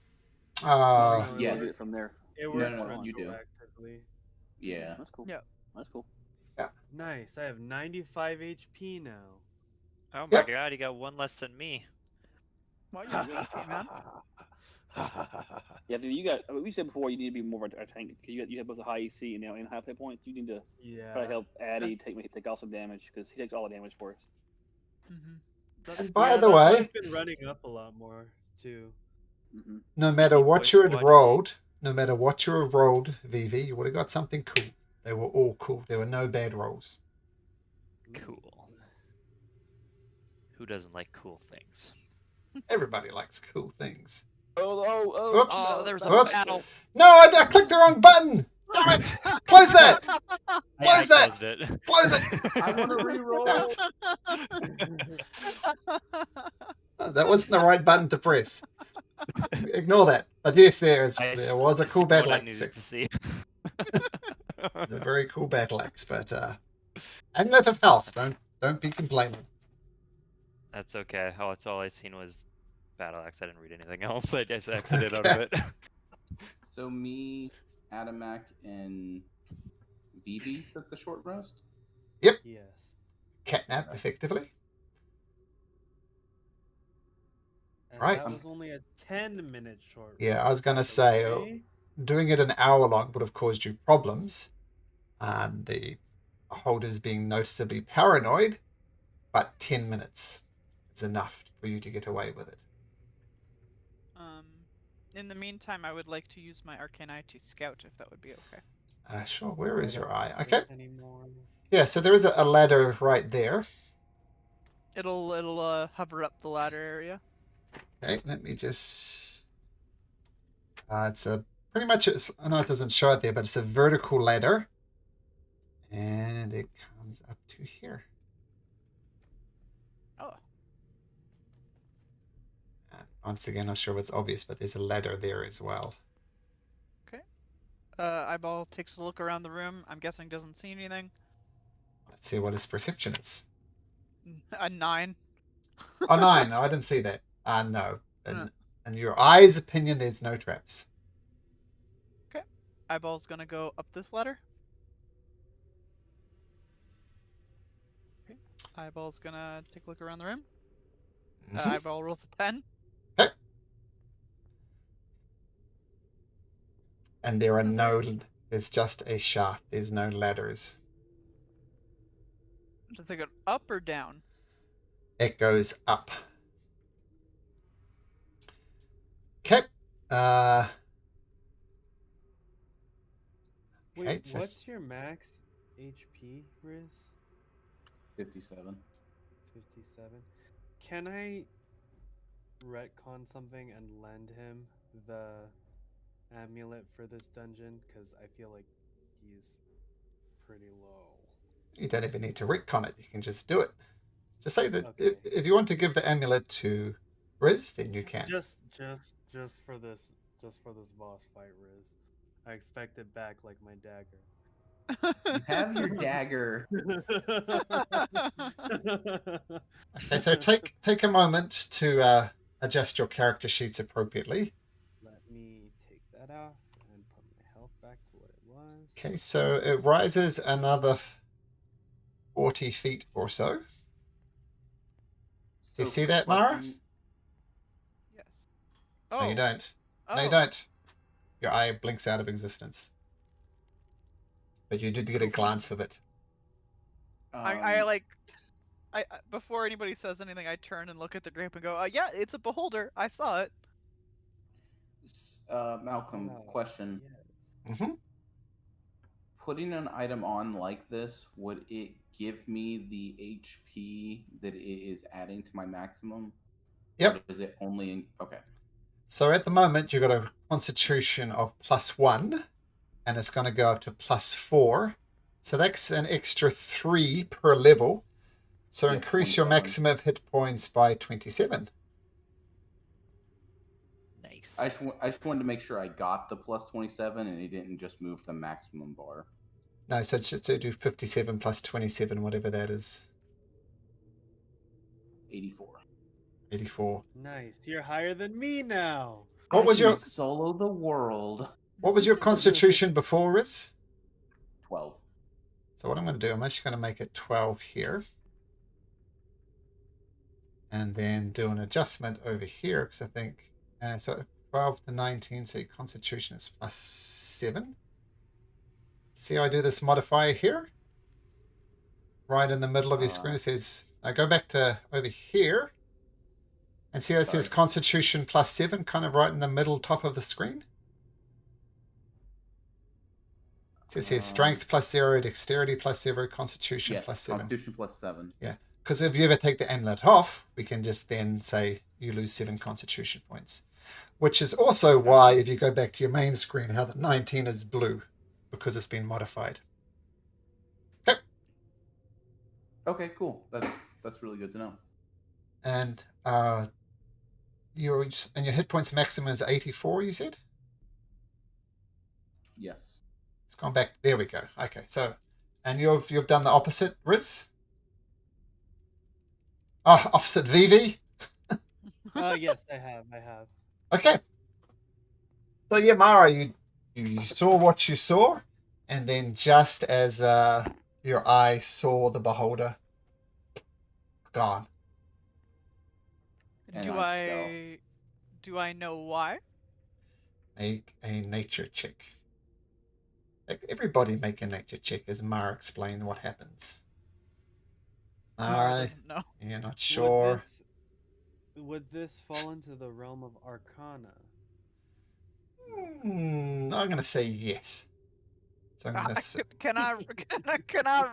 Speaker 5: Oh,
Speaker 3: No,
Speaker 4: You
Speaker 1: yes.
Speaker 4: get it from there.
Speaker 3: It
Speaker 1: No,
Speaker 3: works
Speaker 1: no, you do.
Speaker 3: retroactively.
Speaker 1: Yeah.
Speaker 4: That's cool.
Speaker 2: Yeah.
Speaker 4: That's cool.
Speaker 3: Nice. I have 95 HP now.
Speaker 6: Oh my
Speaker 5: Yep.
Speaker 6: god, you got one less than me.
Speaker 2: Well, you're lucky, man.
Speaker 4: Yeah, dude, you got. I mean, we said before you need to be more of a tank. You have both a high EC and now in high hit points. You need to
Speaker 3: Yeah.
Speaker 4: try to help Addy take off some damage because he takes all the damage for us.
Speaker 2: Mm-hmm.
Speaker 5: and by
Speaker 3: Yeah,
Speaker 5: the
Speaker 3: that's why
Speaker 5: way,
Speaker 3: I've been running up a lot more too.
Speaker 4: Mm-hmm.
Speaker 5: no matter
Speaker 6: You
Speaker 5: what
Speaker 6: push
Speaker 5: you had
Speaker 6: one
Speaker 5: rolled, VV, you would have got something cool. They were all cool. There were no bad rolls.
Speaker 6: Cool. Who doesn't like cool things?
Speaker 5: Everybody likes cool things.
Speaker 4: Oh!
Speaker 5: Whoops.
Speaker 6: Oh, there was a
Speaker 5: Whoops.
Speaker 6: battle.
Speaker 5: No, I clicked the wrong button. Damn it! Close that.
Speaker 6: I
Speaker 5: Close that.
Speaker 6: closed it.
Speaker 5: Close it.
Speaker 1: I want to re-roll.
Speaker 5: Damn it. Oh, that wasn't the right button to press. Ignore that. But yes, there was a cool battle
Speaker 6: I
Speaker 5: axe.
Speaker 6: needed to see.
Speaker 5: It's a very cool battle axe, but amulet of health. Don't be complaining.
Speaker 6: That's okay. Oh, it's all I seen was battle axe. I didn't read anything else. I just exited out of it.
Speaker 1: So me, Adamak, and Vivi took the short rest.
Speaker 3: Yes.
Speaker 5: Catnap, effectively.
Speaker 3: And
Speaker 5: Right.
Speaker 3: that was only a 10-minute short.
Speaker 5: Yeah, I was going to
Speaker 3: rest,
Speaker 5: say,
Speaker 3: okay?
Speaker 5: doing it an hour long would have caused you problems, and the holders being noticeably paranoid, but 10 minutes is enough for you to get away with it.
Speaker 2: In the meantime, I would like to use my Arcane Eye to scout, if that would be okay.
Speaker 5: Sure, where is
Speaker 3: I
Speaker 5: your
Speaker 3: don't
Speaker 5: eye?
Speaker 3: have
Speaker 5: Okay.
Speaker 3: it anymore.
Speaker 5: Yeah, so there is a ladder right there.
Speaker 2: It'll hover up the ladder area.
Speaker 5: Okay, let me just... it's a pretty much... I know it doesn't show it there, but it's a vertical ladder. And it comes up to here.
Speaker 2: Oh.
Speaker 5: Once again, not sure if it's obvious, but there's a ladder there as well.
Speaker 2: Eyeball takes a look around the room. I'm guessing doesn't see anything.
Speaker 5: Let's see what his perception is.
Speaker 2: A 9.
Speaker 5: Oh, 9. No, I didn't see that. No. In your eye's opinion, there's no traps.
Speaker 2: Okay. Eyeball's gonna go up this ladder. Okay. Eyeball's gonna take a look around the room.
Speaker 5: Mhm.
Speaker 2: Eyeball rolls a 10.
Speaker 5: Okay. And there are no... There's just a shaft. There's no ladders.
Speaker 2: Does it go up or down?
Speaker 5: It goes up. Okay.
Speaker 3: Wait,
Speaker 5: just-
Speaker 3: what's your max HP, Riz?
Speaker 1: 57.
Speaker 3: 57. Can I retcon something and lend him the amulet for this dungeon? Because I feel like he's pretty low.
Speaker 5: You don't even need to retcon it. You can just do it. Just say that
Speaker 3: Okay.
Speaker 5: if you want to give the amulet to Riz, then you can.
Speaker 3: Just for this boss fight, Riz. I expect it back like my dagger.
Speaker 1: Have your dagger.
Speaker 5: Okay, so take a moment to adjust your character sheets appropriately.
Speaker 3: Let me take that off and put my health back to what it was.
Speaker 5: Okay, so it rises another 40 feet or so. You see that, Mara?
Speaker 1: question-
Speaker 2: Yes. Oh.
Speaker 5: No, you don't.
Speaker 2: Oh.
Speaker 5: No, you don't. Your eye blinks out of existence. But you did get a glance of it.
Speaker 2: I before anybody says anything, I turn and look at the grape and go, yeah, it's a beholder. I saw it.
Speaker 1: Malcolm,
Speaker 3: Oh,
Speaker 1: question.
Speaker 3: yes.
Speaker 5: Mm-hmm.
Speaker 1: Putting an item on like this, would it give me the HP that it is adding to my maximum?
Speaker 5: Yep.
Speaker 1: Or is it only in... Okay.
Speaker 5: So at the moment, you've got a constitution of +1, and it's going to go up to +4. So that's an extra 3 per level. So
Speaker 1: Yeah,
Speaker 5: increase your
Speaker 1: 27.
Speaker 5: maximum hit points by 27.
Speaker 6: Nice.
Speaker 2: Nice.
Speaker 1: I just wanted to make sure I got the plus 27 and he didn't just move the maximum bar.
Speaker 5: No, so it's to do 57 plus 27, whatever that is.
Speaker 1: 84.
Speaker 5: 84.
Speaker 3: Nice. You're higher than me now.
Speaker 5: What was your
Speaker 1: solo the world?
Speaker 5: constitution before, Riz?
Speaker 1: 12.
Speaker 5: So what I'm going to do, I'm actually going to make it 12 here. And then do an adjustment over here, because I think, so 12 to 19, so your constitution is plus 7. See how I do this modifier here? Right in the middle of your screen, it says, now go back to over here, and see how it says constitution plus 7, kind of right in the middle top of the screen? So it says strength plus 0, dexterity plus 0, constitution
Speaker 1: Yes,
Speaker 5: plus 7.
Speaker 1: constitution plus 7.
Speaker 5: Yeah, because if you ever take the amulet off, we can just then say you lose 7 constitution points. Which is also why, if you go back to your main screen, how the 19 is blue, because it's been modified. Okay.
Speaker 1: Okay, cool. That's really good to know.
Speaker 5: And your hit points maximum is 84, you said?
Speaker 1: Yes.
Speaker 5: It's gone back. There we go. Okay, so, and you've done the opposite, Riz? Oh, opposite VV?
Speaker 3: Yes, I have.
Speaker 5: Okay. So yeah, Mara, you saw what you saw, and then just as your eye saw the beholder, gone.
Speaker 1: And
Speaker 2: Do I know why?
Speaker 5: Make a nature check. Everybody make a nature check as Mara explained what happens.
Speaker 2: Mara doesn't know.
Speaker 5: You're not sure.
Speaker 3: Would this fall into the realm of Arcana?
Speaker 5: I'm gonna say yes. So I'm gonna
Speaker 2: Can I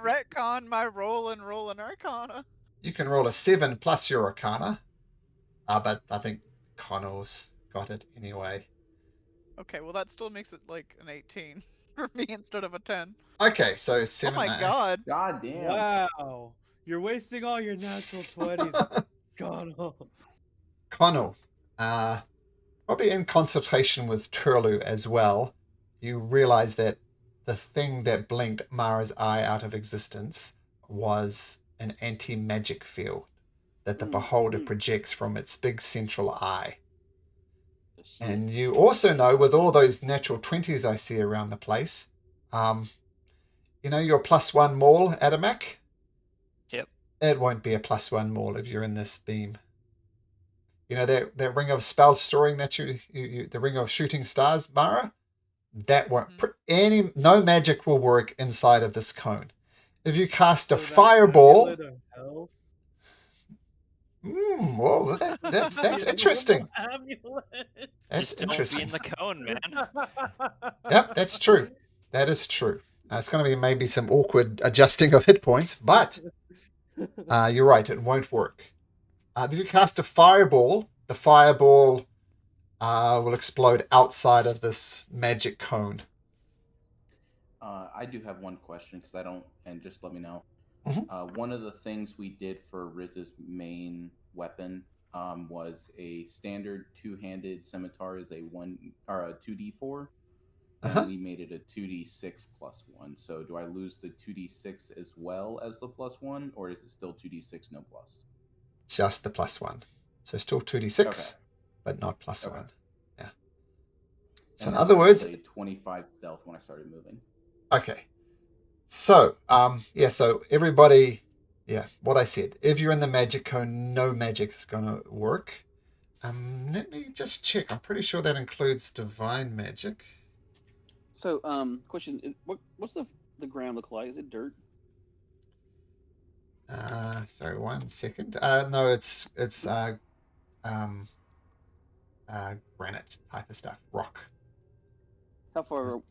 Speaker 2: retcon my roll and roll an Arcana?
Speaker 5: You can roll a 7 plus your Arcana. But I think Connor's got it anyway.
Speaker 2: Okay, well that still makes it like an 18 for me instead of a 10.
Speaker 5: Okay, so 7.
Speaker 2: Oh my god.
Speaker 1: God damn.
Speaker 3: Wow. You're wasting all your natural 20s. God.
Speaker 5: Connell, probably in consultation with Turlu as well, you realize that the thing that blinked Mara's eye out of existence was an anti-magic field that the beholder projects from its big central eye. And you also know, with all those natural 20s I see around the place, you know your +1 maul, Adamak?
Speaker 6: Yep.
Speaker 5: It won't be a +1 maul if you're in this beam. You know that ring of spell storing that you the ring of shooting stars, Mara? That won't. No magic will work inside of this cone. If you cast a fireball. Whoa, that's interesting. That's interesting.
Speaker 6: Don't be in the cone, man.
Speaker 5: Yep, that's true. That is true. It's going to be maybe some awkward adjusting of hit points, but you're right, it won't work. If you cast a fireball, the fireball will explode outside of this magic cone.
Speaker 1: I do have one question because I don't, and just let me know.
Speaker 5: Mm-hmm.
Speaker 1: One of the things we did for Riz's main weapon was a standard two-handed scimitar is a 2d4, and we made it a 2d6 plus 1. So do I lose the 2d6 as well as the +1, or is it still 2d6 no plus?
Speaker 5: Just the +1. So still 2d6, but not +1. Yeah. So
Speaker 1: and
Speaker 5: in other words,
Speaker 1: I played 25 stealth when I started moving.
Speaker 5: Okay. So, so everybody, what I said. If you're in the magic cone, no magic's gonna work. Let me just check. I'm pretty sure that includes divine magic.
Speaker 4: So, question: what's the ground look like? Is it dirt?
Speaker 5: Sorry, 1 second. No, it's granite type of stuff, rock.
Speaker 4: How far?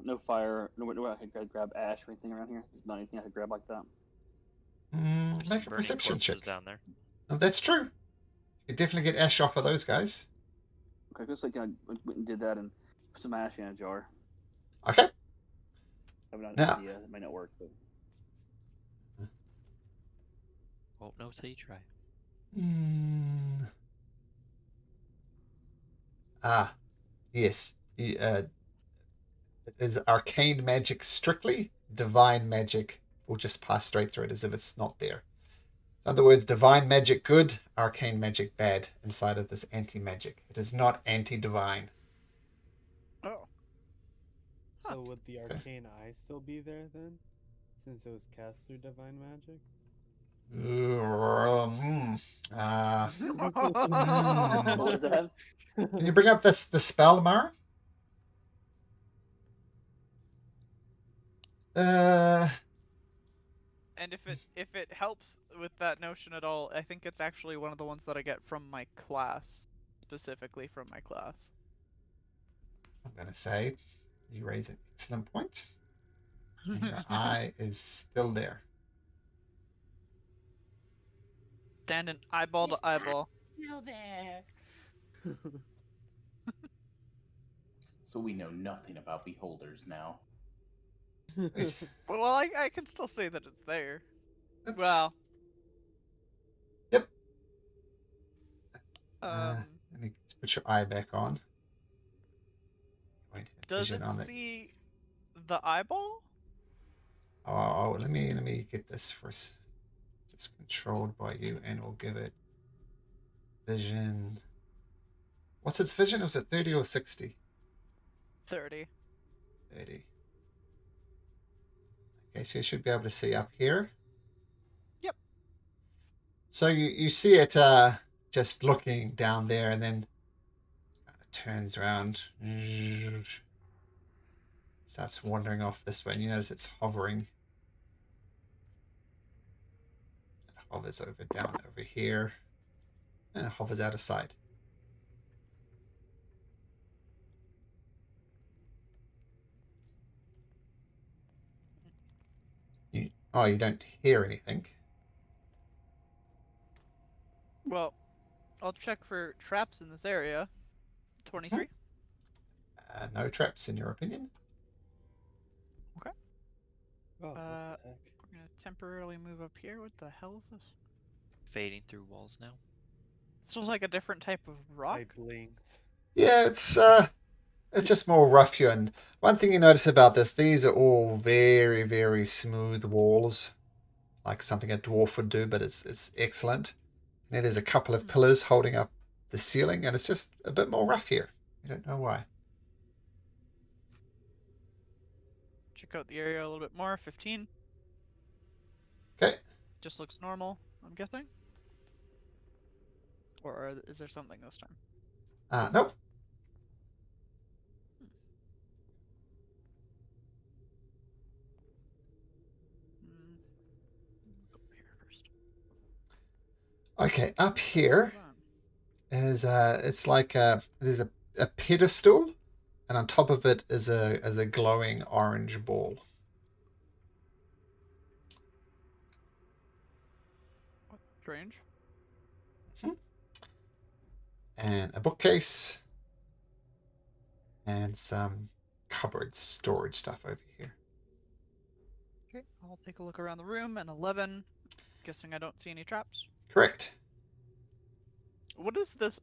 Speaker 4: No fire. No, I could grab ash or anything around here. There's not anything I could grab like that.
Speaker 5: Make a perception check
Speaker 6: down there.
Speaker 5: Oh, that's true. You definitely get ash off of those guys.
Speaker 4: Okay, looks like I went and did that and put some ash in a jar.
Speaker 5: Okay.
Speaker 4: I have an
Speaker 5: Now,
Speaker 4: idea. It might not work, but
Speaker 6: Won't know till you try.
Speaker 5: Ah, yes. It is arcane magic strictly. Divine magic will just pass straight through it as if it's not there. In other words, divine magic good, arcane magic bad inside of this anti-magic. It is not anti-divine.
Speaker 2: Oh. Huh.
Speaker 3: So would the arcane eye still be there then? Since it was cast through divine magic?
Speaker 4: What was that?
Speaker 5: Can you bring up the spell, Mara?
Speaker 2: And if it helps with that notion at all, I think it's actually one of the ones that I get from my class, specifically from my class.
Speaker 5: I'm going to say you raise an excellent point. And your eye is still there.
Speaker 2: Standing eyeball to eyeball.
Speaker 7: Still there.
Speaker 1: So we know nothing about beholders now.
Speaker 2: Well, I can still say that it's there. Well.
Speaker 5: Yep.
Speaker 2: Um.
Speaker 5: Let me put your eye back on. Wait,
Speaker 2: Does it see the eyeball?
Speaker 5: Oh, let me get this first. It's controlled by you, and we'll give it vision. What's its vision? Was it 30 or 60?
Speaker 2: 30.
Speaker 5: 30. Okay, so you should be able to see up here.
Speaker 2: Yep.
Speaker 5: So you see it just looking down there, and then it turns around, starts wandering off this way, and you notice it's hovering. It hovers down over here, and it hovers out of sight. You don't hear anything.
Speaker 2: Well, I'll check for traps in this area. 23.
Speaker 5: No traps, in your opinion.
Speaker 2: Okay.
Speaker 3: Oh, what the heck?
Speaker 2: We're gonna temporarily move up here. What the hell is this?
Speaker 6: Fading through walls now.
Speaker 2: This looks like a different type of rock.
Speaker 3: I blinked.
Speaker 5: Yeah, it's just more rough here. And one thing you notice about this, these are all very, very smooth walls, like something a dwarf would do, but it's excellent. And then there's a couple of pillars holding up the ceiling, and it's just a bit more rough here. You don't know why.
Speaker 2: Check out the area a little bit more. 15.
Speaker 5: Okay.
Speaker 2: Just looks normal, I'm guessing. Or is there something this time?
Speaker 5: Nope.
Speaker 2: Go here first.
Speaker 5: Okay, up here is it's like there's a pedestal, and on top of it is a glowing orange ball.
Speaker 2: Strange.
Speaker 5: And a bookcase, and some cupboard storage stuff over here.
Speaker 2: Okay, I'll take a look around the room. And 11. Guessing I don't see any traps.
Speaker 5: Correct.
Speaker 2: What is this?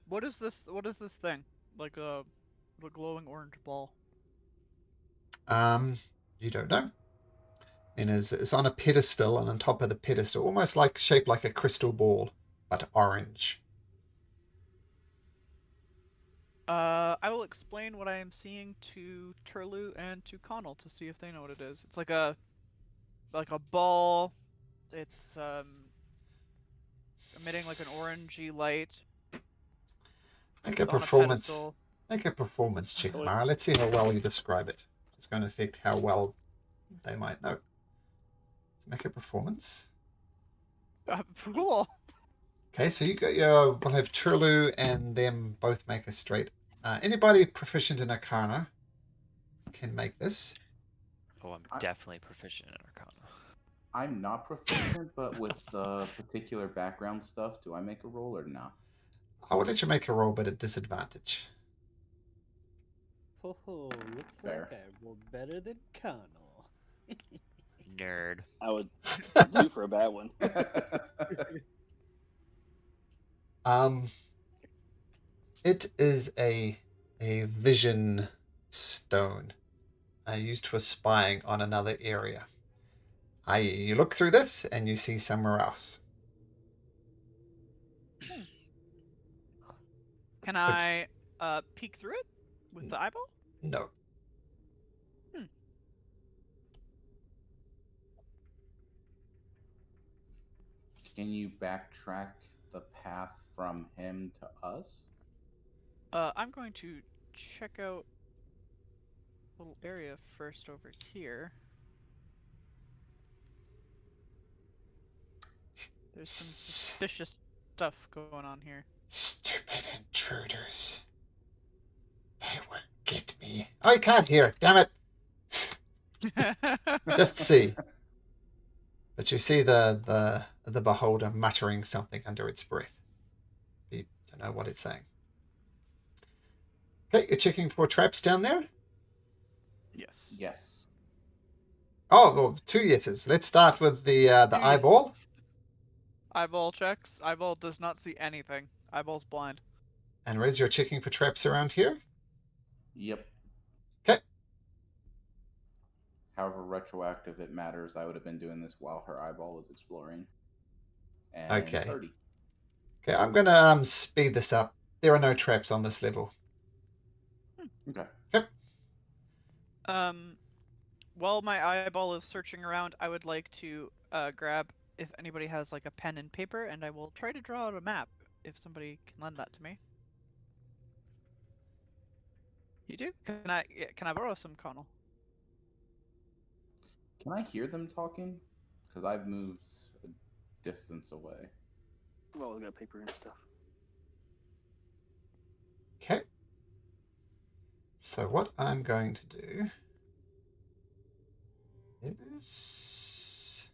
Speaker 2: What is this? What is this thing? Like the glowing orange ball.
Speaker 5: You don't know. And it's on a pedestal, and on top of the pedestal, almost like shaped like a crystal ball, but orange.
Speaker 2: I will explain what I am seeing to Turlu and to Connell to see if they know what it is. It's like a ball. It's emitting like an orangey light.
Speaker 5: Make a
Speaker 2: on
Speaker 5: performance.
Speaker 2: pedestal.
Speaker 5: Make a performance check, Mara. Let's see how well you describe it. It's going to affect how well they might know. Make a performance.
Speaker 2: Cool.
Speaker 5: Okay, so we'll have Turlu and them both make a straight. Anybody proficient in Arcana can make this.
Speaker 6: Oh, I'm definitely proficient in Arcana.
Speaker 1: I'm not proficient, but with the particular background stuff, do I make a roll or not?
Speaker 5: I will let you make a roll, but at disadvantage.
Speaker 3: Oh, looks
Speaker 1: Fair.
Speaker 3: like I rolled better than Connell.
Speaker 6: Nerd.
Speaker 4: I would do for a bad one.
Speaker 5: It is a vision stone used for spying on another area. You look through this and you see somewhere else.
Speaker 2: Can
Speaker 5: But-
Speaker 2: I peek through it with the eyeball?
Speaker 5: No.
Speaker 1: Can you backtrack the path from him to us?
Speaker 2: I'm going to check out a little area first over here. There's some suspicious stuff going on here.
Speaker 5: Stupid intruders. They won't get me. Oh, I can't hear. Damn it. Just see. But you see the beholder muttering something under its breath. You don't know what it's saying. Okay, you're checking for traps down there?
Speaker 2: Yes.
Speaker 1: Yes.
Speaker 5: Oh, well, 2 yeses. Let's start with the eyeball.
Speaker 2: Yes. Eyeball checks. Eyeball does not see anything. Eyeball's blind.
Speaker 5: And Riz, you're checking for traps around here?
Speaker 1: Yep.
Speaker 5: Okay.
Speaker 1: However retroactive it matters, I would have been doing this while her eyeball was exploring. And
Speaker 5: Okay.
Speaker 1: 30.
Speaker 5: Okay, I'm going to speed this up. There are no traps on this level.
Speaker 1: Okay.
Speaker 2: While my eyeball is searching around, I would like to grab if anybody has like a pen and paper, and I will try to draw out a map if somebody can lend that to me. You do? Can I borrow some, Connell?
Speaker 1: Can I hear them talking? Because I've moved a distance away.
Speaker 4: Well, we got paper and stuff.
Speaker 5: Okay. So what I'm going to do is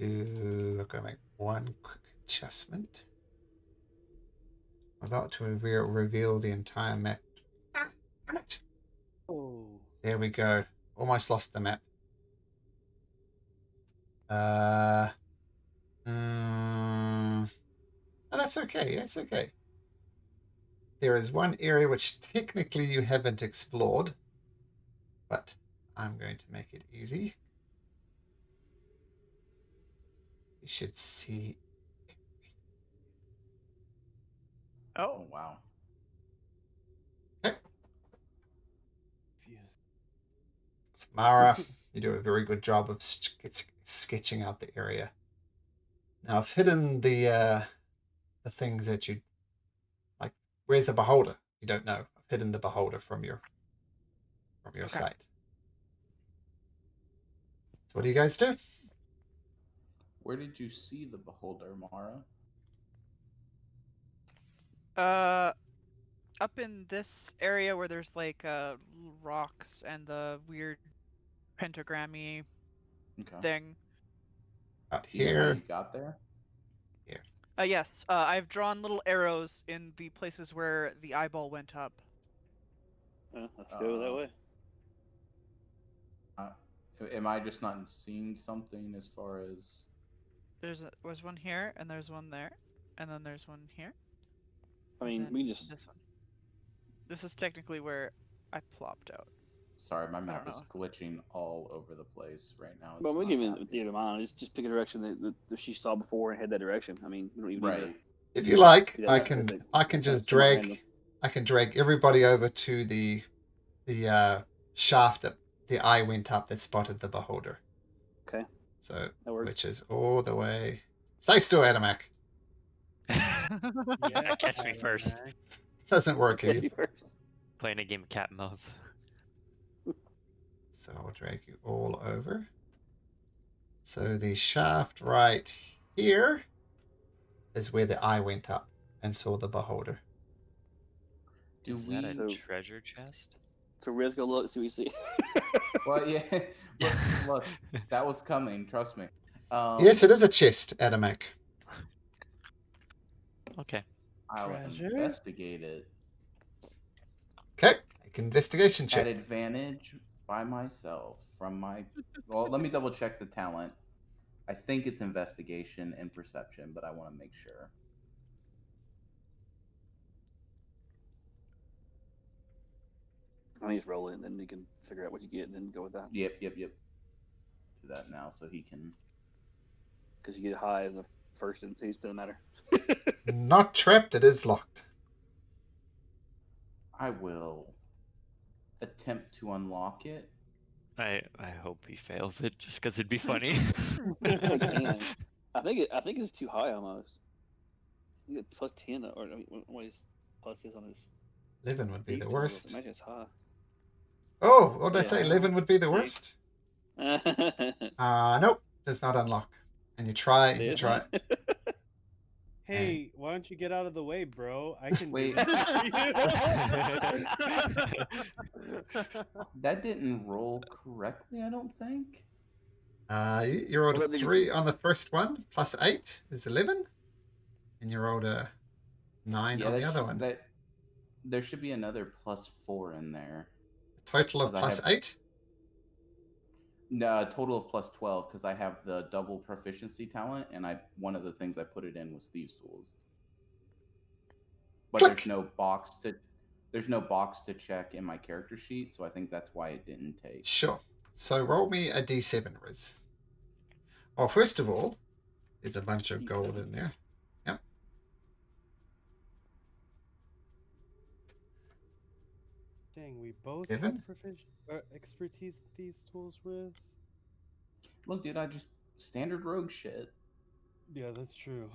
Speaker 5: I'm going to make one quick adjustment. I'm about to reveal the entire map. Damn it.
Speaker 3: Oh.
Speaker 5: There we go. Almost lost the map. Oh, that's okay. That's okay. There is one area which technically you haven't explored, but I'm going to make it easy. You should see.
Speaker 1: Oh, wow.
Speaker 5: Okay.
Speaker 3: Confused.
Speaker 5: So Mara, you do a very good job of sketching out the area. Now I've hidden the things that you like. Where's the beholder? You don't know. I've hidden the beholder from your
Speaker 2: Okay.
Speaker 5: sight. So what do you guys do?
Speaker 1: Where did you see the beholder, Mara?
Speaker 2: Up in this area where there's like rocks and the weird pentagrammy
Speaker 1: Okay.
Speaker 2: thing.
Speaker 5: Out
Speaker 1: Do you know how
Speaker 5: here.
Speaker 1: you got there?
Speaker 2: Yes. I've drawn little arrows in the places where the eyeball went up.
Speaker 4: Let's go that way.
Speaker 1: Am I just not seeing something as far as...
Speaker 2: Was one here, and there's one there, and then there's one here.
Speaker 4: I mean,
Speaker 2: and
Speaker 4: we just.
Speaker 2: this one. This is technically where I plopped out.
Speaker 1: Sorry, my map is
Speaker 2: know.
Speaker 1: glitching all over the place right now.
Speaker 4: Well, we're
Speaker 1: not
Speaker 4: giving
Speaker 1: happy.
Speaker 4: the theater mind. Just pick a direction that she saw before and head that direction. I mean, we don't even need
Speaker 1: Right.
Speaker 5: If you like,
Speaker 4: Yeah,
Speaker 5: I
Speaker 4: that's
Speaker 5: can
Speaker 4: perfect.
Speaker 5: I can
Speaker 4: That's
Speaker 5: just
Speaker 4: somewhat
Speaker 5: drag
Speaker 4: random.
Speaker 5: I can drag everybody over to the shaft that the eye went up that spotted the beholder.
Speaker 4: Okay.
Speaker 5: So
Speaker 4: That works.
Speaker 5: which is all the way. Stay still, Adamak.
Speaker 3: Yeah,
Speaker 6: Catch me first.
Speaker 3: Adamak.
Speaker 5: Doesn't work
Speaker 4: Okay,
Speaker 5: here.
Speaker 4: first.
Speaker 6: Playing a game of cat and mouse.
Speaker 5: So I'll drag you all over. So the shaft right here is where the eye went up and saw the beholder.
Speaker 1: Do
Speaker 6: Is
Speaker 1: we...
Speaker 6: that a
Speaker 4: So-
Speaker 6: treasure chest?
Speaker 4: So Riz, go look, see what you see.
Speaker 1: Well, yeah. Look, that was coming. Trust me.
Speaker 5: Yes, it is a chest, Adamak.
Speaker 6: Okay.
Speaker 1: I'll
Speaker 3: Treasure?
Speaker 1: investigate it
Speaker 5: Okay, make an investigation
Speaker 1: at
Speaker 5: check.
Speaker 1: advantage by myself from my... Well, let me double check the talent. I think it's investigation and perception, but I want to make sure.
Speaker 4: I mean, just roll it, and then you can figure out what you get, and then go with that.
Speaker 1: Yep. Do that now so he can.
Speaker 4: Because you get high as the first, and it doesn't matter.
Speaker 5: Not trapped, it is locked.
Speaker 1: I will attempt to unlock it.
Speaker 6: I hope he fails it just because it'd be funny.
Speaker 4: I can. I think it's too high almost. You get plus 10, or I mean, what is plus this on his?
Speaker 5: 11 would be
Speaker 4: these
Speaker 5: the
Speaker 4: tools?
Speaker 5: worst.
Speaker 4: Imagine it's high.
Speaker 5: Oh, what did I
Speaker 4: Yeah.
Speaker 5: say? 11 would be the
Speaker 4: See?
Speaker 5: worst?
Speaker 4: See,
Speaker 5: Nope, does not unlock. And you try and you
Speaker 4: it's
Speaker 5: try.
Speaker 3: Hey, why don't you get out of the way, bro? I can
Speaker 1: Wait.
Speaker 3: do this for you.
Speaker 1: That didn't roll correctly, I don't think.
Speaker 5: You rolled
Speaker 4: Well,
Speaker 5: a
Speaker 4: then
Speaker 5: 3 on the first one, plus 8 is 11. And you rolled a 9 on the other one.
Speaker 1: There should be another +4 in there.
Speaker 5: A total of
Speaker 1: 'Cause I
Speaker 5: plus
Speaker 1: have-
Speaker 5: 8.
Speaker 1: No, a total of +12 because I have the double proficiency talent, and one of the things I put it in was thieves' tools. But
Speaker 5: Click.
Speaker 1: there's no box to check in my character sheet, so I think that's why it didn't take.
Speaker 5: Sure. So roll me a d7, Riz. Oh, first of all, there's a bunch of gold in there. Yep.
Speaker 3: Dang, we both
Speaker 5: Kevin?
Speaker 3: have expertise in these tools, Riz.
Speaker 1: Look, dude, I just standard rogue shit.
Speaker 3: Yeah, that's true.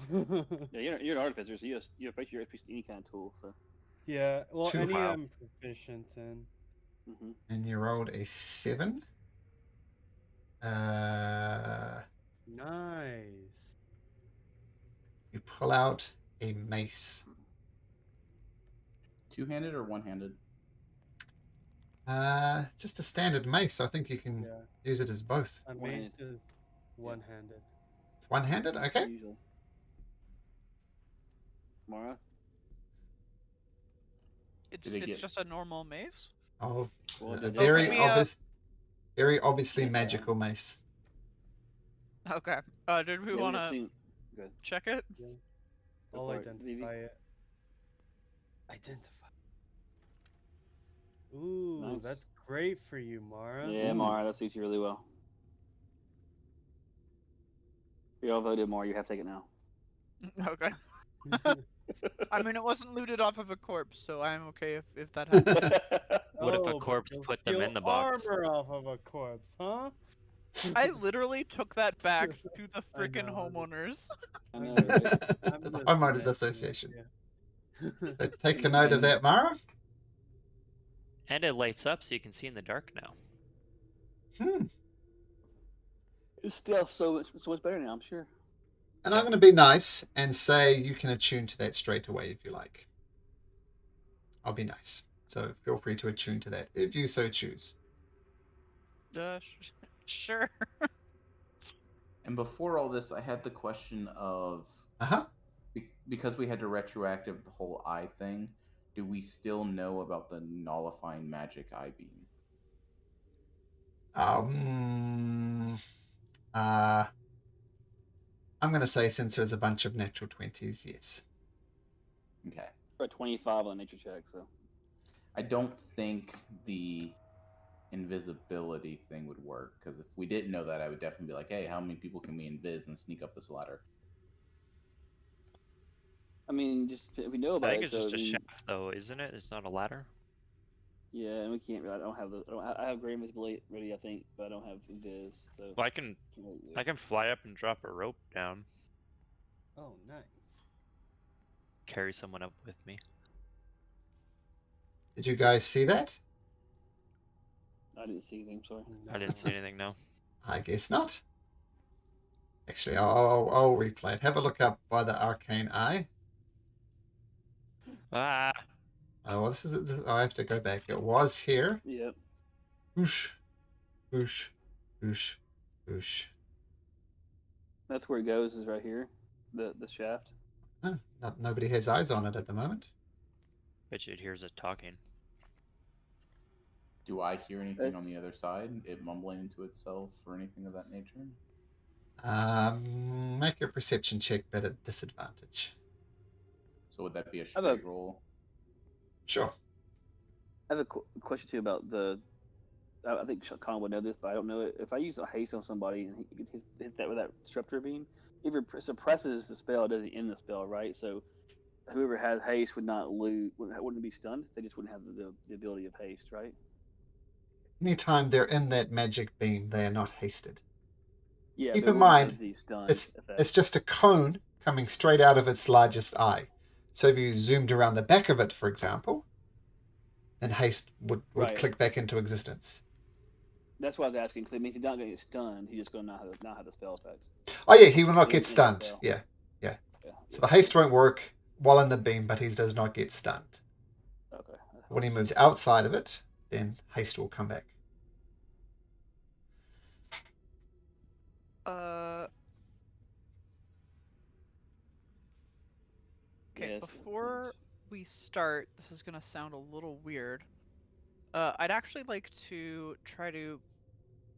Speaker 4: yeah, you're an artificer, so you have basically any kind of tool. So.
Speaker 3: Yeah, well,
Speaker 5: Two.
Speaker 3: any
Speaker 6: Wow.
Speaker 3: I'm proficient in.
Speaker 4: Mm-hmm.
Speaker 5: And you rolled a 7.
Speaker 3: Nice.
Speaker 5: You pull out a mace.
Speaker 1: Two-handed or one-handed?
Speaker 5: Just a standard mace, so I think you can
Speaker 3: Yeah,
Speaker 5: use it as both.
Speaker 3: a mace
Speaker 4: One-handed.
Speaker 3: is one-handed.
Speaker 5: It's one-handed, okay?
Speaker 4: Usually. Mara.
Speaker 2: It's
Speaker 1: Did it get-
Speaker 2: just a normal mace.
Speaker 5: Oh,
Speaker 4: Well,
Speaker 5: a
Speaker 4: did-
Speaker 5: very
Speaker 2: we,
Speaker 5: very obviously
Speaker 4: Yeah.
Speaker 5: magical mace.
Speaker 2: Okay. Did we
Speaker 4: Yeah,
Speaker 2: want
Speaker 4: just
Speaker 2: to
Speaker 4: seen- Good.
Speaker 2: check it?
Speaker 3: Yeah.
Speaker 4: Go
Speaker 3: I'll
Speaker 4: for it,
Speaker 3: identify
Speaker 4: Vivi.
Speaker 3: it. Identify. Ooh,
Speaker 4: Nice.
Speaker 3: that's great for you, Mara.
Speaker 4: Yeah,
Speaker 1: Ooh.
Speaker 4: Mara, that suits you really well. You all voted, Mara. You have to take it now.
Speaker 2: Okay. I mean, it wasn't looted off of a corpse, so I'm okay if that happens.
Speaker 6: What if a
Speaker 3: but
Speaker 6: corpse
Speaker 3: you'll
Speaker 6: put them in
Speaker 3: steal
Speaker 6: the box?
Speaker 3: Armor off of a corpse, huh?
Speaker 2: I literally took that back to the
Speaker 3: I
Speaker 2: freaking
Speaker 3: know, I'm-
Speaker 2: homeowners.
Speaker 4: I
Speaker 3: I'm
Speaker 4: know,
Speaker 3: just-
Speaker 4: right?
Speaker 3: I'm
Speaker 5: The
Speaker 3: just
Speaker 5: Homeowners
Speaker 3: messing with
Speaker 5: Association.
Speaker 3: you.
Speaker 5: So take a note of that, Mara.
Speaker 6: And it lights up so you can see in the dark now.
Speaker 4: It's still so much better now, I'm sure.
Speaker 5: And I'm going to be nice and say you can attune to that straight away if you like. I'll be nice. So feel free to attune to that if you so choose.
Speaker 2: Sure.
Speaker 1: And before all this, I had the question of
Speaker 5: Uh-huh.
Speaker 1: because we had to retroactive the whole eye thing. Do we still know about the nullifying magic eye beam?
Speaker 5: I'm going to say since there's a bunch of natural 20s, yes.
Speaker 1: Okay.
Speaker 4: For a 25 on nature check, so.
Speaker 1: I don't think the invisibility thing would work, because if we didn't know that, I would definitely be like, hey, how many people can we invis and sneak up this ladder?
Speaker 4: I mean, just if we know about
Speaker 6: I think
Speaker 4: it,
Speaker 6: it's
Speaker 4: so,
Speaker 6: just a
Speaker 4: I mean,
Speaker 6: shaft, though, isn't it? It's not a ladder.
Speaker 4: Yeah, and we can't. I don't have the. I have great invisibility, I think, but I don't have invis. So.
Speaker 6: Well, I can fly up and drop a rope down,
Speaker 3: Oh, nice.
Speaker 6: carry someone up with me.
Speaker 5: Did you guys see that?
Speaker 4: I didn't see anything. Sorry.
Speaker 6: I didn't see anything, no.
Speaker 5: I guess not. Actually, I'll replay it. Have a look up by the arcane eye.
Speaker 6: Ah!
Speaker 5: Oh, well, I have to go back. It was here.
Speaker 4: Yep.
Speaker 5: Whoosh, whoosh, whoosh, whoosh.
Speaker 4: That's where it goes. Is right here, the shaft.
Speaker 5: Oh, nobody has eyes on it at the moment.
Speaker 6: Bet you it hears it talking.
Speaker 1: Do I hear anything on the
Speaker 4: That's-
Speaker 1: other side? It mumbling into itself or anything of that nature?
Speaker 5: Make your perception check, but at disadvantage.
Speaker 1: So would that be a
Speaker 4: have a-
Speaker 1: straight roll?
Speaker 5: Sure.
Speaker 4: I have a question too about the. I think Colin would know this, but I don't know it. If I use a haste on somebody and he hit that with that disruptor beam, if it suppresses the spell, it doesn't end the spell, right? So whoever has haste would not lose, wouldn't be stunned. They just wouldn't have the ability of haste, right?
Speaker 5: Anytime they're in that magic beam, they are not hasted.
Speaker 4: Yeah,
Speaker 5: Keep
Speaker 4: but it
Speaker 5: in
Speaker 4: wouldn't have
Speaker 5: mind,
Speaker 4: the stunned
Speaker 5: it's
Speaker 4: effect.
Speaker 5: just a cone coming straight out of its largest eye. So if you zoomed around the back of it, for example, then haste would
Speaker 4: Right.
Speaker 5: click back into existence.
Speaker 4: That's why I was asking, because it means he's not going to get stunned. He's just going to not have the spell effect.
Speaker 5: Oh yeah, he will not
Speaker 4: It
Speaker 5: get
Speaker 4: is
Speaker 5: stunned.
Speaker 4: spell.
Speaker 5: Yeah.
Speaker 4: Yeah.
Speaker 5: So the haste won't work while in the beam, but he does not get stunned.
Speaker 4: Okay.
Speaker 5: When he moves outside of it, then haste will come back.
Speaker 2: Okay,
Speaker 4: Yes.
Speaker 2: before we start, this is gonna sound a little weird. I'd actually like to try to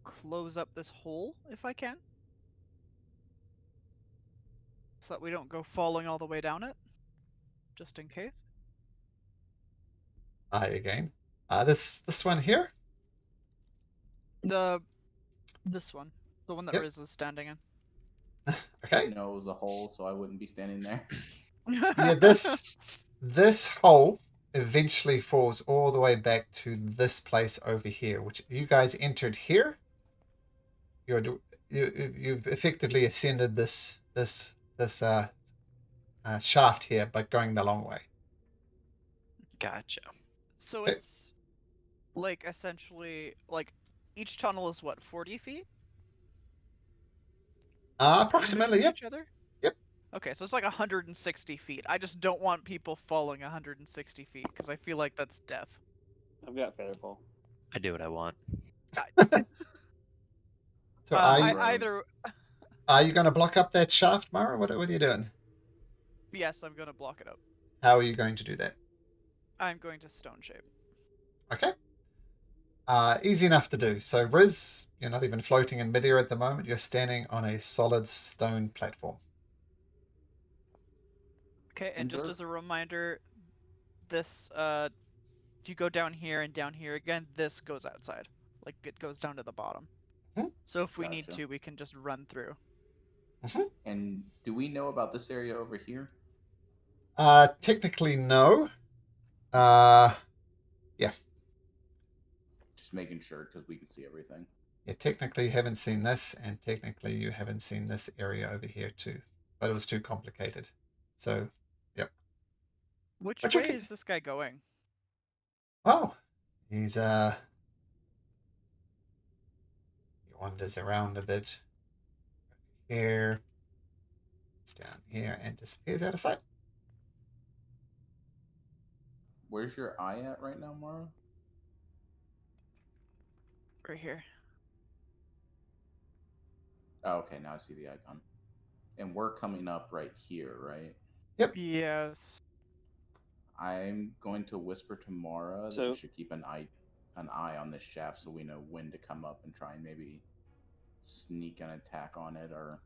Speaker 2: close up this hole if I can, so that we don't go falling all the way down it, just in case.
Speaker 5: Eye again. This one here.
Speaker 2: This one, the one that
Speaker 5: Yep.
Speaker 2: Riz is standing in.
Speaker 1: I
Speaker 5: Okay.
Speaker 1: didn't know it was a hole, so I wouldn't be standing there.
Speaker 5: Yeah, this hole eventually falls all the way back to this place over here, which you guys entered here. You've effectively ascended this shaft here, but going the long way.
Speaker 6: Gotcha.
Speaker 2: So
Speaker 5: Okay.
Speaker 2: it's like essentially like each tunnel is what, 40 feet?
Speaker 5: Approximately,
Speaker 2: In between
Speaker 5: yep.
Speaker 2: each other?
Speaker 5: Yep.
Speaker 2: Okay, so it's like 160 feet. I just don't want people falling 160 feet because I feel like that's death.
Speaker 4: I've got Featherfall.
Speaker 6: I do what I want.
Speaker 5: So are you
Speaker 2: either
Speaker 5: going to block up that shaft, Mara? What are you doing?
Speaker 2: yes, I'm gonna block it up.
Speaker 5: How are you going to do that?
Speaker 2: I'm going to stone shape.
Speaker 5: Okay. Easy enough to do. So, Riz, you're not even floating in midair at the moment. You're standing on a solid stone platform.
Speaker 2: Okay, and just as a reminder, this if you go down here and down here again, this goes outside. Like it goes down to the bottom.
Speaker 5: Mhm.
Speaker 2: So if we need
Speaker 1: Gotcha.
Speaker 2: to, we can just run through.
Speaker 1: And do we know about this area over here?
Speaker 5: Technically, no. Yeah.
Speaker 1: Just making sure because we can see everything.
Speaker 5: Yeah, technically you haven't seen this, and technically you haven't seen this area over here too. But it was too complicated. So, yep.
Speaker 2: Which
Speaker 5: But you
Speaker 2: way
Speaker 5: can-
Speaker 2: is this guy going?
Speaker 5: Oh, he's he wanders around a bit. Here, he's down here, and disappears out of sight.
Speaker 1: Where's your eye at right now, Mara?
Speaker 2: Right here.
Speaker 1: Oh, okay, now I see the icon. And we're coming up right here, right?
Speaker 2: Yes.
Speaker 1: I'm going to whisper to Mara that
Speaker 4: So-
Speaker 1: we should keep an eye on this shaft so we know when to come up and try and maybe sneak an attack on it or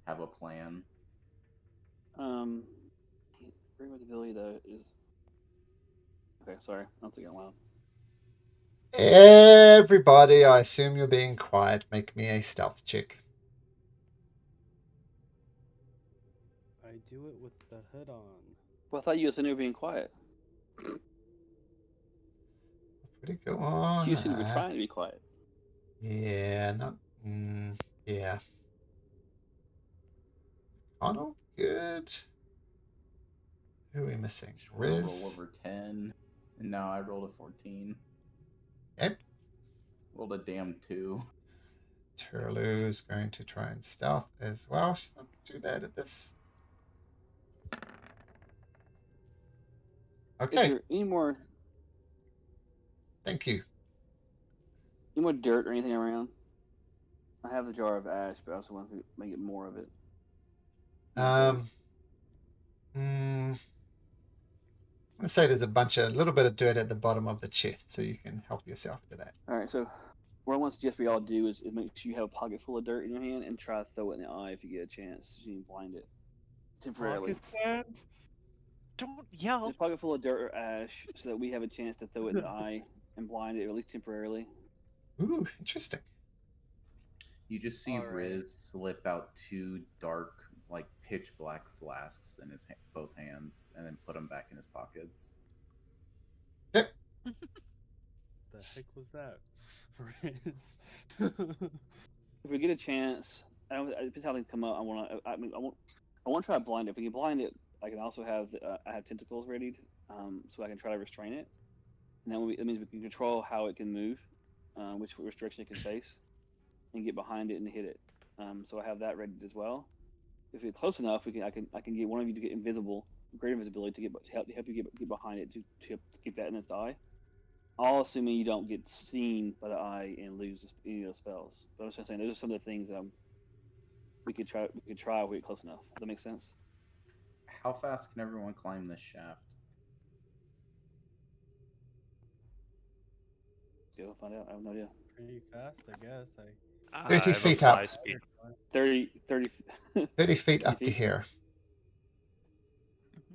Speaker 1: have a plan.
Speaker 4: Bring visibility though is. Okay, sorry, I'm thinking loud.
Speaker 5: Everybody, I assume you're being quiet. Make me a stealth check.
Speaker 3: I do it with the hood on.
Speaker 4: Well, I thought you were being quiet.
Speaker 5: Pretty go on.
Speaker 4: You seem to be trying to be quiet.
Speaker 5: Yeah, not. Yeah. Connell, good. Who are we missing?
Speaker 1: Roll
Speaker 5: Riz.
Speaker 1: over 10. And now I rolled a 14.
Speaker 5: Yep.
Speaker 1: Rolled a damn 2.
Speaker 5: Turlou's going to try and stealth as well. She's not too bad at this.
Speaker 4: Is
Speaker 5: Okay,
Speaker 4: there any more
Speaker 5: thank you.
Speaker 4: dirt or anything around? I have the jar of ash, but I also want to make it more of it.
Speaker 5: I'm gonna say there's a little bit of dirt at the bottom of the chest, so you can help yourself to that.
Speaker 4: All right, so what I want to suggest for y'all do is make sure you have a pocket full of dirt in your hand and try to throw it in the eye if you get a chance. So you can blind it temporarily.
Speaker 3: Pocket sand?
Speaker 2: Don't yell.
Speaker 4: Just a pocket full of dirt or ash so that we have a chance to throw it in the eye and blind it, or at least temporarily.
Speaker 5: Ooh, interesting.
Speaker 1: You just see
Speaker 3: Alright.
Speaker 1: Riz slip out 2 dark, like pitch black flasks in his both hands, and then put them back in his pockets.
Speaker 5: Yep.
Speaker 3: The heck was that?
Speaker 4: If we get a chance, I don't. It depends how things come up. I want to. I mean, I want to try to blind it. If we can blind it, I can also have. I have tentacles readied, so I can try to restrain it. And then that means we can control how it can move, which restriction it can face, and get behind it and hit it. So I have that ready as well. If it's close enough, I can get one of you to get invisible, great invisibility to help you get behind it to keep that in its eye. All assuming you don't get seen by the eye and lose any of those spells. But I'm just saying those are some of the things that we could try. We could try if we get close enough. Does that make sense?
Speaker 1: How fast can everyone climb this shaft?
Speaker 4: Go find out. I have no idea.
Speaker 3: Pretty fast, I guess.
Speaker 5: 30
Speaker 6: I have a
Speaker 5: feet
Speaker 6: fly
Speaker 5: up.
Speaker 6: speed.
Speaker 4: 30
Speaker 5: 30 feet
Speaker 4: 30
Speaker 5: up to
Speaker 4: feet?
Speaker 5: here.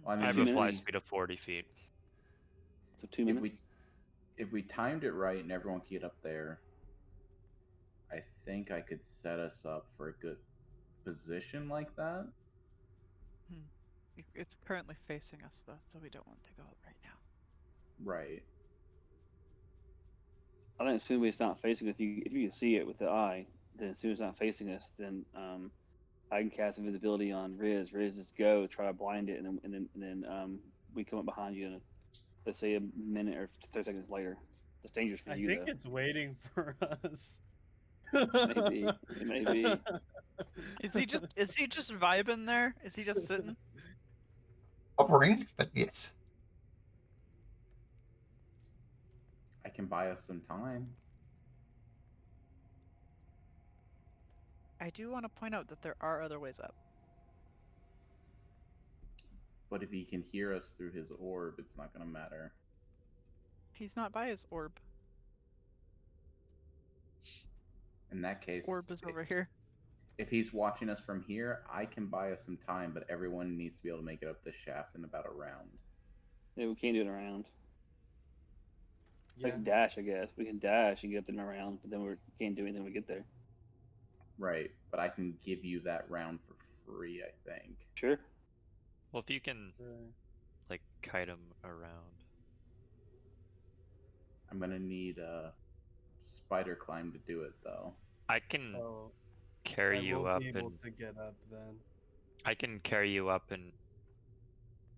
Speaker 1: Well,
Speaker 6: I have
Speaker 4: 2
Speaker 6: a fly
Speaker 4: minutes.
Speaker 6: speed of 40 feet.
Speaker 4: So 2 minutes.
Speaker 1: If we timed it right and everyone could get up there, I think I could set us up for a good position like that.
Speaker 2: It's currently facing us though, so we don't want to go up right now.
Speaker 1: Right.
Speaker 4: I think as soon as it's not facing, if you can see it with the eye, then as soon as it's not facing us, then I can cast invisibility on Riz. Riz, just go try to blind it, and then we come up behind you, and let's say a minute or 30 seconds later. It's dangerous for
Speaker 3: I
Speaker 4: you,
Speaker 3: think
Speaker 4: though.
Speaker 3: it's waiting for us.
Speaker 4: Maybe. It may be.
Speaker 2: Is he just vibing there? Is he just sitting?
Speaker 5: Hovering, but yes.
Speaker 1: I can buy us some time.
Speaker 2: I do want to point out that there are other ways up.
Speaker 1: But if he can hear us through his orb, it's not going to matter.
Speaker 2: He's not by his orb.
Speaker 1: In that case,
Speaker 2: Orb is over here.
Speaker 1: if he's watching us from here, I can buy us some time, but everyone needs to be able to make it up this shaft in about a round.
Speaker 4: Yeah, we can't do it around.
Speaker 3: Yeah.
Speaker 4: Like dash, I guess. We can dash and get up in a round, but then we can't do anything when we get there.
Speaker 1: Right, but I can give you that round for free, I think.
Speaker 4: Sure.
Speaker 6: Well, if you can, like, kite him around.
Speaker 1: I'm going to need a spider climb to do it, though.
Speaker 6: I can
Speaker 3: Oh,
Speaker 6: carry
Speaker 3: I
Speaker 6: you
Speaker 3: won't
Speaker 6: up
Speaker 3: be able
Speaker 6: and
Speaker 3: to get up then.
Speaker 6: I can carry you up and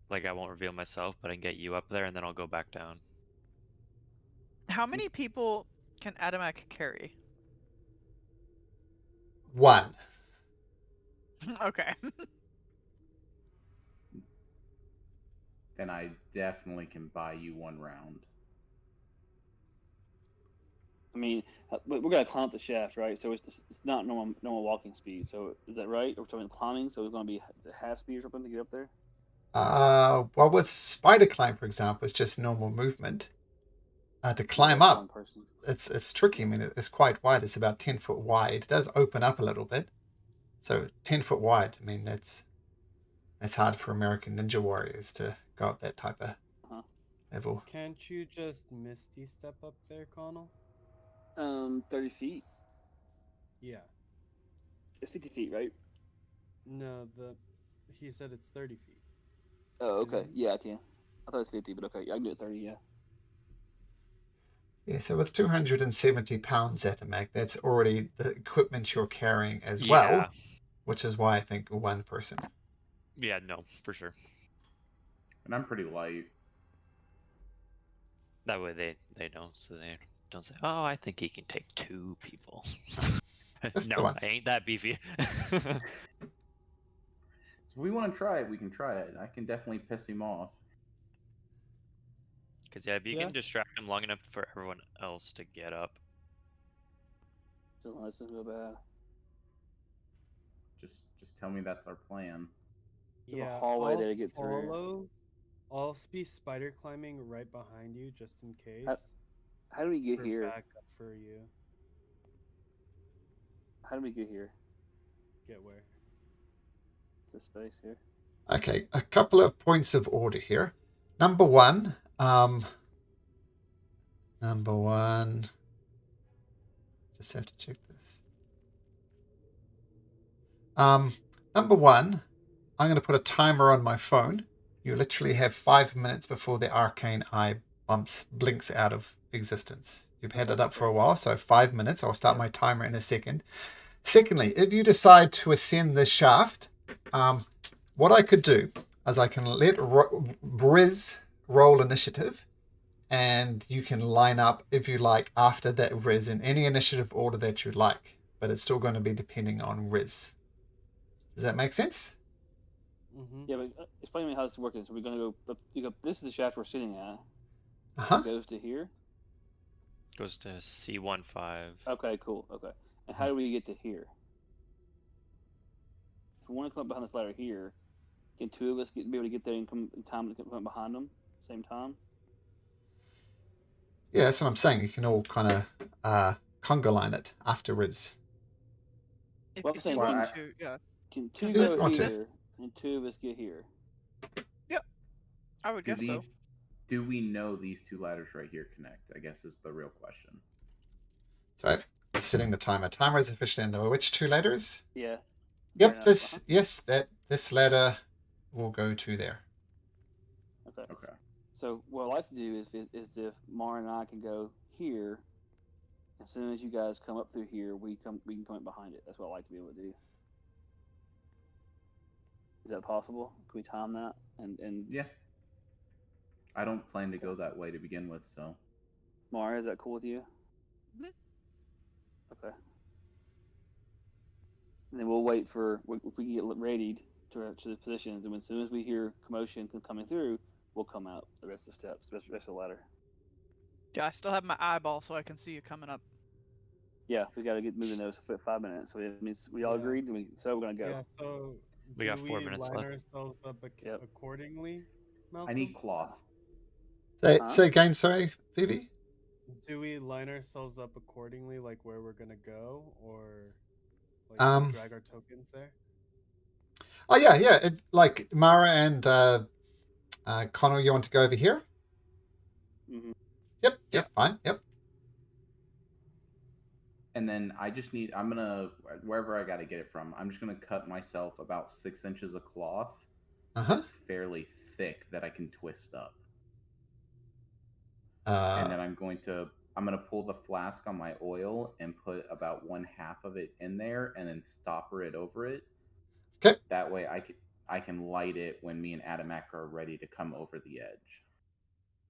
Speaker 6: like I won't reveal myself, but I can get you up there and then I'll go back down.
Speaker 2: How many people can Adamak carry?
Speaker 5: 1.
Speaker 2: Okay.
Speaker 1: Then I definitely can buy you one round.
Speaker 4: I mean, we're gonna climb up the shaft, right? So it's not normal walking speed. So is that right? We're talking climbing, so it's gonna be half speed or something to get up there.
Speaker 5: Well, with spider climb, for example, it's just normal movement. To climb
Speaker 4: That's
Speaker 5: up,
Speaker 4: one person.
Speaker 5: it's tricky. I mean, it's quite wide. It's about 10 foot wide. It does open up a little bit. So 10 foot wide. I mean, that's hard for American Ninja Warriors to go up that type of level.
Speaker 3: Can't you just Misty step up there, Connell?
Speaker 4: 30 feet.
Speaker 3: Yeah.
Speaker 4: It's 50 feet, right?
Speaker 3: No, he said it's 30 feet.
Speaker 4: Oh, okay.
Speaker 3: Mhm.
Speaker 4: Yeah, I can. I thought it was 50, but okay. Yeah, I can do it 30. Yeah.
Speaker 5: Yeah, so with 270 pounds Atomac, that's already the equipment you're carrying as well,
Speaker 6: Yeah.
Speaker 5: which is why I think one person.
Speaker 6: Yeah, no, for sure.
Speaker 1: And I'm pretty light.
Speaker 6: That way they know, so they don't say, "Oh, I think he can take 2 people."
Speaker 5: Just the
Speaker 6: No,
Speaker 5: one.
Speaker 6: I ain't that beefy.
Speaker 1: So if we want to try it, we can try it. I can definitely piss him off.
Speaker 6: Because yeah, if you
Speaker 3: Yeah.
Speaker 6: can distract him long enough for everyone else to get up.
Speaker 4: Still not so bad.
Speaker 1: Just tell me that's our plan.
Speaker 4: There's a
Speaker 3: Yeah,
Speaker 4: hallway
Speaker 3: I'll
Speaker 4: there to get through.
Speaker 3: follow. I'll be spider climbing right behind you just in case.
Speaker 4: How do we get
Speaker 3: for
Speaker 4: here?
Speaker 3: backup for you.
Speaker 4: How do we get here?
Speaker 3: Get where?
Speaker 4: This space here.
Speaker 5: Okay, a couple of points of order here. Number one, just have to check this. Number one, I'm going to put a timer on my phone. You literally have 5 minutes before the arcane eye blinks out of existence. You've had it up for a while, so 5 minutes. I'll start my timer in a second. Secondly, if you decide to ascend this shaft, what I could do is I can let Riz roll initiative, and you can line up, if you like, after that Riz in any initiative order that you like, but it's still going to be depending on Riz. Does that make sense?
Speaker 3: Mm-hmm.
Speaker 4: Yeah, but explain to me how this is working. So we're gonna go. This is the shaft we're sitting at.
Speaker 5: Uh-huh.
Speaker 4: It goes to here.
Speaker 6: Goes to C15.
Speaker 4: Okay, cool. Okay, and how do we get to here? If we want to come up behind this ladder here, can two of us be able to get there and come in time to come up behind them same time?
Speaker 5: Yeah, that's what I'm saying. You can all kind of conga line it after Riz.
Speaker 2: If,
Speaker 4: Well, I'm
Speaker 2: if
Speaker 4: saying
Speaker 2: you
Speaker 1: Well,
Speaker 2: want
Speaker 1: I-
Speaker 2: to, yeah.
Speaker 4: Can two
Speaker 2: Does
Speaker 5: this
Speaker 4: go
Speaker 5: want to?
Speaker 4: here and two of us get here?
Speaker 2: I would
Speaker 1: Do
Speaker 2: guess so.
Speaker 1: do we know these two ladders right here connect? I guess is the real question.
Speaker 5: So setting the timer. Timer is officially under which two ladders?
Speaker 4: Yeah.
Speaker 5: Yep,
Speaker 4: Fair enough.
Speaker 5: this ladder will go to there.
Speaker 4: Okay.
Speaker 1: Okay.
Speaker 4: So what I'd like to do is if Mara and I can go here, as soon as you guys come up through here, we can come up behind it. That's what I'd like to be able to do. Is that possible? Can we time that? And
Speaker 1: Yeah. I don't plan to go that way to begin with, so
Speaker 4: Mara, is that cool with you?
Speaker 2: Mhm.
Speaker 4: Okay. And then we'll wait for if we get readied to the positions, and as soon as we hear commotion coming through, we'll come out the rest of the steps, the rest of the ladder.
Speaker 2: Yeah, I still have my eyeball, so I can see you coming up.
Speaker 4: Yeah, we got to get moving those for 5 minutes. So it means we all
Speaker 3: Yeah.
Speaker 4: agreed. So we're gonna go.
Speaker 3: Yeah, so
Speaker 6: We
Speaker 3: do
Speaker 6: got 4 minutes
Speaker 3: line
Speaker 6: left.
Speaker 3: ourselves up
Speaker 4: Yep.
Speaker 3: accordingly, Malcolm?
Speaker 1: I need cloth.
Speaker 5: Say again, sorry, Phoebe?
Speaker 3: Do we line ourselves up accordingly, like where we're gonna go, or like
Speaker 5: Um,
Speaker 3: drag our tokens there?
Speaker 5: Oh, yeah. Like Mara and Connor, you want to go over here?
Speaker 4: Mm-hmm.
Speaker 5: Yep, fine. Yep.
Speaker 1: And then I'm gonna, wherever I gotta get it from, I'm just gonna cut myself about 6 inches of cloth
Speaker 5: Uh-huh.
Speaker 1: that's fairly thick that I can twist up. And then I'm gonna pull the flask on my oil and put about 1/2 of it in there and then stopper it over it.
Speaker 5: Okay.
Speaker 1: That way I can light it when me and Adamak are ready to come over the edge.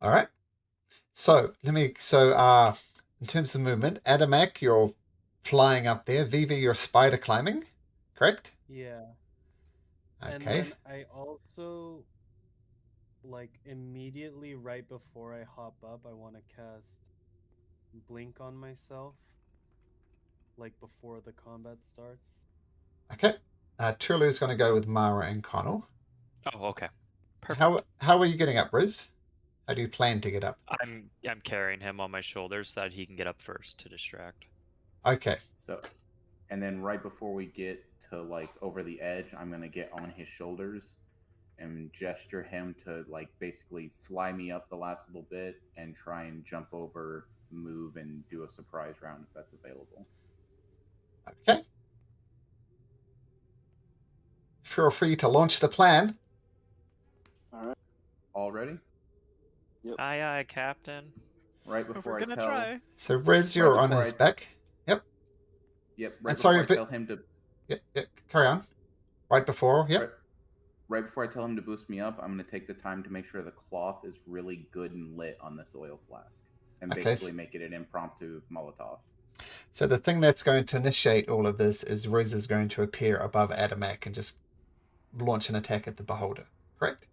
Speaker 5: All right. So in terms of movement, Adamak, you're flying up there. Vivi, you're spider climbing, correct?
Speaker 3: Yeah. And
Speaker 5: Okay.
Speaker 3: then I also, like, immediately right before I hop up, I want to cast Blink on myself, like before the combat starts.
Speaker 5: Okay. Turlu's going to go with Mara and Connell.
Speaker 6: Oh, okay.
Speaker 5: Perfect. How are you getting up, Riz? How do you plan to get up?
Speaker 6: I'm carrying him on my shoulders so that he can get up first to distract.
Speaker 5: Okay.
Speaker 1: So, and then right before we get to like over the edge, I'm gonna get on his shoulders and gesture him to like basically fly me up the last little bit and try and jump over, move, and do a surprise round if that's available.
Speaker 5: Okay. Feel free to launch the plan.
Speaker 4: All right.
Speaker 1: All ready?
Speaker 4: Yep.
Speaker 6: Aye, aye, Captain.
Speaker 1: Right
Speaker 2: But
Speaker 1: before
Speaker 2: we're
Speaker 1: I
Speaker 2: gonna
Speaker 1: tell.
Speaker 2: try.
Speaker 5: So Riz, you're on
Speaker 1: before
Speaker 5: his
Speaker 1: I-
Speaker 5: back. Yep.
Speaker 1: Yep. Right
Speaker 5: And sorry,
Speaker 1: before I tell him to.
Speaker 5: Yep. Carry on. Right before. Yep.
Speaker 1: Right before I tell him to boost me up, I'm going to take the time to make sure the cloth is really good and lit on this oil flask, and
Speaker 5: Okay,
Speaker 1: basically make it an impromptu Molotov.
Speaker 5: So the thing that's going to initiate all of this is Riz is going to appear above Adamak and just launch an attack at the beholder. Correct?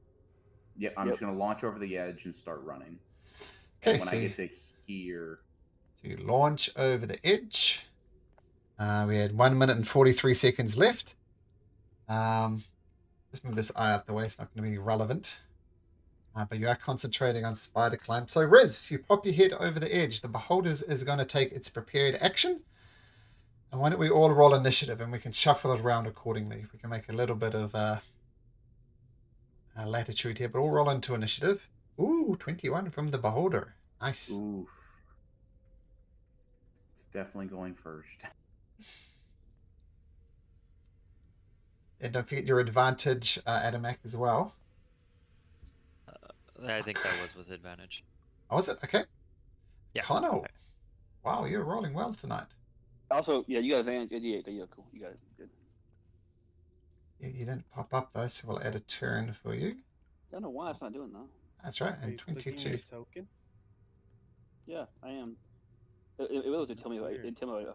Speaker 1: Yep. I'm just going to launch over the edge and start running.
Speaker 5: Okay.
Speaker 1: And when
Speaker 5: So
Speaker 1: I get to here,
Speaker 5: you launch over the edge. We had 1 minute and 43 seconds left. Let's move this eye out the way. It's not going to be relevant. But you are concentrating on spider climb. So Riz, you pop your head over the edge. The beholder is going to take its prepared action. And why don't we all roll initiative and we can shuffle it around accordingly. We can make a little bit of latitude here, but we'll roll into initiative. Ooh, 21 from the Beholder. Nice.
Speaker 1: Oof. It's definitely going first.
Speaker 5: And don't forget your advantage, Adamak, as well.
Speaker 6: I think that was with advantage.
Speaker 5: Oh, was it? Okay.
Speaker 6: Yeah.
Speaker 5: Connor.
Speaker 6: Okay.
Speaker 5: Wow, you're rolling well tonight.
Speaker 4: Also, yeah, you got advantage. Yeah, cool. You got it. Good.
Speaker 5: Yeah, you didn't pop up though, so we'll add a turn for you.
Speaker 4: I don't know why it's not doing that.
Speaker 5: That's right,
Speaker 3: Are
Speaker 5: and
Speaker 3: you clicking
Speaker 5: 22.
Speaker 3: your token?
Speaker 4: Yeah, I am. It was to tell me if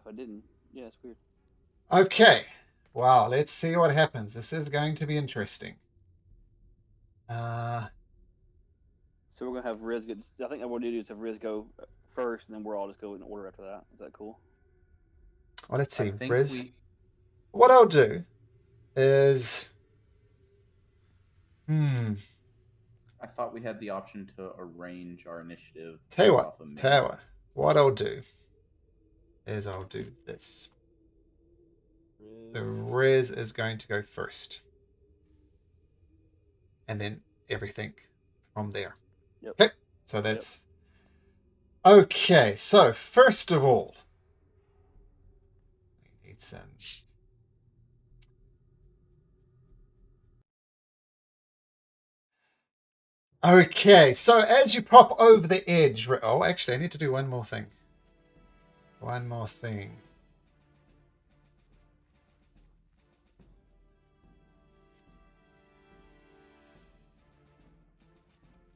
Speaker 4: I didn't. Yeah, it's weird.
Speaker 5: Okay. Wow, let's see what happens. This is going to be interesting.
Speaker 4: So we're gonna have Riz get. I think what we'll do is have Riz go first, and then we'll all just go in order after that. Is that cool?
Speaker 5: Well, let's see.
Speaker 1: I think
Speaker 5: Riz. What I'll do is...
Speaker 1: I thought we had the option to arrange our initiative.
Speaker 5: Tell you
Speaker 1: based
Speaker 5: what.
Speaker 1: off of
Speaker 5: Tell you what I'll do is I'll do this. The Riz is going to go first. And then everything from there.
Speaker 4: Yep.
Speaker 5: Okay. So that's... Okay. So first of all, we need some... Okay. So as you pop over the edge... Oh, actually, I need to do one more thing. One more thing.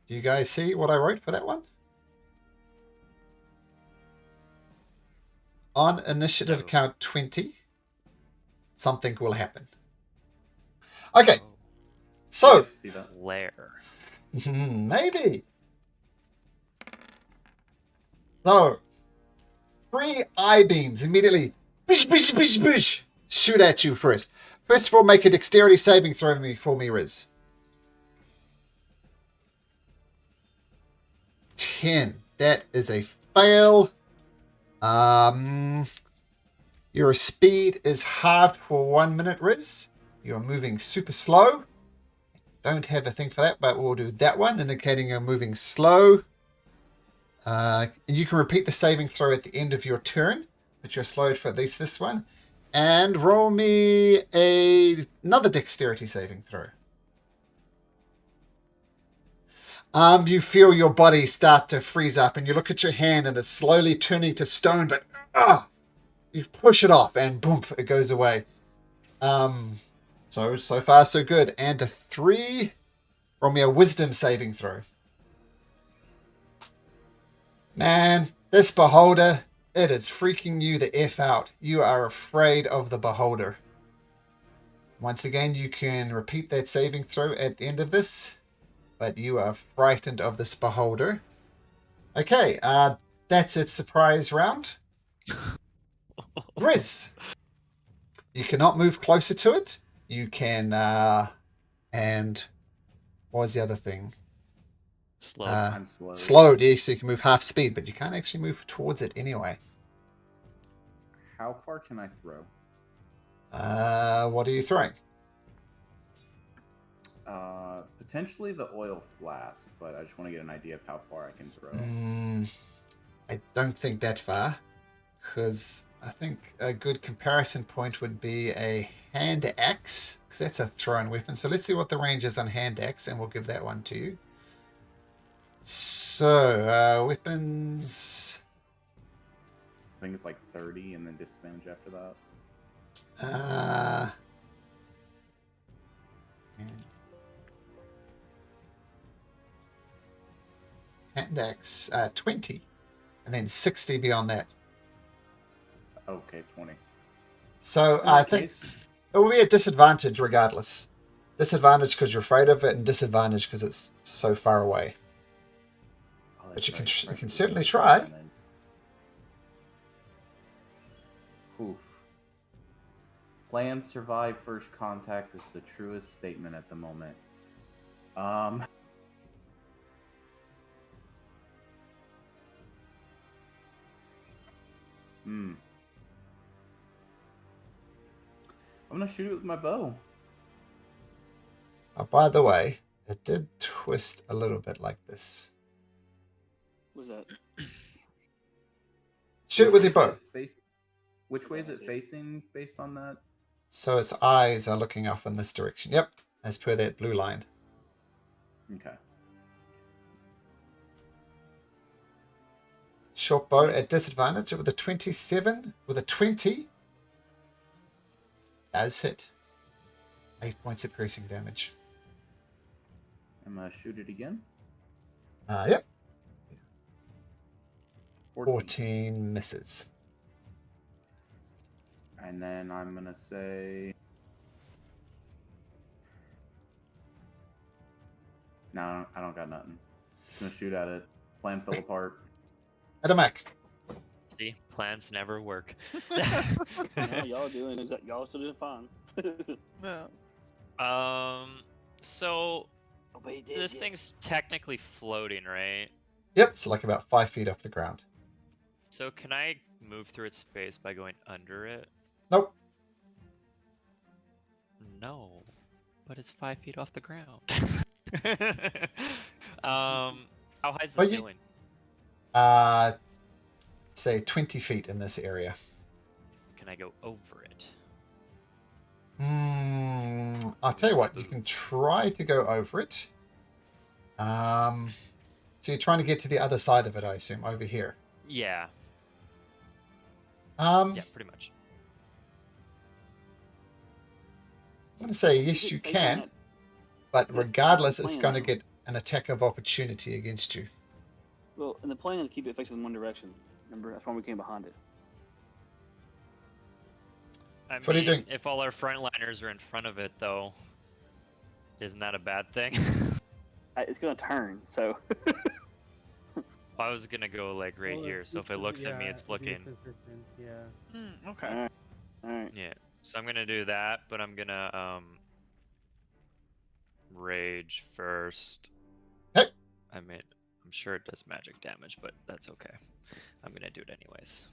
Speaker 5: Do you guys see what I wrote for that one? On initiative count 20, something will happen. Okay. So,
Speaker 1: See that?
Speaker 6: Lair.
Speaker 5: maybe. So, 3 eye beams immediately bish, bish, bish, bish, shoot at you first. First of all, make a dexterity saving throw for me, Riz. 10. That is a fail. Your speed is halved for 1 minute, Riz. You're moving super slow. Don't have a thing for that, but we'll do that one, indicating you're moving slow. And you can repeat the saving throw at the end of your turn, but you're slowed for at least this one. And roll me another dexterity saving throw. You feel your body start to freeze up, and you look at your hand, and it's slowly turning to stone, but you push it off, and boom, it goes away. So far, so good. And a 3, roll me a wisdom saving throw. Man, this Beholder, it is freaking you the F out. You are afraid of the Beholder. Once again, you can repeat that saving throw at the end of this, but you are frightened of this Beholder. Okay, that's its surprise round. Riz, you cannot move closer to it. You can, and what was the other thing?
Speaker 6: Slow.
Speaker 1: I'm slow.
Speaker 5: Slowed, yeah, so you can move half speed, but you can't actually move towards it anyway.
Speaker 1: How far can I throw?
Speaker 5: What are you throwing?
Speaker 1: Potentially the oil flask, but I just want to get an idea of how far I can throw.
Speaker 5: I don't think that far, because I think a good comparison point would be a hand axe, because that's a thrown weapon. So let's see what the range is on hand axe, and we'll give that one to you. So, weapons...
Speaker 1: I think it's like 30 and then disadvantage after that.
Speaker 5: Hand axe, 20, and then 60 beyond that.
Speaker 1: Okay, 20.
Speaker 5: So
Speaker 1: In
Speaker 5: I
Speaker 1: that
Speaker 5: think
Speaker 1: case-
Speaker 5: it will be a disadvantage regardless. Disadvantage because you're afraid of it, and disadvantage because it's so far away.
Speaker 1: Oh,
Speaker 5: But
Speaker 1: that's
Speaker 5: you can
Speaker 1: right.
Speaker 5: you can certainly try.
Speaker 1: Oof. Plan survive first contact is the truest statement at the moment. I'm gonna shoot it with my bow.
Speaker 5: Oh, by the way, it did twist a little bit like this.
Speaker 4: What's that?
Speaker 5: Shoot it with your bow.
Speaker 1: Which way is it facing based on that?
Speaker 5: So its eyes are looking off in this direction. Yep, as per that blue line.
Speaker 1: Okay.
Speaker 5: Short bow at disadvantage with a 27. With a 20. Does hit. 8 points of piercing damage.
Speaker 1: I'm gonna shoot it again.
Speaker 5: Yep.
Speaker 1: 14.
Speaker 5: Misses.
Speaker 1: And then I'm gonna say, no, I don't got nothing. Just gonna shoot at it. Plan fell apart.
Speaker 5: Adamak.
Speaker 6: See, plans never work.
Speaker 4: No, y'all doing exactly. Y'all still doing fine.
Speaker 2: No.
Speaker 6: So
Speaker 4: Oh, but he did,
Speaker 6: this
Speaker 4: yeah.
Speaker 6: thing's technically floating, right?
Speaker 5: Yep, it's like about 5 feet off the ground.
Speaker 6: So can I move through its space by going under it?
Speaker 5: Nope.
Speaker 6: No, but it's 5 feet off the ground. How high is the
Speaker 5: Well, you-
Speaker 6: ceiling?
Speaker 5: Say 20 feet in this area.
Speaker 6: Can I go over it?
Speaker 5: I'll tell you what, you can try to go over it. So you're trying to get to the other side of it, I assume, over here.
Speaker 6: Yeah,
Speaker 5: Yeah,
Speaker 6: yeah, pretty much.
Speaker 5: I'm going to say
Speaker 4: Is
Speaker 5: yes,
Speaker 4: it
Speaker 5: you
Speaker 4: facing
Speaker 5: can,
Speaker 4: that-
Speaker 5: but
Speaker 4: Yes,
Speaker 5: regardless,
Speaker 4: I'm
Speaker 5: it's
Speaker 4: playing
Speaker 5: going to
Speaker 4: now.
Speaker 5: get an attack of opportunity against you.
Speaker 4: Well, and the plan is to keep it facing one direction. Remember, that's why we came behind it.
Speaker 6: I
Speaker 5: So what are you
Speaker 6: mean,
Speaker 5: doing?
Speaker 6: if all our frontliners are in front of it, though, isn't that a bad thing?
Speaker 4: It's gonna turn, so.
Speaker 6: I was gonna go like right
Speaker 3: Well,
Speaker 6: here, so if it looks at me, it's looking.
Speaker 3: Yeah.
Speaker 2: Okay.
Speaker 4: Alright. Alright.
Speaker 6: Yeah, so I'm gonna do that, but I'm gonna rage first.
Speaker 5: Hey.
Speaker 6: I mean, I'm sure it does magic damage, but that's okay. I'm gonna do it anyways.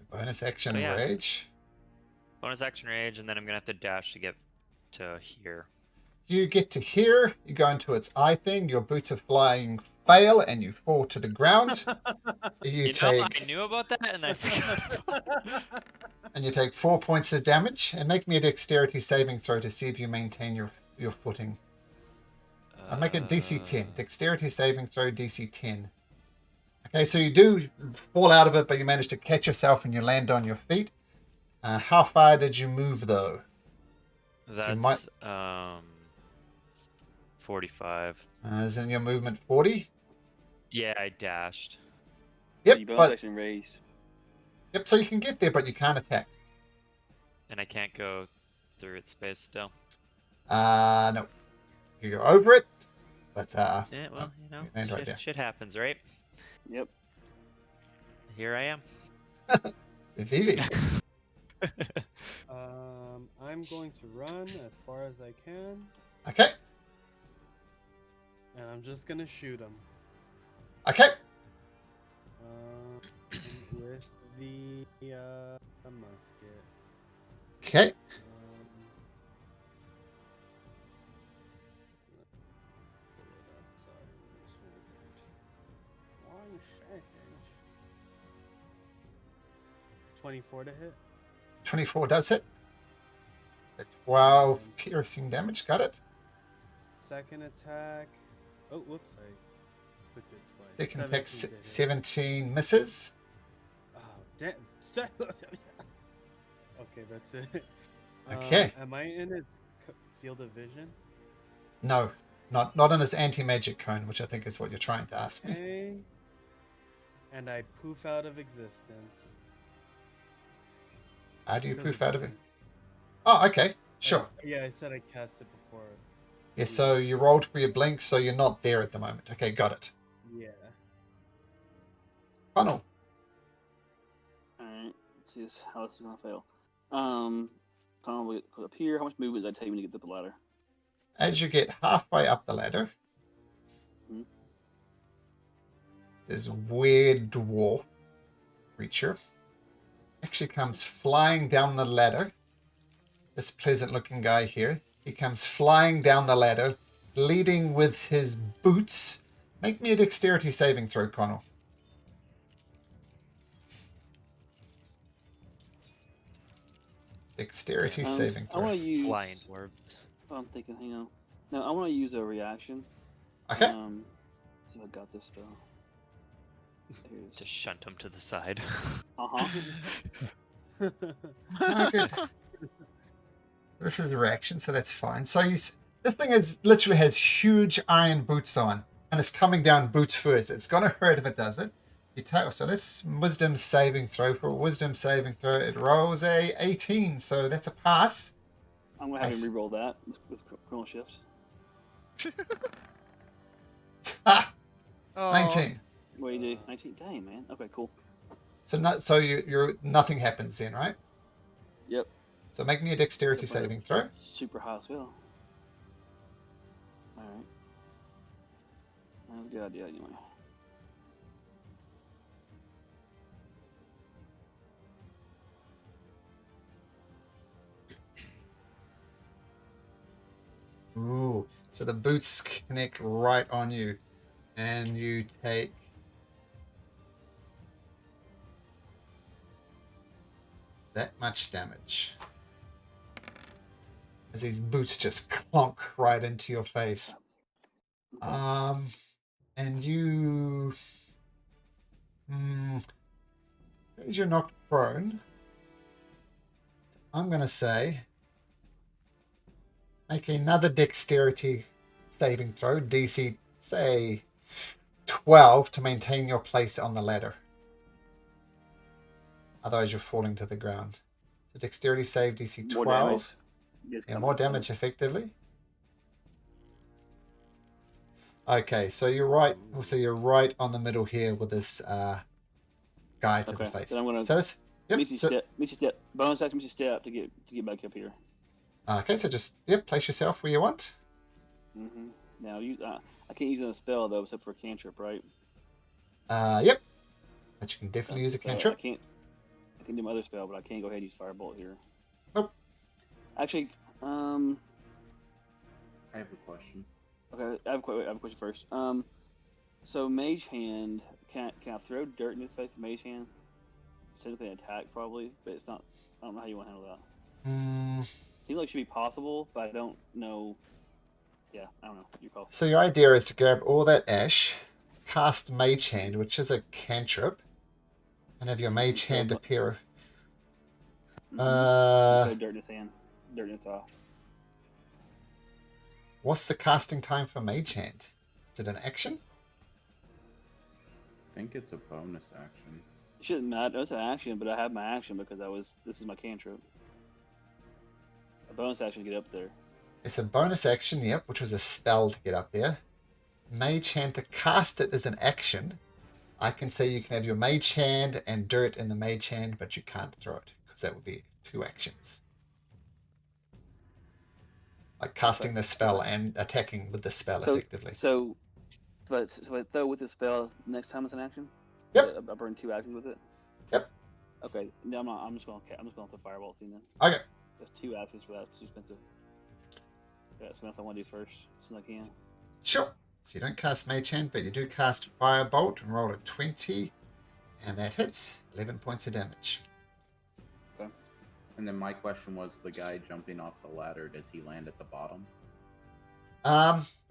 Speaker 5: Bonus action
Speaker 6: Oh, yeah.
Speaker 5: rage.
Speaker 6: Bonus action rage, and then I'm gonna have to dash to get to here.
Speaker 5: You get to here, you go into its eye thing, your boots of flying fail, and you fall to the ground. You
Speaker 6: I
Speaker 5: take
Speaker 6: knew about that, and I forgot.
Speaker 5: and you take 4 points of damage, and make me a dexterity saving throw to see if you maintain your footing. I'll make it DC 10. Dexterity saving throw DC 10. Okay, so you do fall out of it, but you manage to catch yourself and you land on your feet. How far did you move, though?
Speaker 6: That's 45.
Speaker 5: Isn't your movement 40?
Speaker 6: Yeah, I dashed.
Speaker 5: Yep,
Speaker 4: You bonus
Speaker 5: but,
Speaker 4: action raised.
Speaker 5: yep, so you can get there, but you can't attack.
Speaker 6: And I can't go through its space still.
Speaker 5: No. You go over it, but
Speaker 6: Yeah, well, you know,
Speaker 5: land right there.
Speaker 6: shit happens, right?
Speaker 4: Yep.
Speaker 6: Here I am.
Speaker 5: Vivi.
Speaker 3: I'm going to run as far as I can,
Speaker 5: Okay,
Speaker 3: and I'm just gonna shoot him.
Speaker 5: okay.
Speaker 3: With the musket.
Speaker 5: Okay.
Speaker 3: Pull it up. Sorry, one second. 24 to hit.
Speaker 5: 24 does hit. 12 piercing damage. Got it.
Speaker 3: Second attack. Oh, whoops! I clicked it twice.
Speaker 5: Second attack,
Speaker 3: 17 to hit.
Speaker 5: 17 misses.
Speaker 3: Oh, damn. Okay, that's it.
Speaker 5: Okay.
Speaker 3: Am I in its field of vision?
Speaker 5: No, not in this anti-magic cone, which I think is what you're trying to ask me.
Speaker 3: Okay. And I poof out of existence.
Speaker 5: How do you
Speaker 3: Because
Speaker 5: poof out of it?
Speaker 3: blink.
Speaker 5: Oh, okay. Sure.
Speaker 3: Yeah, I said I cast it before.
Speaker 5: Yeah, so you rolled for your blink, so you're not there at the moment. Okay, got it.
Speaker 3: Yeah.
Speaker 5: Funnel.
Speaker 4: Alright. Let's see how this is gonna fail. Tunnel will go up here. How much movement does that take me to get up the ladder?
Speaker 5: As you get halfway up the ladder,
Speaker 4: Hmm.
Speaker 5: this weird dwarf creature actually comes flying down the ladder this pleasant-looking guy here. He comes flying down the ladder, leading with his boots. Make me a dexterity saving throw, Connell. Dexterity saving
Speaker 4: I
Speaker 5: throw.
Speaker 4: want to use.
Speaker 6: Flying dwarves.
Speaker 4: I'm thinking. Hang on. No, I want to use a reaction.
Speaker 5: Okay.
Speaker 4: So I got this spell. Here it is.
Speaker 6: Just shunt him to the side.
Speaker 5: Okay. This is a reaction, so that's fine. So this thing literally has huge iron boots on, and it's coming down boots first. It's gonna hurt if it does it. So this wisdom saving throw. For a wisdom saving throw, it rolls a 18, so that's a pass.
Speaker 4: I'm gonna have him re-roll that with chrono shift.
Speaker 5: Ah,
Speaker 2: Oh.
Speaker 5: 19.
Speaker 4: What do you do? 19. Dang, man. Okay, cool.
Speaker 5: So you're nothing happens then, right?
Speaker 4: Yep.
Speaker 5: So make me a dexterity
Speaker 4: Yep,
Speaker 5: saving throw.
Speaker 4: Super high spell. All right. That was a good idea anyway.
Speaker 5: Ooh. So the boots connect right on you, and you take that much damage as these boots just clonk right into your face. And you, as you're knocked prone, I'm gonna say make another dexterity saving throw, DC say 12, to maintain your place on the ladder. Otherwise, you're falling to the ground. So dexterity save DC 12.
Speaker 4: More damage.
Speaker 5: Yeah, more damage effectively. Okay, so you're right. Also, you're right on the middle here with this guy to the face.
Speaker 4: Then I'm gonna
Speaker 5: so this, yep.
Speaker 4: Missy step. Bonus action, Missy step to get back up here.
Speaker 5: Okay, so just place yourself where you want.
Speaker 4: Mm-hmm. Now I can't use a spell though, except for a cantrip, right?
Speaker 5: Yep. But you can definitely use a
Speaker 4: So
Speaker 5: cantrip.
Speaker 4: I can do my other spell, but I can't go ahead and use firebolt here.
Speaker 5: Nope.
Speaker 4: Actually,
Speaker 1: I have a question.
Speaker 4: okay, I have a question first. So mage hand, can I throw dirt in his face with mage hand? It's technically an attack probably, but it's not. I don't know how you want to handle that. Seems like it should be possible, but I don't know. Yeah, I don't know. You call.
Speaker 5: So your idea is to grab all that ash, cast Mage Hand, which is a cantrip, and have your Mage Hand appear.
Speaker 4: Throw dirt in his hand. Dirt in his eye.
Speaker 5: What's the casting time for Mage Hand? Is it an action?
Speaker 1: I think it's a bonus action.
Speaker 4: It shouldn't matter. It's an action, but I have my action because this is my cantrip. A bonus action to get up there.
Speaker 5: It's a bonus action, yep, which was a spell to get up there. Mage Hand, to cast it is an action. I can say you can have your Mage Hand and dirt in the Mage Hand, but you can't throw it, because that would be 2 actions. Like casting the spell and attacking with the spell effectively.
Speaker 4: So I throw with the spell next time it's an action?
Speaker 5: Yep.
Speaker 4: I burn 2 actions with it?
Speaker 5: Yep.
Speaker 4: Okay, no, I'm not. I'm just going to throw firebolt scene then.
Speaker 5: Okay.
Speaker 4: There's 2 actions for that. It's too expensive. Yeah, so that's what I want to do first, as soon as I can.
Speaker 5: Sure. So you don't cast Mage Hand, but you do cast Firebolt and roll a 20. And that hits. 11 points of damage.
Speaker 4: Okay.
Speaker 1: And then my question was, the guy jumping off the ladder, does he land at the bottom?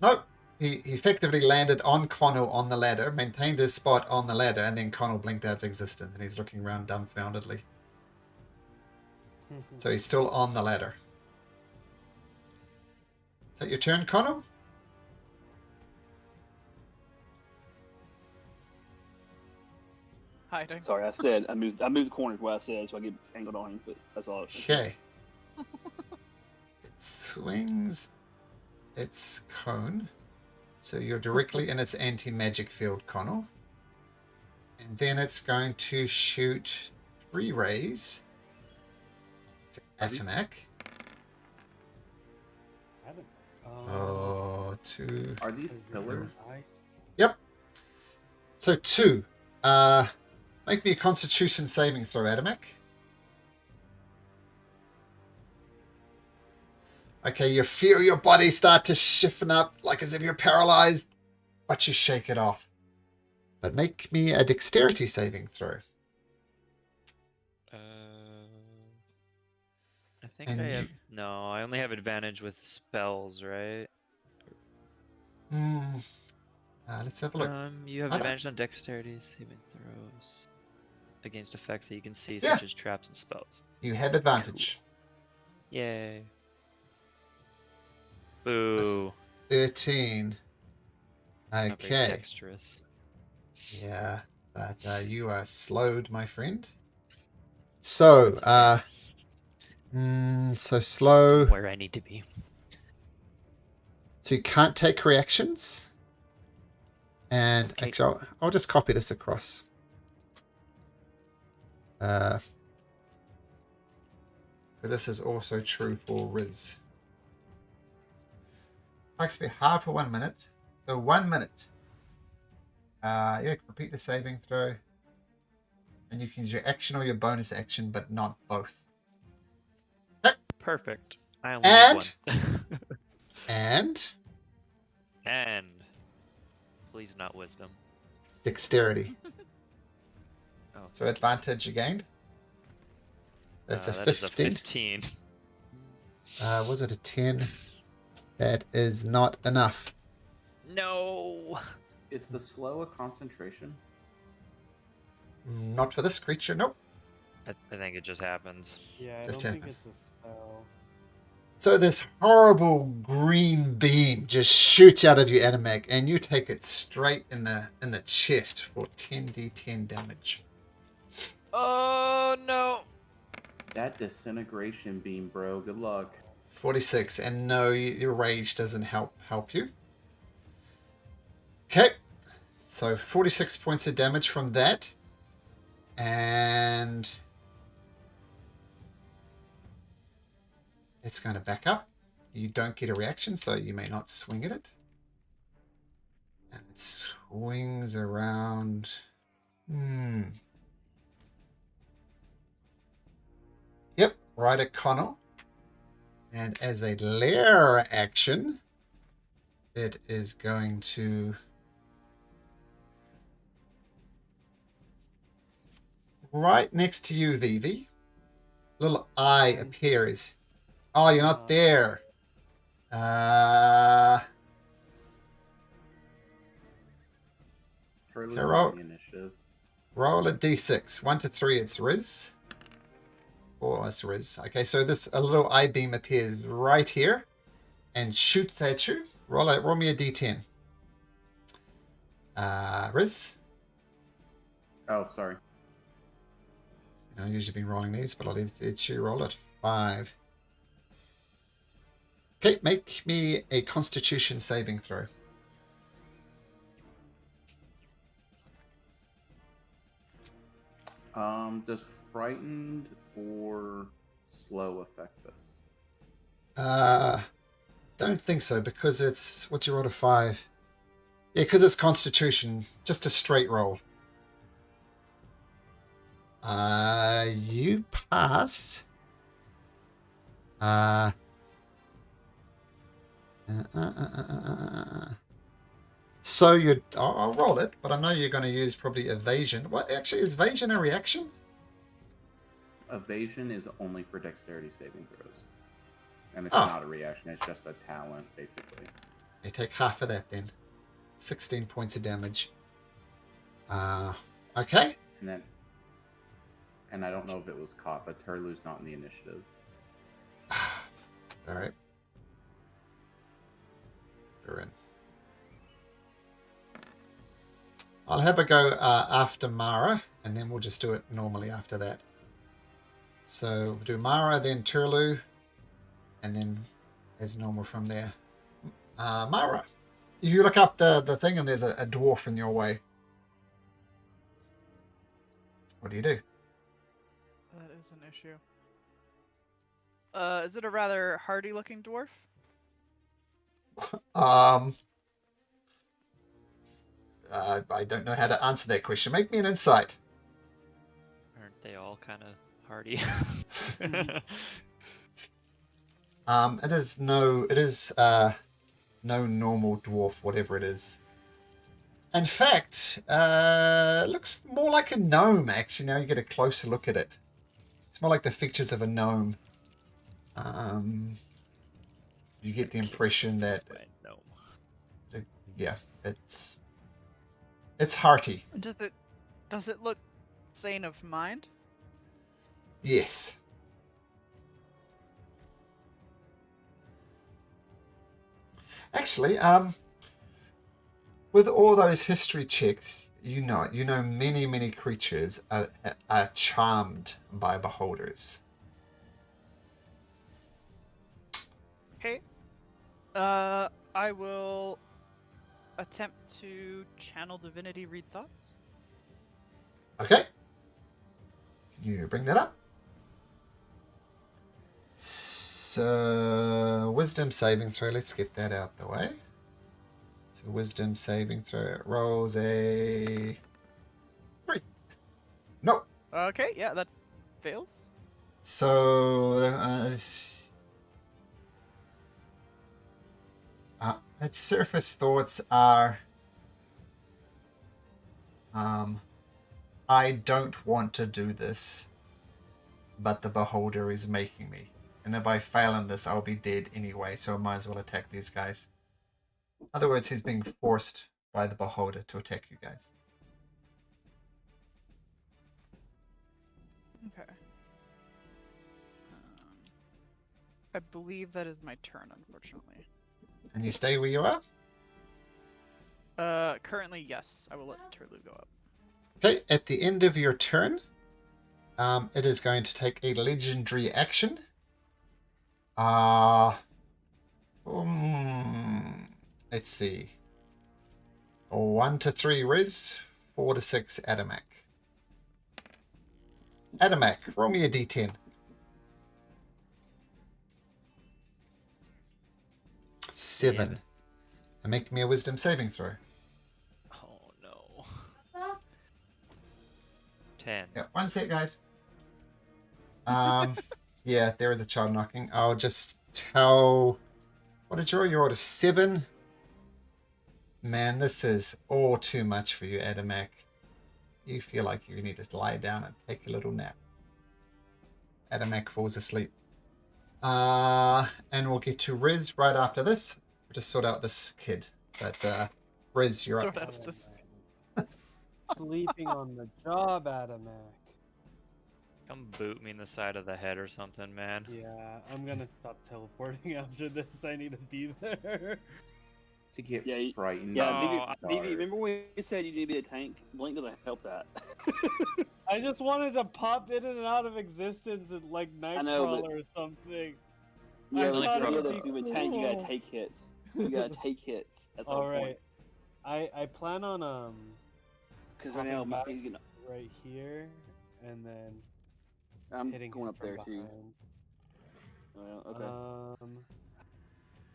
Speaker 5: Nope. He effectively landed on Connell on the ladder, maintained his spot on the ladder, and then Connell blinked out of existence, and he's looking around dumbfoundedly. So he's still on the ladder. Is that your turn, Connell?
Speaker 2: Hiding.
Speaker 4: Sorry, I moved the corner where I said, so I get angled on him, but that's all.
Speaker 5: Okay. It swings its cone. So you're directly in its anti-magic field, Connell. And then it's going to shoot 3 rays to Atanak. Oh, 2.
Speaker 1: Are these pillars?
Speaker 5: Yep. So 2. Make me a Constitution saving throw, Adamak. Okay, you feel your body start to stiffen up, like as if you're paralyzed, but you shake it off. But make me a dexterity saving throw.
Speaker 6: I think
Speaker 5: And
Speaker 6: I
Speaker 5: you-
Speaker 6: have no. I only have advantage with spells, right?
Speaker 5: Let's have a look.
Speaker 6: You have
Speaker 5: I don't-
Speaker 6: advantage on dexterity saving throws against effects that you can see,
Speaker 5: Yeah.
Speaker 6: such as traps and spells.
Speaker 5: You have advantage.
Speaker 6: Yay! Boo!
Speaker 5: 13.
Speaker 6: Not very
Speaker 5: Okay.
Speaker 6: dexterous.
Speaker 5: Yeah, but you are slowed, my friend. So,
Speaker 6: That's
Speaker 5: so slow.
Speaker 6: Where I need to be.
Speaker 5: So you can't take reactions. And
Speaker 6: Okay.
Speaker 5: actually, I'll just copy this across. Because this is also true for Riz. Takes me half for 1 minute. So 1 minute. Yeah, repeat the saving throw. And you can use your action or your bonus action, but not both.
Speaker 6: Perfect. I only
Speaker 5: And-
Speaker 6: need one.
Speaker 5: And
Speaker 6: And please not wisdom.
Speaker 5: dexterity.
Speaker 6: Oh,
Speaker 5: So advantage again. That's a
Speaker 6: that is
Speaker 5: 15.
Speaker 6: 15.
Speaker 5: Was it a 10? That is not enough.
Speaker 6: No.
Speaker 1: Is the slow a concentration?
Speaker 5: Not for this creature, nope.
Speaker 6: I think it just happens.
Speaker 3: Yeah, I
Speaker 5: Just
Speaker 3: don't think
Speaker 5: happens.
Speaker 3: it's a spell.
Speaker 5: So this horrible green beam just shoots out of you, Animag, and you take it straight in the chest for 10d10 damage.
Speaker 6: Oh no.
Speaker 1: That disintegration beam, bro. Good luck.
Speaker 5: 46, and no, your rage doesn't help you. Okay, so 46 points of damage from that, and it's going to back up. You don't get a reaction, so you may not swing at it. And it swings around. Yep, right at Connell. And as a lair action, it is going to right next to you, Vivi. Little eye appears. Oh, you're not there.
Speaker 1: Turley's
Speaker 5: Carol?
Speaker 1: on the initiative.
Speaker 5: Roll a d6. 1 to 3, it's Riz. 4 is Riz. Okay, so a little eye beam appears right here and shoots at you. Roll me a d10. Riz?
Speaker 1: Oh, sorry.
Speaker 5: I've usually been rolling these, but I'll let you roll it. 5. Okay, make me a Constitution saving throw.
Speaker 1: Does frightened or slow affect this?
Speaker 5: Don't think so, because it's... What's your roll of 5? Yeah, because it's Constitution. Just a straight roll. You pass. So I'll roll it, but I know you're going to use probably evasion. What actually is evasion a reaction?
Speaker 1: Evasion is only for dexterity saving throws. And it's
Speaker 5: Oh.
Speaker 1: not a reaction, it's just a talent, basically.
Speaker 5: You take half of that then. 16 points of damage. Okay.
Speaker 1: And I don't know if it was caught, but Turlu's not in the initiative.
Speaker 5: All right. You're in. I'll have a go after Mara, and then we'll just do it normally after that. So we'll do Mara, then Turlu, and then as normal from there. Mara, you look up the thing, and there's a dwarf in your way. What do you do?
Speaker 2: That is an issue. Is it a rather hardy-looking dwarf?
Speaker 5: I don't know how to answer that question. Make me an insight.
Speaker 6: Aren't they all kind of hardy?
Speaker 5: It is no normal dwarf, whatever it is. In fact, it looks more like a gnome, actually, now you get a closer look at it. It's more like the features of a gnome. You get the impression that,
Speaker 6: No.
Speaker 5: yeah, it's hearty.
Speaker 2: Does it look sane of mind?
Speaker 5: Yes. Actually, with all those history checks, you know many creatures are charmed by beholders.
Speaker 2: Okay. I will attempt to channel divinity, read thoughts.
Speaker 5: Okay. Can you bring that up? So, wisdom saving throw. Let's get that out the way. So, wisdom saving throw. It rolls a 3. No.
Speaker 2: Okay, yeah, that fails.
Speaker 5: So, its surface thoughts are, I don't want to do this, but the beholder is making me. And if I fail in this, I'll be dead anyway, so I might as well attack these guys. In other words, he's being forced by the beholder to attack you guys.
Speaker 2: Okay. I believe that is my turn, unfortunately.
Speaker 5: And you stay where you are?
Speaker 2: Currently, yes. I will let Turlu go up.
Speaker 5: Okay, at the end of your turn, it is going to take a legendary action. Let's see. 1 to 3 Riz, 4 to 6 Adamak. Adamak, roll me a d10. 7. And make me a wisdom saving throw.
Speaker 6: Oh no. 10.
Speaker 5: Yeah, one sec, guys. Yeah, there is a child knocking. I'll just tell... What did you roll? You rolled a 7. Man, this is all too much for you, Adamak. You feel like you need to lie down and take a little nap. Adamak falls asleep. And we'll get to Riz right after this. We'll just sort out this kid. But, Riz, you're up.
Speaker 2: So that's this.
Speaker 3: Sleeping on the job, Adamak.
Speaker 6: Come boot me in the side of the head or something, man.
Speaker 3: Yeah, I'm gonna stop teleporting after this. I need to be there.
Speaker 1: To get
Speaker 4: Yeah,
Speaker 1: frightened.
Speaker 4: Yeah,
Speaker 6: No,
Speaker 4: BB, remember when you said you need to be a tank? Blink doesn't help that.
Speaker 3: I just wanted to pop in and out of existence in like
Speaker 4: I know,
Speaker 3: Nightcrawler
Speaker 4: but-
Speaker 3: or something.
Speaker 4: Yeah,
Speaker 3: I
Speaker 4: but
Speaker 3: thought
Speaker 4: if
Speaker 3: it
Speaker 4: you're
Speaker 3: would
Speaker 4: the
Speaker 3: be
Speaker 4: a tank, you gotta
Speaker 3: cool.
Speaker 4: take hits. You gotta take hits. That's the
Speaker 3: All
Speaker 4: whole
Speaker 3: right, I plan on
Speaker 4: Because right now,
Speaker 3: Popping back.
Speaker 4: he's gonna.
Speaker 3: right here and then
Speaker 4: I'm
Speaker 3: hitting
Speaker 4: going
Speaker 3: him
Speaker 4: up there
Speaker 3: from
Speaker 4: too.
Speaker 3: behind.
Speaker 4: Well, okay.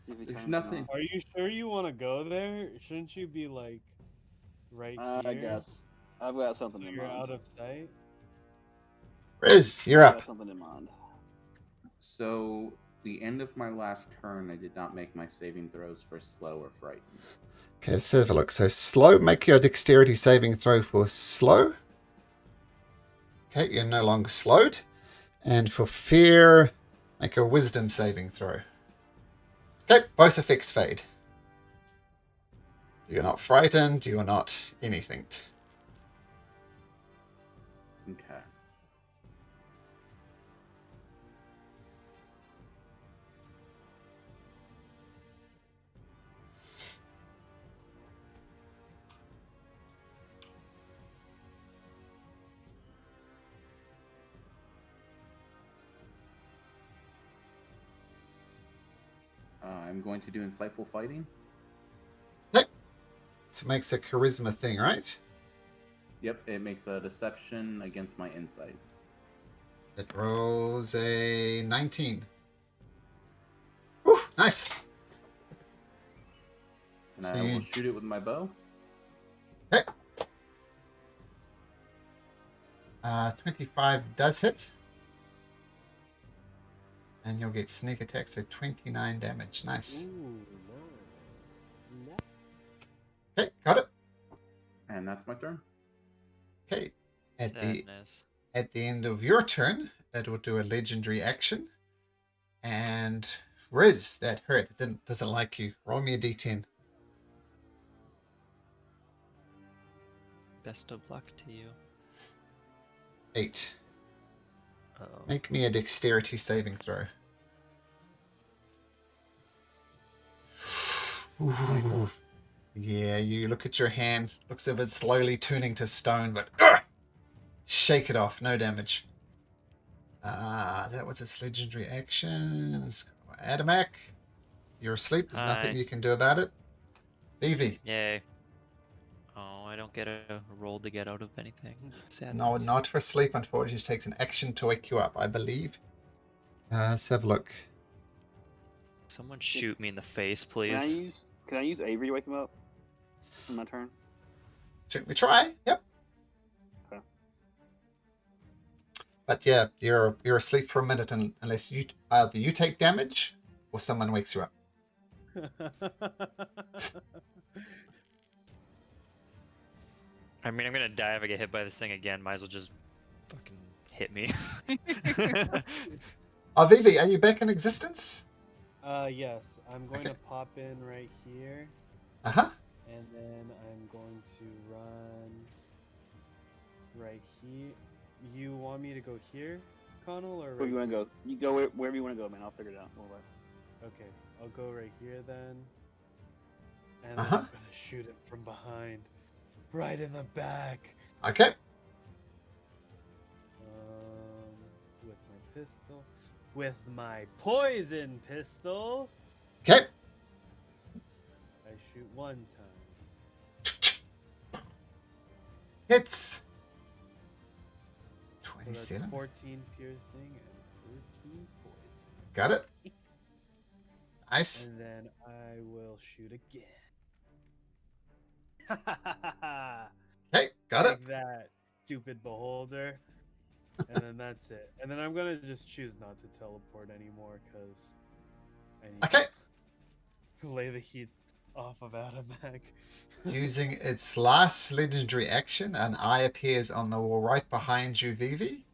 Speaker 4: See if he
Speaker 1: There's
Speaker 4: turns
Speaker 1: nothing-
Speaker 3: Are you sure you want to go there? Shouldn't you be like right
Speaker 4: around.
Speaker 3: here?
Speaker 4: I guess I've got
Speaker 3: So
Speaker 4: something in
Speaker 3: you're
Speaker 4: mind.
Speaker 3: out of sight.
Speaker 5: Riz, you're
Speaker 4: I've
Speaker 5: up.
Speaker 4: got something in mind.
Speaker 1: So, the end of my last turn, I did not make my saving throws for slow or frightened.
Speaker 5: Okay, let's have a look. So slow, make your dexterity saving throw for slow. Okay, you're no longer slowed. And for fear, make a wisdom saving throw. Okay, both effects fade. You're not frightened, you're not anything.
Speaker 1: Okay. I'm going to do insightful fighting.
Speaker 5: Okay. So it makes a charisma thing, right?
Speaker 1: Yep, it makes a deception against my insight.
Speaker 5: It rolls a 19. Whew, nice.
Speaker 1: And
Speaker 5: So
Speaker 1: I will
Speaker 5: you-
Speaker 1: shoot it with my bow.
Speaker 5: Okay. 25 does hit. And you'll get sneak attack, so 29 damage. Nice.
Speaker 3: Ooh, nice.
Speaker 5: Okay, got it.
Speaker 1: And that's my turn.
Speaker 5: Okay. At
Speaker 6: Sadness.
Speaker 5: the end of your turn, it will do a legendary action. And Riz, that hurt. It doesn't like you. Roll me a d10.
Speaker 6: Best of luck to you.
Speaker 5: 8.
Speaker 6: Uh-oh.
Speaker 5: Make me a dexterity saving throw. Ooh. Yeah, you look at your hand. Looks as if it's slowly turning to stone, but shake it off. No damage. That was its legendary action. Adamak, you're asleep. There's nothing
Speaker 6: Hi.
Speaker 5: you can do about it. Vivi.
Speaker 6: Yay. Oh, I don't get a roll to get out of anything. Sadness.
Speaker 5: No, not for sleep, unfortunately. It takes an action to wake you up, I believe. Let's have a look.
Speaker 6: Someone shoot me in the face, please.
Speaker 4: Can I use Avery to wake him up on my turn?
Speaker 5: Should we try? Yep.
Speaker 4: Okay.
Speaker 5: But yeah, you're asleep for a minute unless either you take damage or someone wakes you up.
Speaker 6: I mean, I'm gonna die if I get hit by this thing again. Might as well just fucking hit me.
Speaker 5: Vivi, are you back in existence?
Speaker 3: Yes. I'm going
Speaker 5: Okay.
Speaker 3: to pop in right here,
Speaker 5: Uh-huh.
Speaker 3: and then I'm going to run right here. You want me to go here, Connell, or
Speaker 4: Where
Speaker 3: right
Speaker 4: you want to
Speaker 3: here?
Speaker 4: go? You go wherever you want to go, man. I'll figure it out. We'll work.
Speaker 3: Okay, I'll go right here then. And then
Speaker 5: Uh-huh.
Speaker 3: I'm gonna shoot it from behind. Right in the back.
Speaker 5: Okay.
Speaker 3: With my pistol. With my poison pistol.
Speaker 5: Okay.
Speaker 3: I shoot one time.
Speaker 5: Hits.
Speaker 3: So that's
Speaker 5: 27.
Speaker 3: 14 piercing and 13 poison.
Speaker 5: Got it. Nice.
Speaker 3: And then I will shoot again.
Speaker 5: Okay, got it.
Speaker 3: Like that, stupid beholder. And then that's it. And then I'm gonna just choose not to teleport anymore because I need
Speaker 5: Okay.
Speaker 3: to lay the heat off of Adamak.
Speaker 5: Using its last legendary action, an eye appears on the wall right behind you, Vivi.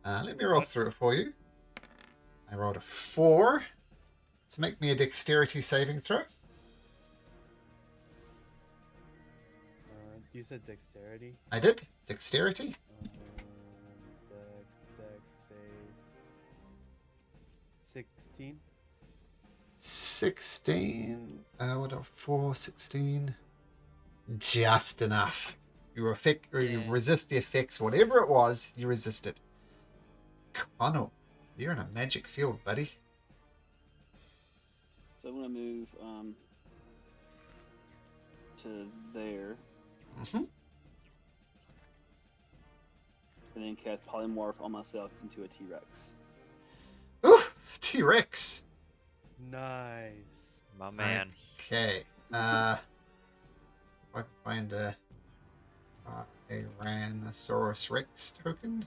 Speaker 5: Let me roll through it for you. I rolled a 4. So make me a dexterity saving throw.
Speaker 3: You said dexterity?
Speaker 5: I did. Dexterity.
Speaker 3: Dex save. 16.
Speaker 5: 16. What a 4, 16. Just enough. You resist the effects, whatever it was, you resist it. Connell, you're in a magic field, buddy.
Speaker 4: So I'm gonna move to there,
Speaker 5: Mm-hmm.
Speaker 4: and then cast polymorph on myself into a T-Rex.
Speaker 5: Ooh, T-Rex.
Speaker 3: Nice.
Speaker 6: My man.
Speaker 5: Okay. I can find a Tyrannosaurus Rex token.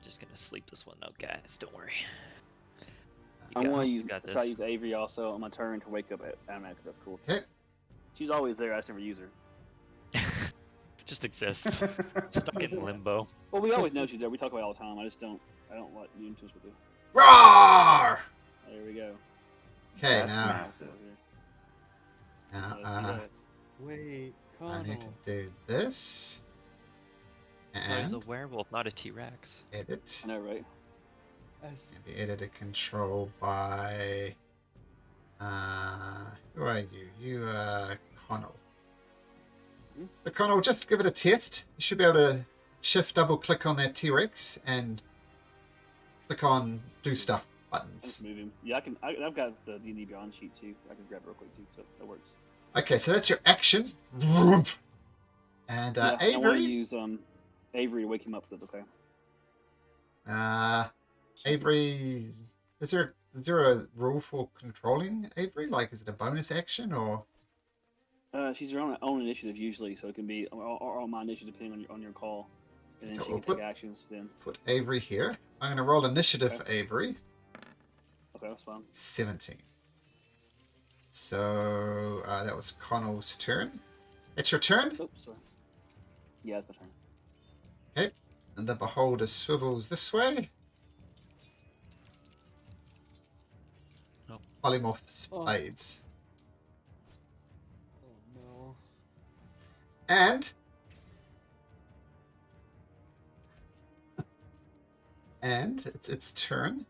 Speaker 6: Just gonna sleep this one out, guys. Don't worry.
Speaker 4: I want to
Speaker 6: got
Speaker 4: try
Speaker 6: this.
Speaker 4: to use Avery also on my turn to wake up Adamak. That's cool.
Speaker 5: Okay.
Speaker 4: She's always there. I just never use her.
Speaker 6: It just exists. Stuck in limbo.
Speaker 4: Well, we always know she's there. We talk about it all the time. I don't let you into us with it.
Speaker 5: Roar!
Speaker 4: There we go.
Speaker 5: Okay,
Speaker 1: That's
Speaker 5: now,
Speaker 1: massive.
Speaker 5: now
Speaker 3: Wait,
Speaker 5: I
Speaker 3: Connell.
Speaker 5: need to do this.
Speaker 6: Oh, he's a
Speaker 5: And
Speaker 6: werewolf, not a T-Rex.
Speaker 5: edit.
Speaker 4: I know, right?
Speaker 5: Maybe edit a control by... who are you? You, Connell. So Connell, just give it a test. You should be able to shift double click on that T-Rex and click on do stuff
Speaker 4: I'll
Speaker 5: buttons.
Speaker 4: just move him. Yeah, I've got the D&D Beyond sheet too. I can grab it real quick too, so that works.
Speaker 5: Okay, so that's your action. And
Speaker 4: Yeah, I want to
Speaker 5: Avery.
Speaker 4: use Avery to wake him up. If that's okay.
Speaker 5: Avery, is there a rule for controlling Avery? Like, is it a bonus action or?
Speaker 4: She's her own initiative usually, so it can be or on my initiative depending on your call. and then
Speaker 5: So
Speaker 4: she
Speaker 5: we'll
Speaker 4: can take actions. Then
Speaker 5: put Avery here. I'm going to roll initiative
Speaker 4: Okay.
Speaker 5: for Avery.
Speaker 4: okay, that's fine.
Speaker 5: 17. So that was Connell's turn. It's your turn.
Speaker 4: Oops, sorry. Yeah, it's my turn.
Speaker 5: Okay. And the beholder swivels this way.
Speaker 6: Oh.
Speaker 5: Polymorphs
Speaker 3: Oh.
Speaker 5: blades.
Speaker 3: Oh no.
Speaker 5: And it's its turn.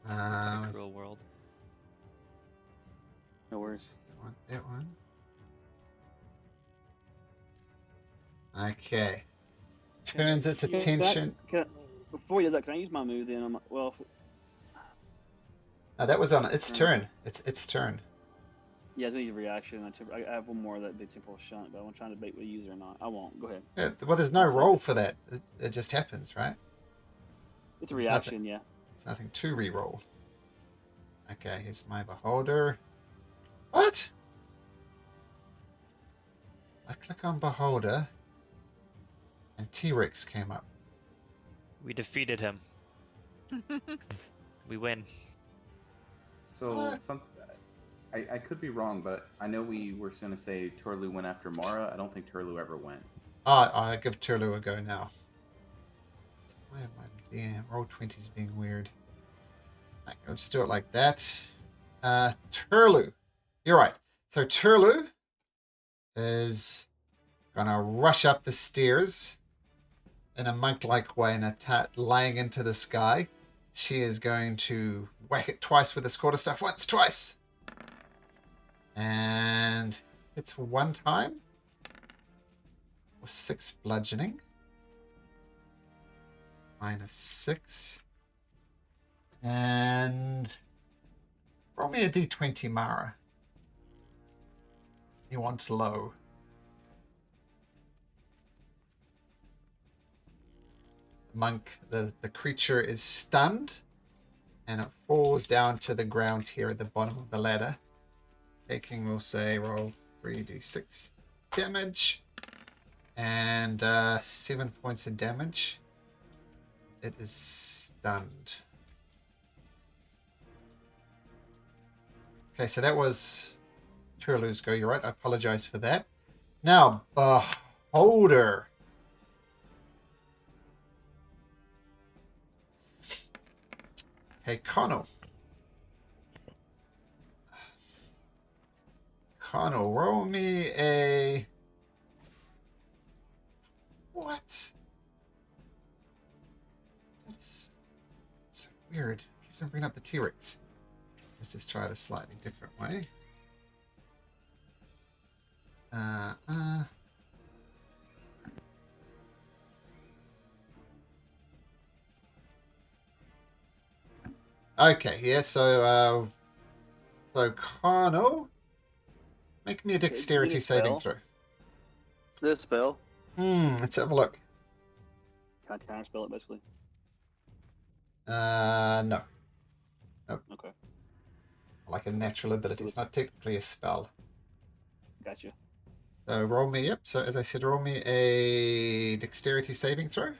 Speaker 6: Cruel world.
Speaker 4: No worries.
Speaker 5: I want that one. Okay. Turns its
Speaker 3: Can I-
Speaker 5: attention.
Speaker 4: Before he does that, can I use my move then? Well,
Speaker 5: That was on its turn. It's its turn.
Speaker 4: yeah, it's going to use a reaction. I have one more of that big temporal shunt, but I'm trying to debate whether to use it or not. I won't. Go ahead.
Speaker 5: Yeah, well, there's no roll for that. It just happens, right?
Speaker 4: It's a
Speaker 5: It's
Speaker 4: reaction, yeah.
Speaker 5: There's nothing to re-roll. Okay, here's my beholder. What? I click on beholder, and T-Rex came up.
Speaker 6: We defeated him. We win.
Speaker 1: So
Speaker 5: What?
Speaker 1: I could be wrong, but I know we were going to say Turlu went after Mara. I don't think Turlu ever went.
Speaker 5: I give Turlu a go now. Why am I being roll 20's being weird? Okay, I'll just do it like that. Turlu, you're right. So Turlu is gonna rush up the stairs in a monk-like way and laying into the sky. She is going to whack it twice with this quarterstaff. Once, twice. And it's one time. Or 6 bludgeoning. -6. And roll me a d20, Mara. You want low. Monk, the creature is stunned, and it falls down to the ground here at the bottom of the ladder. Taking, we'll say, roll 3d6 damage, and 7 points of damage. It is stunned. Okay, so that was Turlu's go. You're right. I apologize for that. Now, Beholder. Okay, Connell. Connell, roll me a... What? That's so weird. Keeps on bringing up the T-Rex. Let's just try it a slightly different way. Okay, yeah, so Connell, make me a dexterity saving throw.
Speaker 4: This spell.
Speaker 5: Let's have a look.
Speaker 4: Can I counter spell it basically?
Speaker 5: No.
Speaker 4: Okay,
Speaker 5: Like a natural ability. It's not technically a spell.
Speaker 4: gotcha.
Speaker 5: So roll me, yep. So as I said, roll me a dexterity saving throw.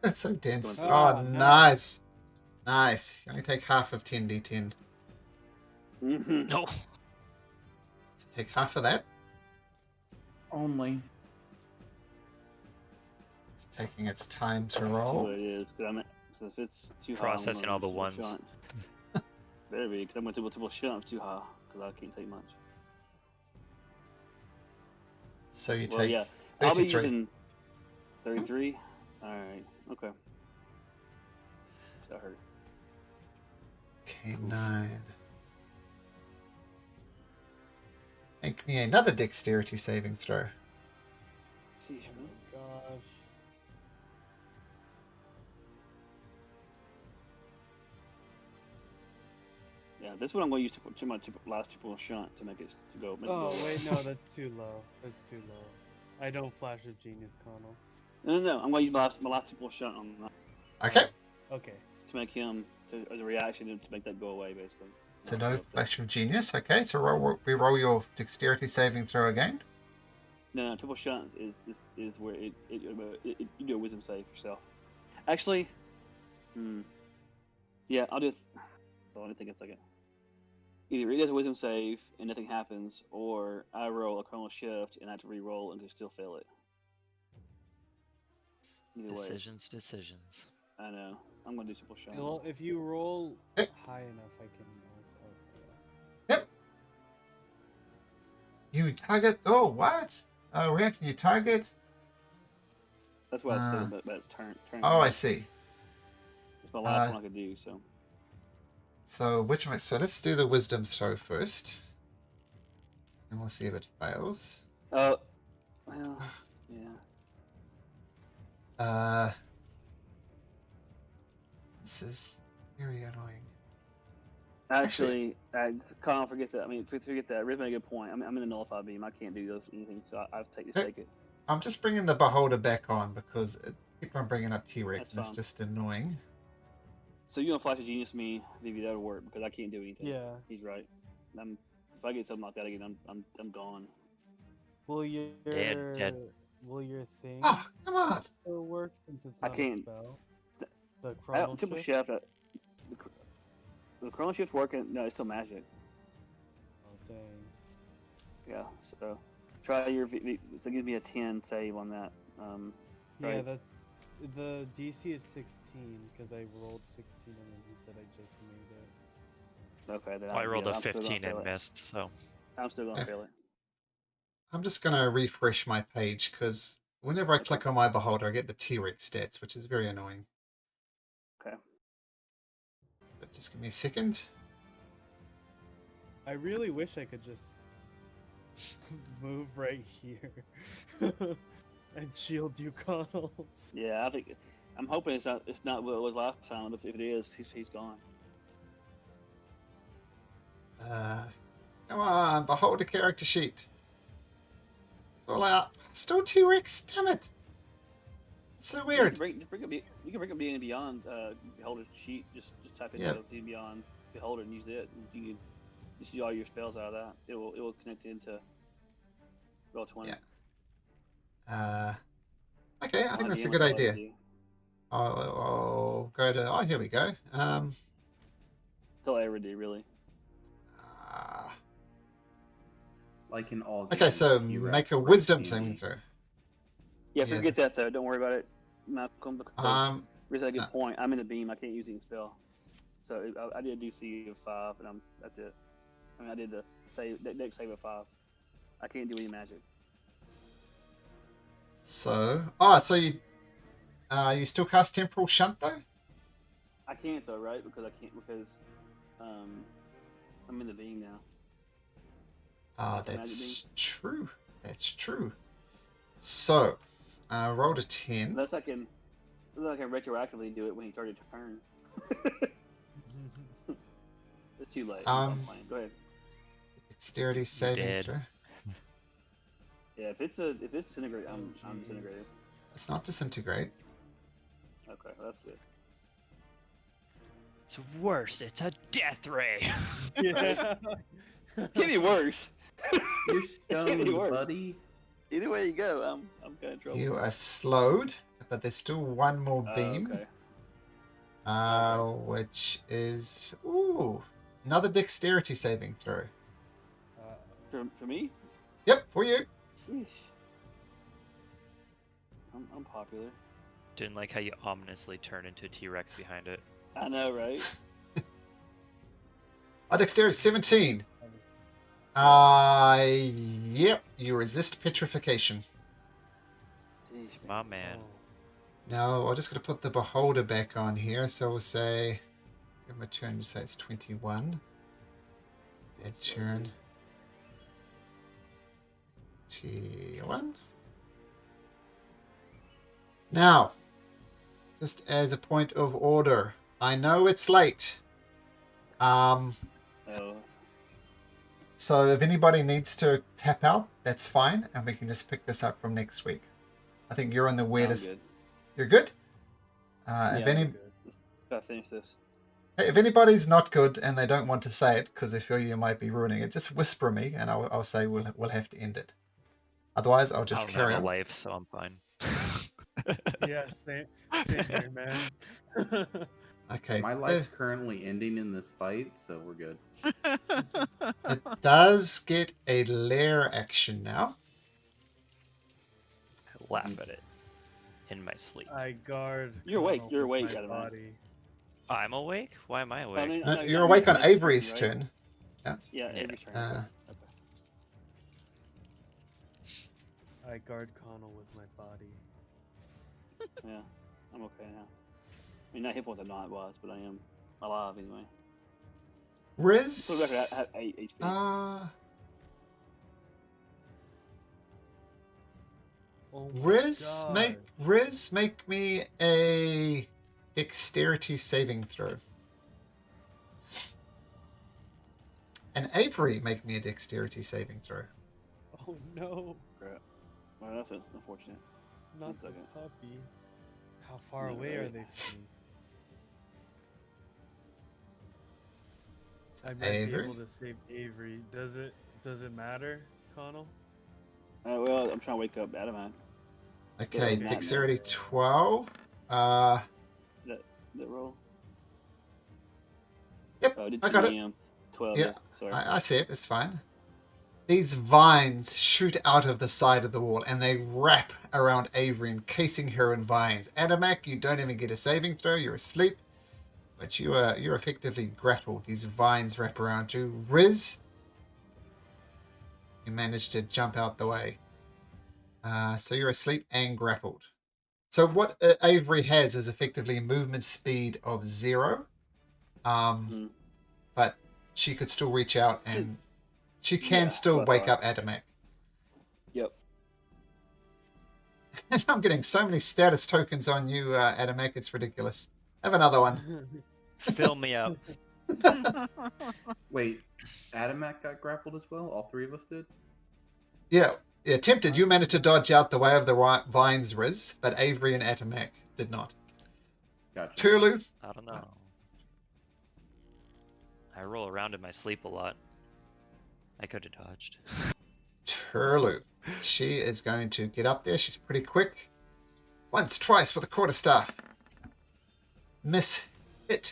Speaker 5: That's so dense.
Speaker 4: Oh,
Speaker 5: Oh,
Speaker 3: nice.
Speaker 5: nice. Nice. You only take half of 10d10.
Speaker 4: Mm-hmm.
Speaker 6: No.
Speaker 5: So take half of that.
Speaker 1: Only.
Speaker 5: It's taking its time to
Speaker 4: That's what
Speaker 5: roll.
Speaker 4: it is. 'Cause I mean, so if it's too high,
Speaker 6: Processing all the
Speaker 4: multiple
Speaker 6: ones.
Speaker 4: shunt. Better be, because I'm going to multiple shunt too high, because I can't take much.
Speaker 5: So you
Speaker 4: Well,
Speaker 5: take
Speaker 4: yeah. I'll be
Speaker 5: 33.
Speaker 4: using 33. Alright, okay. That hurt.
Speaker 5: Okay, 9. Make me another dexterity saving throw.
Speaker 4: See,
Speaker 3: Gosh.
Speaker 4: yeah, this one I'm going to use to my last triple shunt to make it to go. Make it
Speaker 3: Oh,
Speaker 4: go.
Speaker 3: wait, no, that's too low. That's too low. I don't flash of genius, Connell.
Speaker 4: No. I'm going to use my last triple shunt on that
Speaker 5: Okay.
Speaker 3: Okay.
Speaker 4: to make him as a reaction to make that go away, basically.
Speaker 5: So
Speaker 4: I'll
Speaker 5: no
Speaker 4: go with that.
Speaker 5: flash of genius. Okay, so we roll your dexterity saving throw again.
Speaker 4: No, triple shots is where it you do a wisdom save yourself. Actually, yeah, I'll do it. So let me think a second. Either it does a wisdom save and nothing happens, or I roll a chronal shift and I have to re-roll and can still fail it. Either way,
Speaker 6: Decisions.
Speaker 4: I know. I'm gonna do triple shot.
Speaker 3: Well, if you roll
Speaker 5: Yep.
Speaker 3: high enough, I can also.
Speaker 5: Yep. You target. Oh, what? Reaction. You target.
Speaker 4: That's what I said, but it's turn.
Speaker 5: Oh, I see.
Speaker 4: It's my last one I could do. So
Speaker 5: So which one? So let's do the wisdom throw first, and we'll see if it fails.
Speaker 4: well, yeah.
Speaker 5: This is very annoying.
Speaker 4: Actually, Kyle, forget that. I mean, forget that. Riz made a good point. I'm in a nullified beam. I can't do those anything, so I take it.
Speaker 5: I'm just bringing the beholder back on because it keep on bringing up T-Rex,
Speaker 4: That's
Speaker 5: and it's
Speaker 4: fine.
Speaker 5: just annoying.
Speaker 4: So you want Flash of Genius me, Vivi? That'll work because I can't do anything.
Speaker 3: Yeah.
Speaker 4: He's right. If I get something like that again, I'm gone.
Speaker 3: Will your
Speaker 6: Dead.
Speaker 3: will your thing
Speaker 5: Oh, come on!
Speaker 3: still work since it's
Speaker 4: I
Speaker 3: not
Speaker 4: can't.
Speaker 3: a spell? The
Speaker 4: I
Speaker 3: chronal
Speaker 4: triple
Speaker 3: shift?
Speaker 4: shift. The chronal shift's working. No, it's still magic.
Speaker 3: Oh dang.
Speaker 4: Yeah. So try your. So give me a 10 save on that.
Speaker 3: Yeah,
Speaker 4: Right.
Speaker 3: that's the DC is 16 because I rolled 16 and then he said I just made it.
Speaker 4: Okay. Then
Speaker 6: Well, I rolled
Speaker 4: yeah,
Speaker 6: a
Speaker 4: I'm still gonna
Speaker 6: 15
Speaker 4: fail
Speaker 6: and
Speaker 4: it.
Speaker 6: missed, so
Speaker 4: I'm still gonna fail it.
Speaker 5: I'm just gonna refresh my page because whenever I click on my beholder, I get the T-Rex stats, which is very annoying.
Speaker 4: Okay.
Speaker 5: But just give me a second.
Speaker 3: I really wish I could just move right here and shield you, Connell.
Speaker 4: Yeah, I'm hoping it's not what it was last time. If it is, he's gone.
Speaker 5: Come on, beholder character sheet. It's all out. Still T-Rex. Damn it! It's so weird.
Speaker 4: You can bring up D&D Beyond Beholder sheet. Just type in D&D Beyond Beholder and use it. And you can just use all your spells out of that. It will connect into Roll20.
Speaker 5: Yeah. Okay, I think that's a
Speaker 4: DM,
Speaker 5: good
Speaker 4: that's all I
Speaker 5: idea.
Speaker 4: do.
Speaker 5: I'll go to. Oh, here we go.
Speaker 4: That's all I ever do, really.
Speaker 1: Like in all
Speaker 5: Okay,
Speaker 1: games,
Speaker 5: so
Speaker 1: you
Speaker 5: make a
Speaker 1: wrap
Speaker 5: wisdom
Speaker 1: D&D.
Speaker 5: saving throw.
Speaker 4: Yeah,
Speaker 5: Yeah,
Speaker 4: forget that though. Don't worry about it, Malcolm. Because Riz had a good
Speaker 5: no.
Speaker 4: point. I'm in the beam. I can't use any spell. So I did a DC of 5, and that's it. I mean, I did the next save of 5. I can't do any magic.
Speaker 5: So, so you still cast Temporal Shunt though?
Speaker 4: I can't though, right? Because I'm in the beam now.
Speaker 5: That's true. That's true. So, rolled a 10.
Speaker 4: Unless I can retroactively do it when he started to turn. It's too late. I'm playing. Go ahead.
Speaker 5: Dexterity saving
Speaker 6: dead.
Speaker 5: throw.
Speaker 4: Yeah, if it's disintegrate, I'm disintegrated.
Speaker 5: It's not disintegrate.
Speaker 4: Okay, well, that's good.
Speaker 6: it's worse. It's a death ray.
Speaker 3: Yeah.
Speaker 4: Can't be worse.
Speaker 1: You're
Speaker 4: Can't be
Speaker 1: stoned,
Speaker 4: worse.
Speaker 1: buddy.
Speaker 4: Either way you go, I'm kind of trouble.
Speaker 5: You are slowed, but there's still one more beam.
Speaker 4: Okay.
Speaker 5: Which is another dexterity saving throw.
Speaker 4: For me?
Speaker 5: Yep, for you.
Speaker 4: Sheesh. I'm popular.
Speaker 6: Didn't like how you ominously turn into a T-Rex behind it.
Speaker 4: I know, right?
Speaker 5: Dexterity 17. Yep, you resist petrification.
Speaker 4: Sheesh,
Speaker 6: My man.
Speaker 5: Now, I'm just going to put the beholder back on here. So we'll say, give him a turn to say it's 21. Dead turn. 21. Now, just as a point of order, I know it's late.
Speaker 4: Oh.
Speaker 5: So if anybody needs to tap out, that's fine, and we can just pick this up from next week. I think you're on the
Speaker 4: I'm
Speaker 5: weirdest.
Speaker 4: good.
Speaker 5: You're good.
Speaker 4: Yeah,
Speaker 5: If
Speaker 4: I'm
Speaker 5: any,
Speaker 4: good. Gotta finish this.
Speaker 5: Hey, if anybody's not good and they don't want to say it because they feel you might be ruining it, just whisper me and I'll say we'll have to end it. Otherwise, I'll
Speaker 6: I
Speaker 5: just
Speaker 6: don't
Speaker 5: carry
Speaker 6: have
Speaker 5: on.
Speaker 6: a life, so I'm fine.
Speaker 3: Yeah, same here, man.
Speaker 5: Okay.
Speaker 1: My life's currently ending in this fight, so we're good.
Speaker 5: It does get a lair action now.
Speaker 6: I laugh at it in my sleep.
Speaker 3: I guard.
Speaker 4: You're awake,
Speaker 3: Connell
Speaker 4: you're
Speaker 3: with
Speaker 4: awake,
Speaker 3: my
Speaker 4: Adam.
Speaker 3: body.
Speaker 6: I'm awake? Why am I
Speaker 4: I
Speaker 6: awake?
Speaker 4: mean,
Speaker 5: No,
Speaker 4: no,
Speaker 5: you're
Speaker 4: I
Speaker 5: awake
Speaker 4: mean,
Speaker 5: on
Speaker 4: it's your
Speaker 5: Avery's
Speaker 4: right?
Speaker 5: turn.
Speaker 4: Yeah,
Speaker 6: Yeah.
Speaker 4: Avery's turn.
Speaker 5: Uh,
Speaker 4: Okay.
Speaker 3: I guard Connell with my body.
Speaker 4: Yeah, I'm okay now. I mean, not hit points I'm not was, but I am alive anyway.
Speaker 5: Riz.
Speaker 4: For the record, I have 8 HP.
Speaker 3: Oh my God.
Speaker 5: Riz, make me a dexterity saving throw. And Avery, make me a dexterity saving throw.
Speaker 3: Oh no.
Speaker 4: Crap. Well, that's unfortunate.
Speaker 3: Not
Speaker 4: One
Speaker 3: the
Speaker 4: second.
Speaker 3: puppy. How far
Speaker 4: Yeah,
Speaker 3: away are
Speaker 4: right.
Speaker 3: they from me? I might be
Speaker 5: Avery?
Speaker 3: able to save Avery. Does it matter, Connell?
Speaker 4: Well, I'm trying to wake up Adam.
Speaker 5: Okay,
Speaker 3: Okay.
Speaker 5: dexterity 12.
Speaker 4: That roll?
Speaker 5: Yep,
Speaker 4: Oh, did
Speaker 5: I got it.
Speaker 4: DM 12.
Speaker 5: Yeah,
Speaker 4: Sorry.
Speaker 5: I see it. It's fine. These vines shoot out of the side of the wall and they wrap around Avery, encasing her in vines. Adamak, you don't even get a saving throw. You're asleep, but you're effectively grappled. These vines wrap around you. Riz, you managed to jump out the way. So you're asleep and grappled. So what Avery has is effectively a movement speed of 0. But she could still reach out and she can still
Speaker 4: that's what I
Speaker 5: wake
Speaker 4: thought.
Speaker 5: up Adamak.
Speaker 4: Yep.
Speaker 5: And I'm getting so many status tokens on you, Adamak, it's ridiculous. Have another one.
Speaker 6: Fill me up.
Speaker 1: Wait, Adamak got grappled as well? All three of us did?
Speaker 5: Yeah, Tempted, you managed to dodge out the way of the vines, Riz, but Avery and Adamak did not.
Speaker 1: Gotcha.
Speaker 5: Turlu,
Speaker 6: I don't know. I roll around in my sleep a lot. I could have dodged.
Speaker 5: Turlu. She is going to get up there. She's pretty quick. Once, twice with a quarterstaff. Miss hit.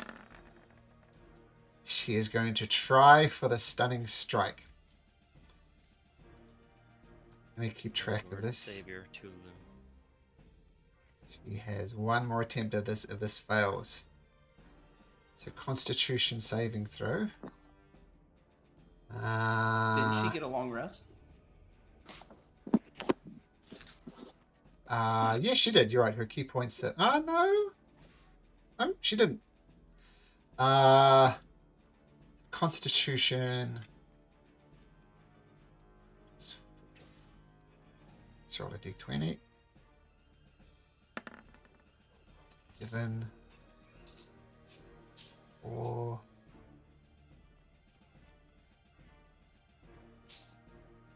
Speaker 5: She is going to try for the stunning strike. Let me keep track of
Speaker 6: Lord
Speaker 5: this.
Speaker 6: Savior, Tulu.
Speaker 5: She has one more attempt of this if this fails. So Constitution saving throw.
Speaker 1: Didn't she get a long rest?
Speaker 5: Yeah, she did. You're right. Her key points. No, she didn't. Constitution. Let's roll a d20. 7. 4.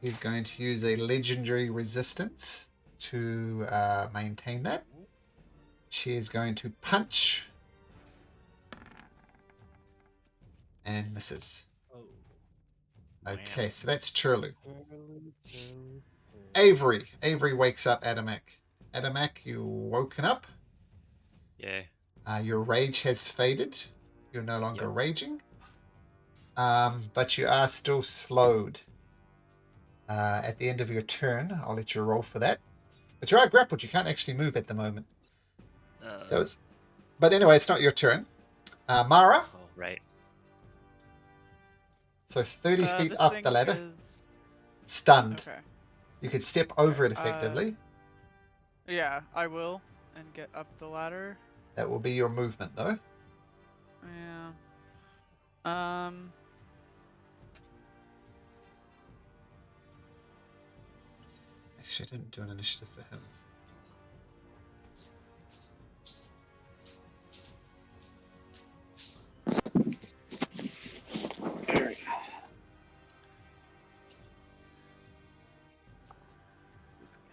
Speaker 5: He's going to use a legendary resistance to maintain that. She is going to punch and misses.
Speaker 3: Oh.
Speaker 5: Okay, so that's Turlu.
Speaker 3: Turlu.
Speaker 5: Avery wakes up Adamak. Adamak, you woken up.
Speaker 6: Yay.
Speaker 5: Your rage has faded. You're no longer
Speaker 6: Yep.
Speaker 5: raging. But you are still slowed. At the end of your turn, I'll let you roll for that. But you are grappled. You can't actually move at the moment. But anyway, it's not your turn. Mara.
Speaker 6: Oh, right.
Speaker 5: So 30 feet
Speaker 2: this
Speaker 5: up
Speaker 2: thing
Speaker 5: the ladder.
Speaker 2: is-
Speaker 5: Stunned.
Speaker 2: Okay.
Speaker 5: You could step over it effectively.
Speaker 2: Yeah, I will, and get up the ladder.
Speaker 5: That will be your movement, though.
Speaker 2: Yeah.
Speaker 5: Actually, I didn't do an initiative for him.
Speaker 4: Eric.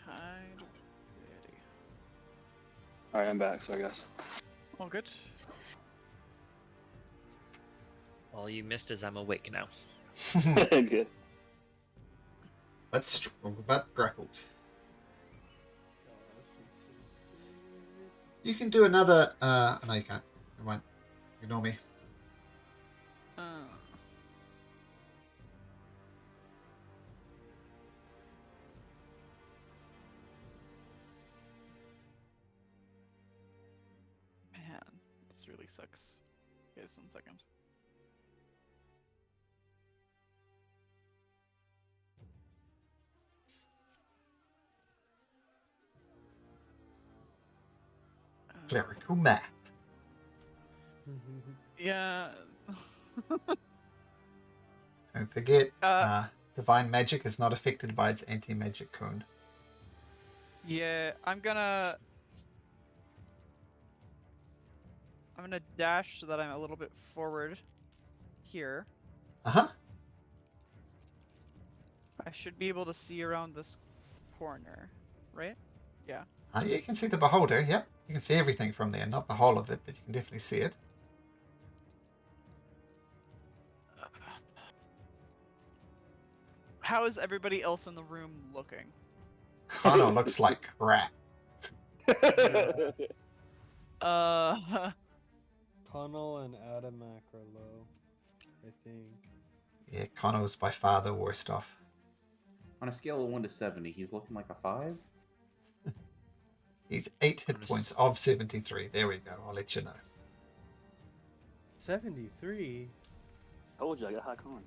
Speaker 2: Hide.
Speaker 4: Alright, I'm back, so I guess.
Speaker 2: All good.
Speaker 6: All you missed is I'm awake now.
Speaker 4: Good.
Speaker 5: But strong, but grappled.
Speaker 3: Gosh, I'm so scared.
Speaker 5: You can do another. No, you can't. Never mind. Ignore me.
Speaker 2: Man, this really sucks. Guys, 1 second.
Speaker 5: Clerical map.
Speaker 2: Yeah.
Speaker 5: Don't forget, divine magic is not affected by its anti-magic cone.
Speaker 2: Yeah, I'm gonna dash so that I'm a little bit forward here.
Speaker 5: Uh-huh.
Speaker 2: I should be able to see around this corner, right? Yeah.
Speaker 5: Yeah, you can see the beholder, yep. You can see everything from there. Not the whole of it, but you can definitely see it.
Speaker 2: How is everybody else in the room looking?
Speaker 5: Connor looks like crap.
Speaker 3: Connell and Adamak are low, I think.
Speaker 5: Yeah, Connor was by far the worst off.
Speaker 1: On a scale of 1 to 70, he's looking like a 5.
Speaker 5: He's 8 hit points of 73. There we go. I'll let you know.
Speaker 3: 73?
Speaker 4: Told you I got high con.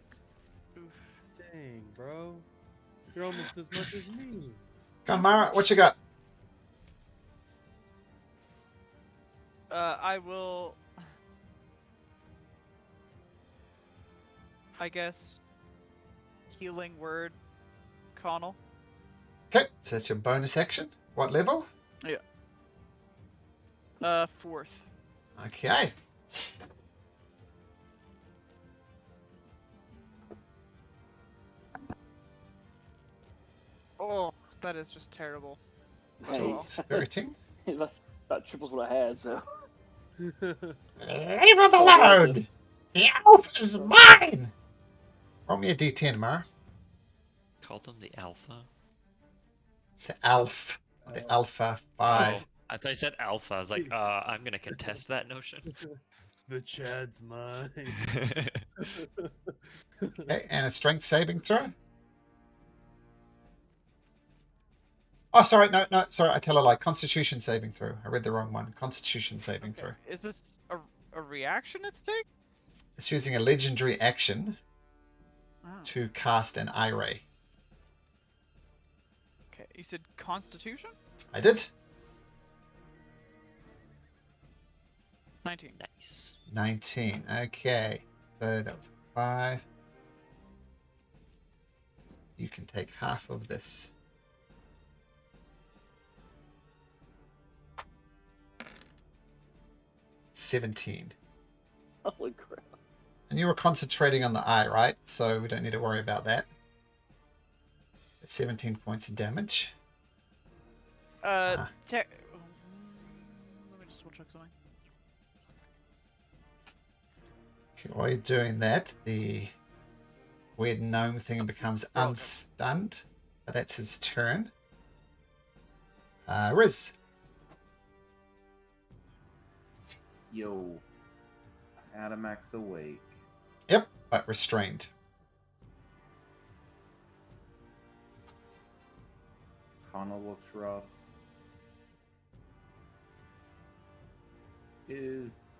Speaker 3: Dang, bro. You're almost as much as me.
Speaker 5: Come on, Mara. What you got?
Speaker 2: I will. I guess. Healing word, Connell.
Speaker 5: Okay, so that's your bonus action. What level?
Speaker 2: Yeah. 4th.
Speaker 5: Okay.
Speaker 2: Oh, that is just terrible.
Speaker 5: So, spiriting.
Speaker 4: About triples what I had, so.
Speaker 5: Leave him alone! The elf is mine! Roll me a d10, Mara.
Speaker 6: Called him the Alpha.
Speaker 5: The Alf. The Alpha 5.
Speaker 6: Oh, I thought you said Alpha. I was like, I'm gonna contest that notion.
Speaker 3: The Chad's mine.
Speaker 5: Okay, and a strength saving throw. Oh, sorry, no, sorry, I tell a lie. Constitution saving throw. I read the wrong one. Constitution saving throw.
Speaker 2: Is this a reaction it's taking?
Speaker 5: It's using a legendary action to cast an eye ray.
Speaker 2: Okay, you said Constitution?
Speaker 5: I did.
Speaker 2: 19.
Speaker 6: Nice.
Speaker 5: 19. Okay, so that was 5. You can take half of this. $17.
Speaker 4: Holy crap.
Speaker 5: And you were concentrating on the eye, right? So we don't need to worry about that. 17 points of damage.
Speaker 2: Let me just double check something.
Speaker 5: Okay, while you're doing that, the weird gnome thing becomes unstunned. That's his turn. Riz.
Speaker 1: Yo. Adamac's awake.
Speaker 5: Yep, but restrained.
Speaker 1: Connell looks rough. Is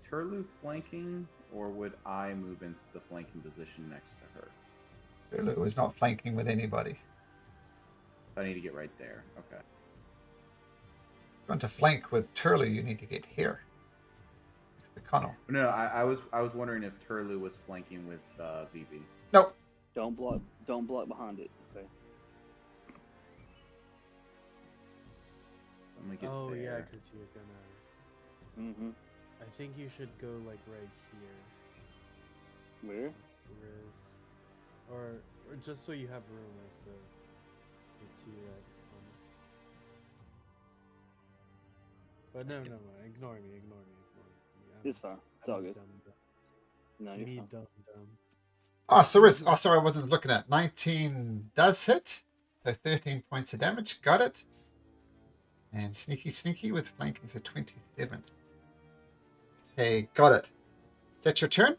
Speaker 1: Turlu flanking, or would I move into the flanking position next to her?
Speaker 5: Lulu was not flanking with anybody.
Speaker 1: So I need to get right there. Okay.
Speaker 5: If you want to flank with Turlu, you need to get here. The Connell.
Speaker 1: No, I was wondering if Turlu was flanking with VB.
Speaker 5: Nope.
Speaker 4: Don't block behind it. Okay.
Speaker 1: So I'm gonna get
Speaker 3: Oh,
Speaker 1: there.
Speaker 3: yeah, because you're gonna...
Speaker 4: Mm-hmm.
Speaker 3: I think you should go, like, right here,
Speaker 4: Where?
Speaker 3: Riz. Or just so you have room as the T-Rex Connell. But no, ignore me.
Speaker 4: It's fine. It's all good.
Speaker 3: Dumb.
Speaker 4: No, you're
Speaker 3: Me
Speaker 4: fine.
Speaker 3: dumb.
Speaker 5: Oh, so Riz. Oh, sorry, I wasn't looking at. 19 does hit. So 13 points of damage. Got it. And sneaky with flanking, so 27. Okay, got it. Is that your turn?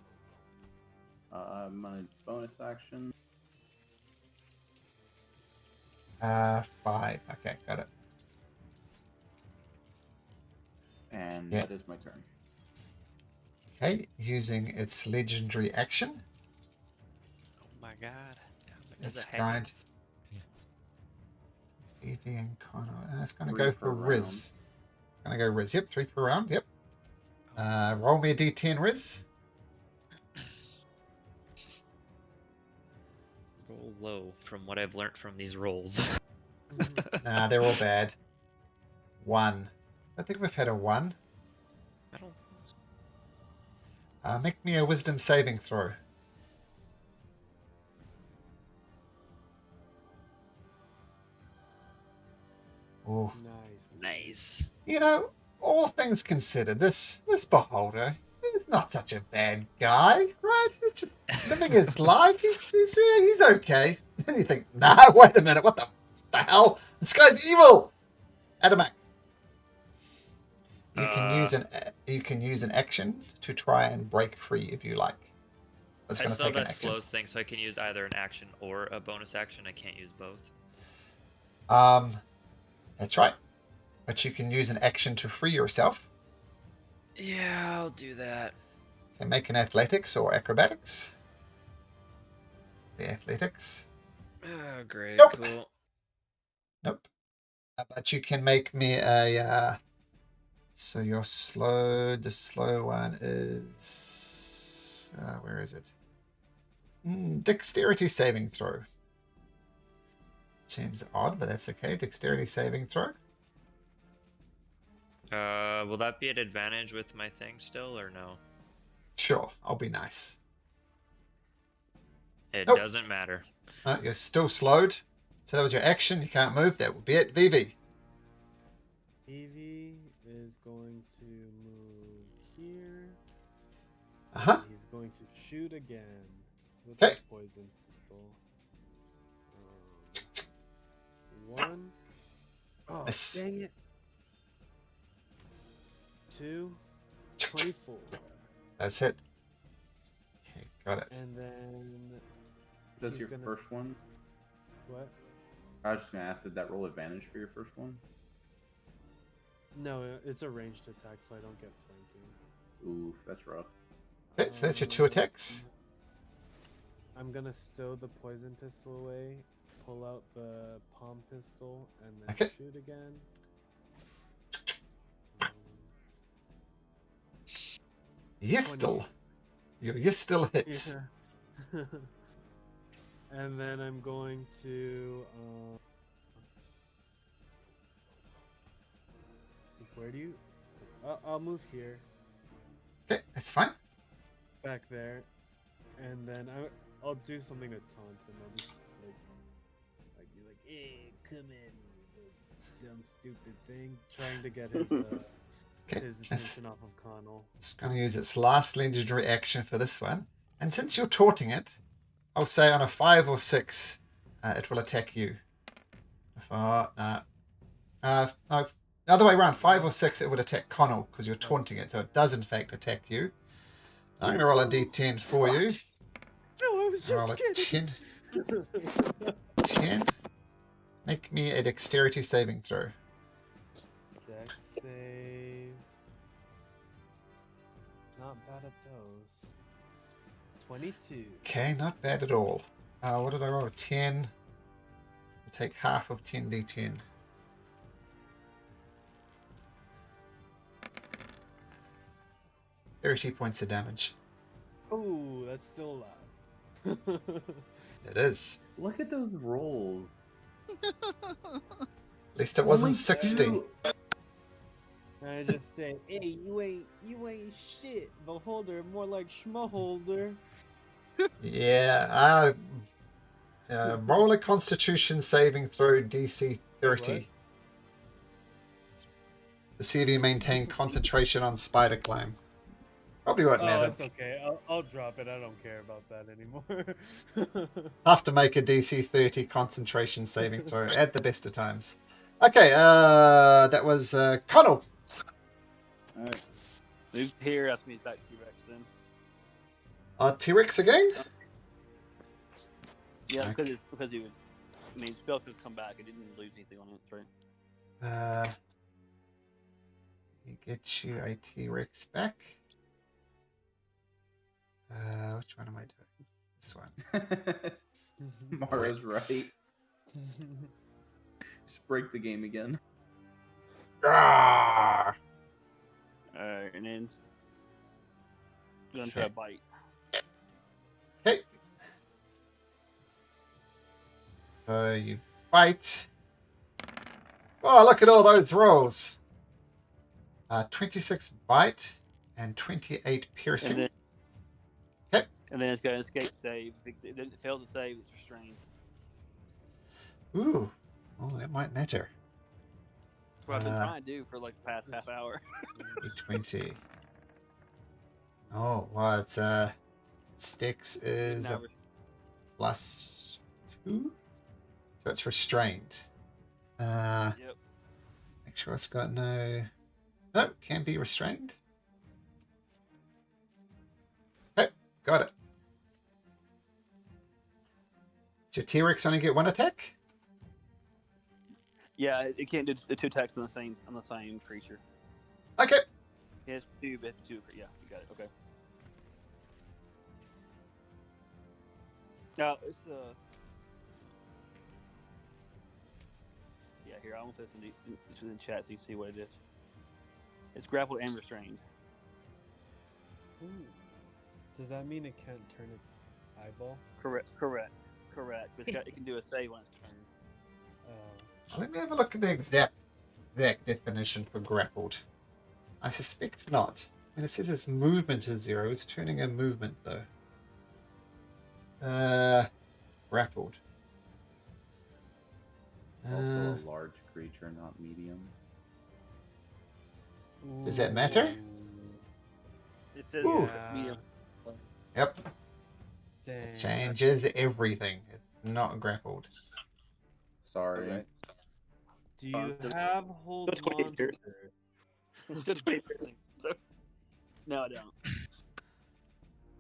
Speaker 1: My bonus action.
Speaker 5: 5. Okay, got it.
Speaker 1: And
Speaker 5: Yeah.
Speaker 1: that is my turn.
Speaker 5: Okay, using its legendary action.
Speaker 6: Oh my god.
Speaker 5: It's
Speaker 6: It's a
Speaker 5: grind.
Speaker 6: hand.
Speaker 5: Evie and Connor. It's going to
Speaker 1: 3
Speaker 5: go
Speaker 1: per
Speaker 5: for Riz. Going to go Riz. Yep, 3 per round. Yep. Roll me a d10, Riz.
Speaker 6: Roll low from what I've learned from these rolls.
Speaker 5: Nah, they're all bad. 1. I think we've had a 1.
Speaker 6: I don't.
Speaker 5: Make me a wisdom saving throw. Oh,
Speaker 6: Nice.
Speaker 5: you know, all things considered, this beholder is not such a bad guy, right? He's just living his life. He's okay. And you think, nah, wait a minute, what the hell? This guy's evil. Adamak. You can use an action to try and break free if you like. It's
Speaker 6: I
Speaker 5: going to
Speaker 6: still
Speaker 5: take an
Speaker 6: that
Speaker 5: action.
Speaker 6: slows thing, so I can use either an action or a bonus action. I can't use both.
Speaker 5: That's right. But you can use an action to free yourself.
Speaker 6: Yeah, I'll do that.
Speaker 5: Okay, make an athletics or acrobatics. The athletics.
Speaker 6: Oh, great.
Speaker 5: Nope.
Speaker 6: Cool.
Speaker 5: Nope. But you can make me a. So your slow. The slow one is. Where is it? Dexterity saving throw. Seems odd, but that's okay. Dexterity saving throw.
Speaker 6: Will that be an advantage with my thing still, or no?
Speaker 5: Sure, I'll be nice.
Speaker 6: It
Speaker 5: Nope.
Speaker 6: doesn't matter.
Speaker 5: You're still slowed. So that was your action. You can't move. That will be it. Vivi.
Speaker 3: Evie is going to move here.
Speaker 5: Uh-huh.
Speaker 3: He's going to shoot again with
Speaker 5: Okay.
Speaker 3: the poison pistol. 1. Oh,
Speaker 5: Nice.
Speaker 3: dang it. 2. 24.
Speaker 5: That's it. Okay, got it.
Speaker 3: And then...
Speaker 1: Does
Speaker 3: he's
Speaker 1: your
Speaker 3: gonna-
Speaker 1: first one?
Speaker 3: What?
Speaker 1: I was just gonna ask, did that roll advantage for your first one?
Speaker 3: No, it's a ranged attack, so I don't get flanking.
Speaker 1: Oof, that's rough.
Speaker 5: Okay, so that's your 2 attacks.
Speaker 3: I'm gonna stow the poison pistol away, pull out the palm pistol, and then
Speaker 5: Okay.
Speaker 3: shoot again.
Speaker 5: You still hits.
Speaker 3: Yeah. And then I'm going to. Where do you? I'll move here,
Speaker 5: Okay, that's fine.
Speaker 3: back there, and then I'll do something to taunt him. I'll just be like, "Hey, come at me, you dumb, stupid thing!" Trying to get his
Speaker 5: Okay,
Speaker 3: his
Speaker 5: that's
Speaker 3: attention off of Connell.
Speaker 5: it's going to use its last legendary action for this one. And since you're taunting it, I'll say on a 5 or 6, it will attack you. No, the other way around. 5 or 6, it would attack Connell because you're taunting it. So it does in fact attack you. I'm going to roll a d10 for you.
Speaker 3: No, I was
Speaker 5: Roll
Speaker 3: just
Speaker 5: a
Speaker 3: kidding.
Speaker 5: 10. Make me a dexterity saving throw.
Speaker 3: Dex save. Not bad at those. 22.
Speaker 5: Okay, not bad at all. What did I roll? 10. I'll take half of 10d10. $30 points of damage.
Speaker 3: Oh, that's still a lot.
Speaker 5: It is.
Speaker 1: Look at those rolls.
Speaker 5: At least it wasn't 60.
Speaker 3: I just say, hey, you ain't shit. Beholder, more like schmoholder.
Speaker 5: Yeah. Roll a Constitution saving throw DC 30.
Speaker 3: What?
Speaker 5: To see if you maintain concentration on spider climb. Probably won't
Speaker 3: Oh,
Speaker 5: matter.
Speaker 3: it's okay. I'll drop it. I don't care about that anymore.
Speaker 5: Have to make a DC 30 concentration saving throw at the best of times. Okay, that was Connell.
Speaker 4: Alright. Move here, that's me back to T-Rex then.
Speaker 5: T-Rex again?
Speaker 4: Yeah,
Speaker 5: Okay.
Speaker 4: because he would. I mean, spell could come back. It didn't lose anything on it, right?
Speaker 5: Get you a T-Rex back. Which one am I doing? This one.
Speaker 1: Mara's right. Just break the game again.
Speaker 5: Ah!
Speaker 4: Alright, and then gonna try to bite.
Speaker 5: Okay. You bite. Oh, look at all those rolls. 26 bite and 28 piercing.
Speaker 4: And then it's got an escape save. If it fails to save, it's restrained.
Speaker 5: Ooh. Oh, that might matter.
Speaker 4: That's what I've been trying to do for like the past half hour.
Speaker 5: 20. Oh, well, it's Sticks is a +2. So it's restrained.
Speaker 4: Yep.
Speaker 5: Make sure it's got no... No, can be restrained. Okay, got it. Does your T-Rex only get one attack?
Speaker 4: Yeah, it can't do the two attacks on the same creature.
Speaker 5: Okay.
Speaker 4: It has two, but two. Yeah, you got it. Okay. Now it's yeah. Here, I want this in the chat so you can see what it is. It's grappled and restrained.
Speaker 3: Ooh. Does that mean it can't turn its eyeball?
Speaker 4: Correct. But it can do a save on its turn.
Speaker 3: Oh.
Speaker 5: Let me have a look at the exact definition for grappled. I suspect not. And it says its movement is 0. It's turning a movement, though. Grappled.
Speaker 1: It's also a large creature, not medium.
Speaker 5: Does that matter?
Speaker 4: It says medium.
Speaker 5: Yep.
Speaker 3: Dang.
Speaker 5: Changes everything. It's not grappled.
Speaker 1: Sorry.
Speaker 4: Okay.
Speaker 3: Do you have hold
Speaker 4: That's quite
Speaker 3: monster?
Speaker 4: It's just pretty piercing. So no, I don't.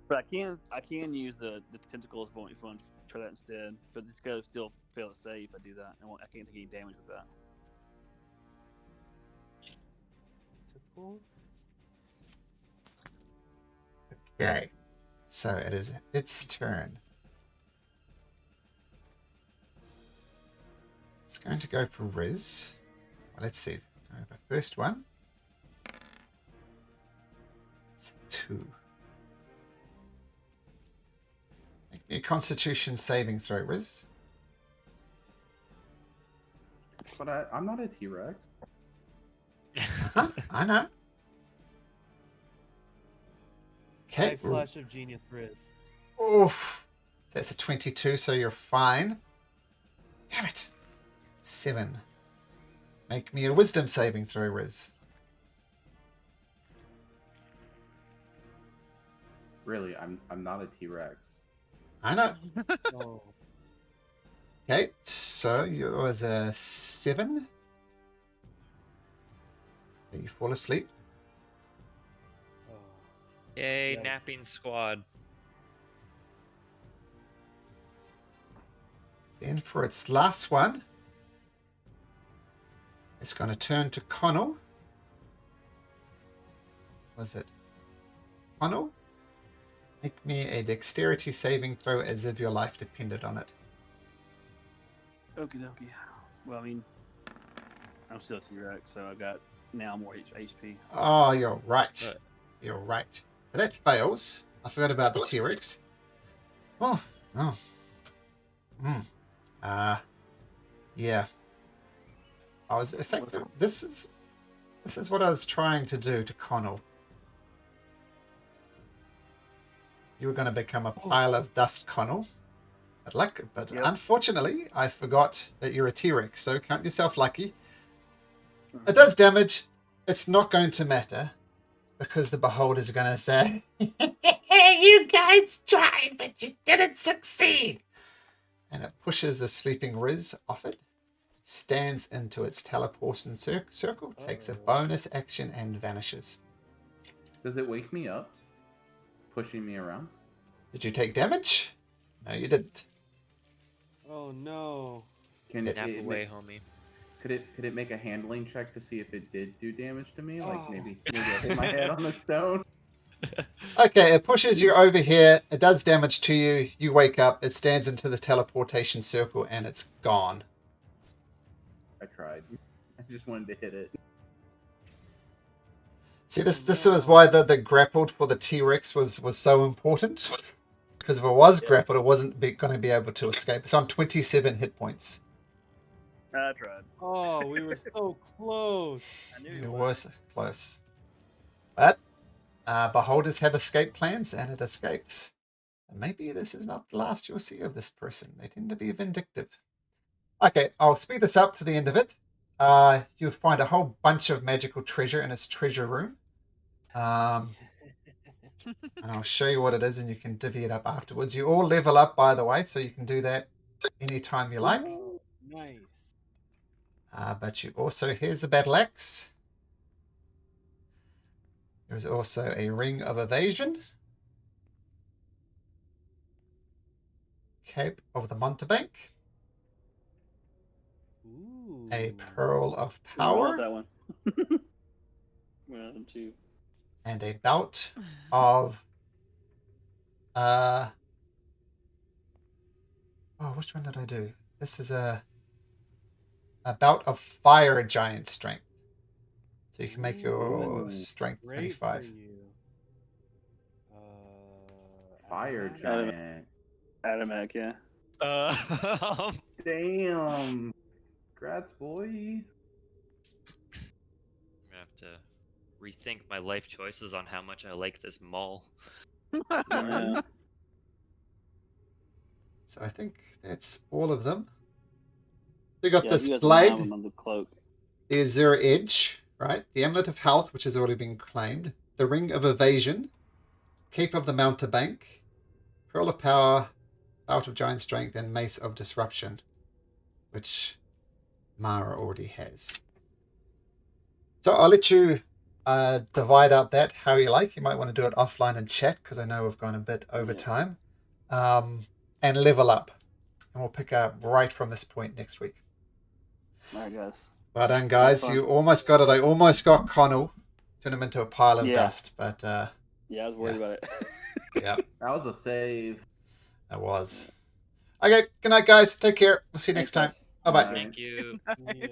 Speaker 4: But I can use the tentacles if you want to try that instead. But it's gonna still fail to save if I do that. I can't take any damage with that.
Speaker 3: Tentacle?
Speaker 5: Okay. So it is its turn. It's going to go for Riz. Well, let's see. The first one. It's 2. Make me a Constitution saving throw, Riz.
Speaker 1: But I'm not a T-Rex.
Speaker 5: I know. Okay.
Speaker 3: High flash of genius, Riz.
Speaker 5: Oof. That's a 22, so you're fine. Damn it. 7. Make me a wisdom saving throw, Riz.
Speaker 1: Really, I'm not a T-Rex.
Speaker 5: I know.
Speaker 3: Oh.
Speaker 5: Okay, so yours a 7. You fall asleep.
Speaker 3: Oh.
Speaker 6: Yay,
Speaker 3: Yeah.
Speaker 6: napping squad.
Speaker 5: Then for its last one, it's going to turn to Connell. Was it Connell? Make me a dexterity saving throw as if your life depended on it.
Speaker 4: Okie dokie. Well, I mean, I'm still a T-Rex, so I got now more HP.
Speaker 5: Oh, you're right.
Speaker 6: Right.
Speaker 5: You're right. But that fails. I forgot about the T-Rex. Oh. Yeah. I was effective. This is what I was trying to do to Connell. You were going to become a pile of dust, Connell. But
Speaker 4: Yep.
Speaker 5: unfortunately, I forgot that you're a T-Rex, so count yourself lucky. It does damage. It's not going to matter. because the beholder's going to say, "You guys tried, but you didn't succeed." And it pushes the sleeping Riz off it, stands into its teleportation circle, takes a bonus action, and vanishes.
Speaker 1: Does it wake me up? Pushing me around?
Speaker 5: Did you take damage? No, you didn't.
Speaker 3: Oh no.
Speaker 1: Can
Speaker 6: Nap away, homie.
Speaker 1: Could it make a handling check to see if it did do damage to me? Like
Speaker 3: Oh.
Speaker 1: maybe I hit my head on the stone.
Speaker 5: Okay, it pushes you over here. It does damage to you. You wake up. It stands into the teleportation circle, and it's gone.
Speaker 1: I tried. I just wanted to hit it.
Speaker 5: See, this was why the grappled for the T-Rex was so important. Because if it was grappled, it wasn't going to be able to escape. It's on 27 hit points.
Speaker 4: I tried.
Speaker 3: Oh, we were so close.
Speaker 4: I knew
Speaker 5: It
Speaker 4: you
Speaker 5: was close. But beholders have escape plans, and it escapes. And maybe this is not the last you'll see of this person. They tend to be vindictive. Okay, I'll speed this up to the end of it. You'll find a whole bunch of magical treasure in its treasure room. And I'll show you what it is, and you can divvy it up afterwards. You all level up, by the way, so you can do that anytime you like.
Speaker 3: Nice.
Speaker 5: But you also, here's the battle axe. There's also a ring of evasion. Cape of the Mountebank.
Speaker 3: Ooh.
Speaker 5: A pearl of
Speaker 4: I want
Speaker 5: power.
Speaker 4: that one. 1, 2.
Speaker 5: And a bout of which one did I do? This is a bout of fire giant strength. So you can make your strength
Speaker 3: Great
Speaker 5: 25.
Speaker 3: for you.
Speaker 1: Fire
Speaker 3: Adamant?
Speaker 1: giant.
Speaker 4: Adamak, yeah.
Speaker 1: Damn. Congrats, boy.
Speaker 6: I'm gonna have to rethink my life choices on how much I like this mall.
Speaker 4: Yeah.
Speaker 5: So I think that's all of them. We got
Speaker 4: Yeah,
Speaker 5: this
Speaker 4: you got some
Speaker 5: blade.
Speaker 4: diamond on the cloak.
Speaker 5: The Azure Edge, right? The Amulet of Health, which has already been claimed. The Ring of Evasion. Cape of the Mountebank. Pearl of Power. Bout of Giant Strength. And Mace of Disruption, which Mara already has. So I'll let you divide up that how you like. You might want to do it offline and chat, because I know we've gone a bit over time. And level up. And we'll pick up right from this point next week.
Speaker 4: All right, guys.
Speaker 5: Well done, guys. You almost got it. I almost got Connell. Turned him into a pile of dust. But
Speaker 4: Yeah, I was worried about it.
Speaker 5: yeah,
Speaker 1: That was a save.
Speaker 5: that was. Okay, good night, guys. Take care. We'll see you next time.
Speaker 4: Thanks, guys.
Speaker 5: Bye-bye.
Speaker 6: Thank you.
Speaker 3: Yeah.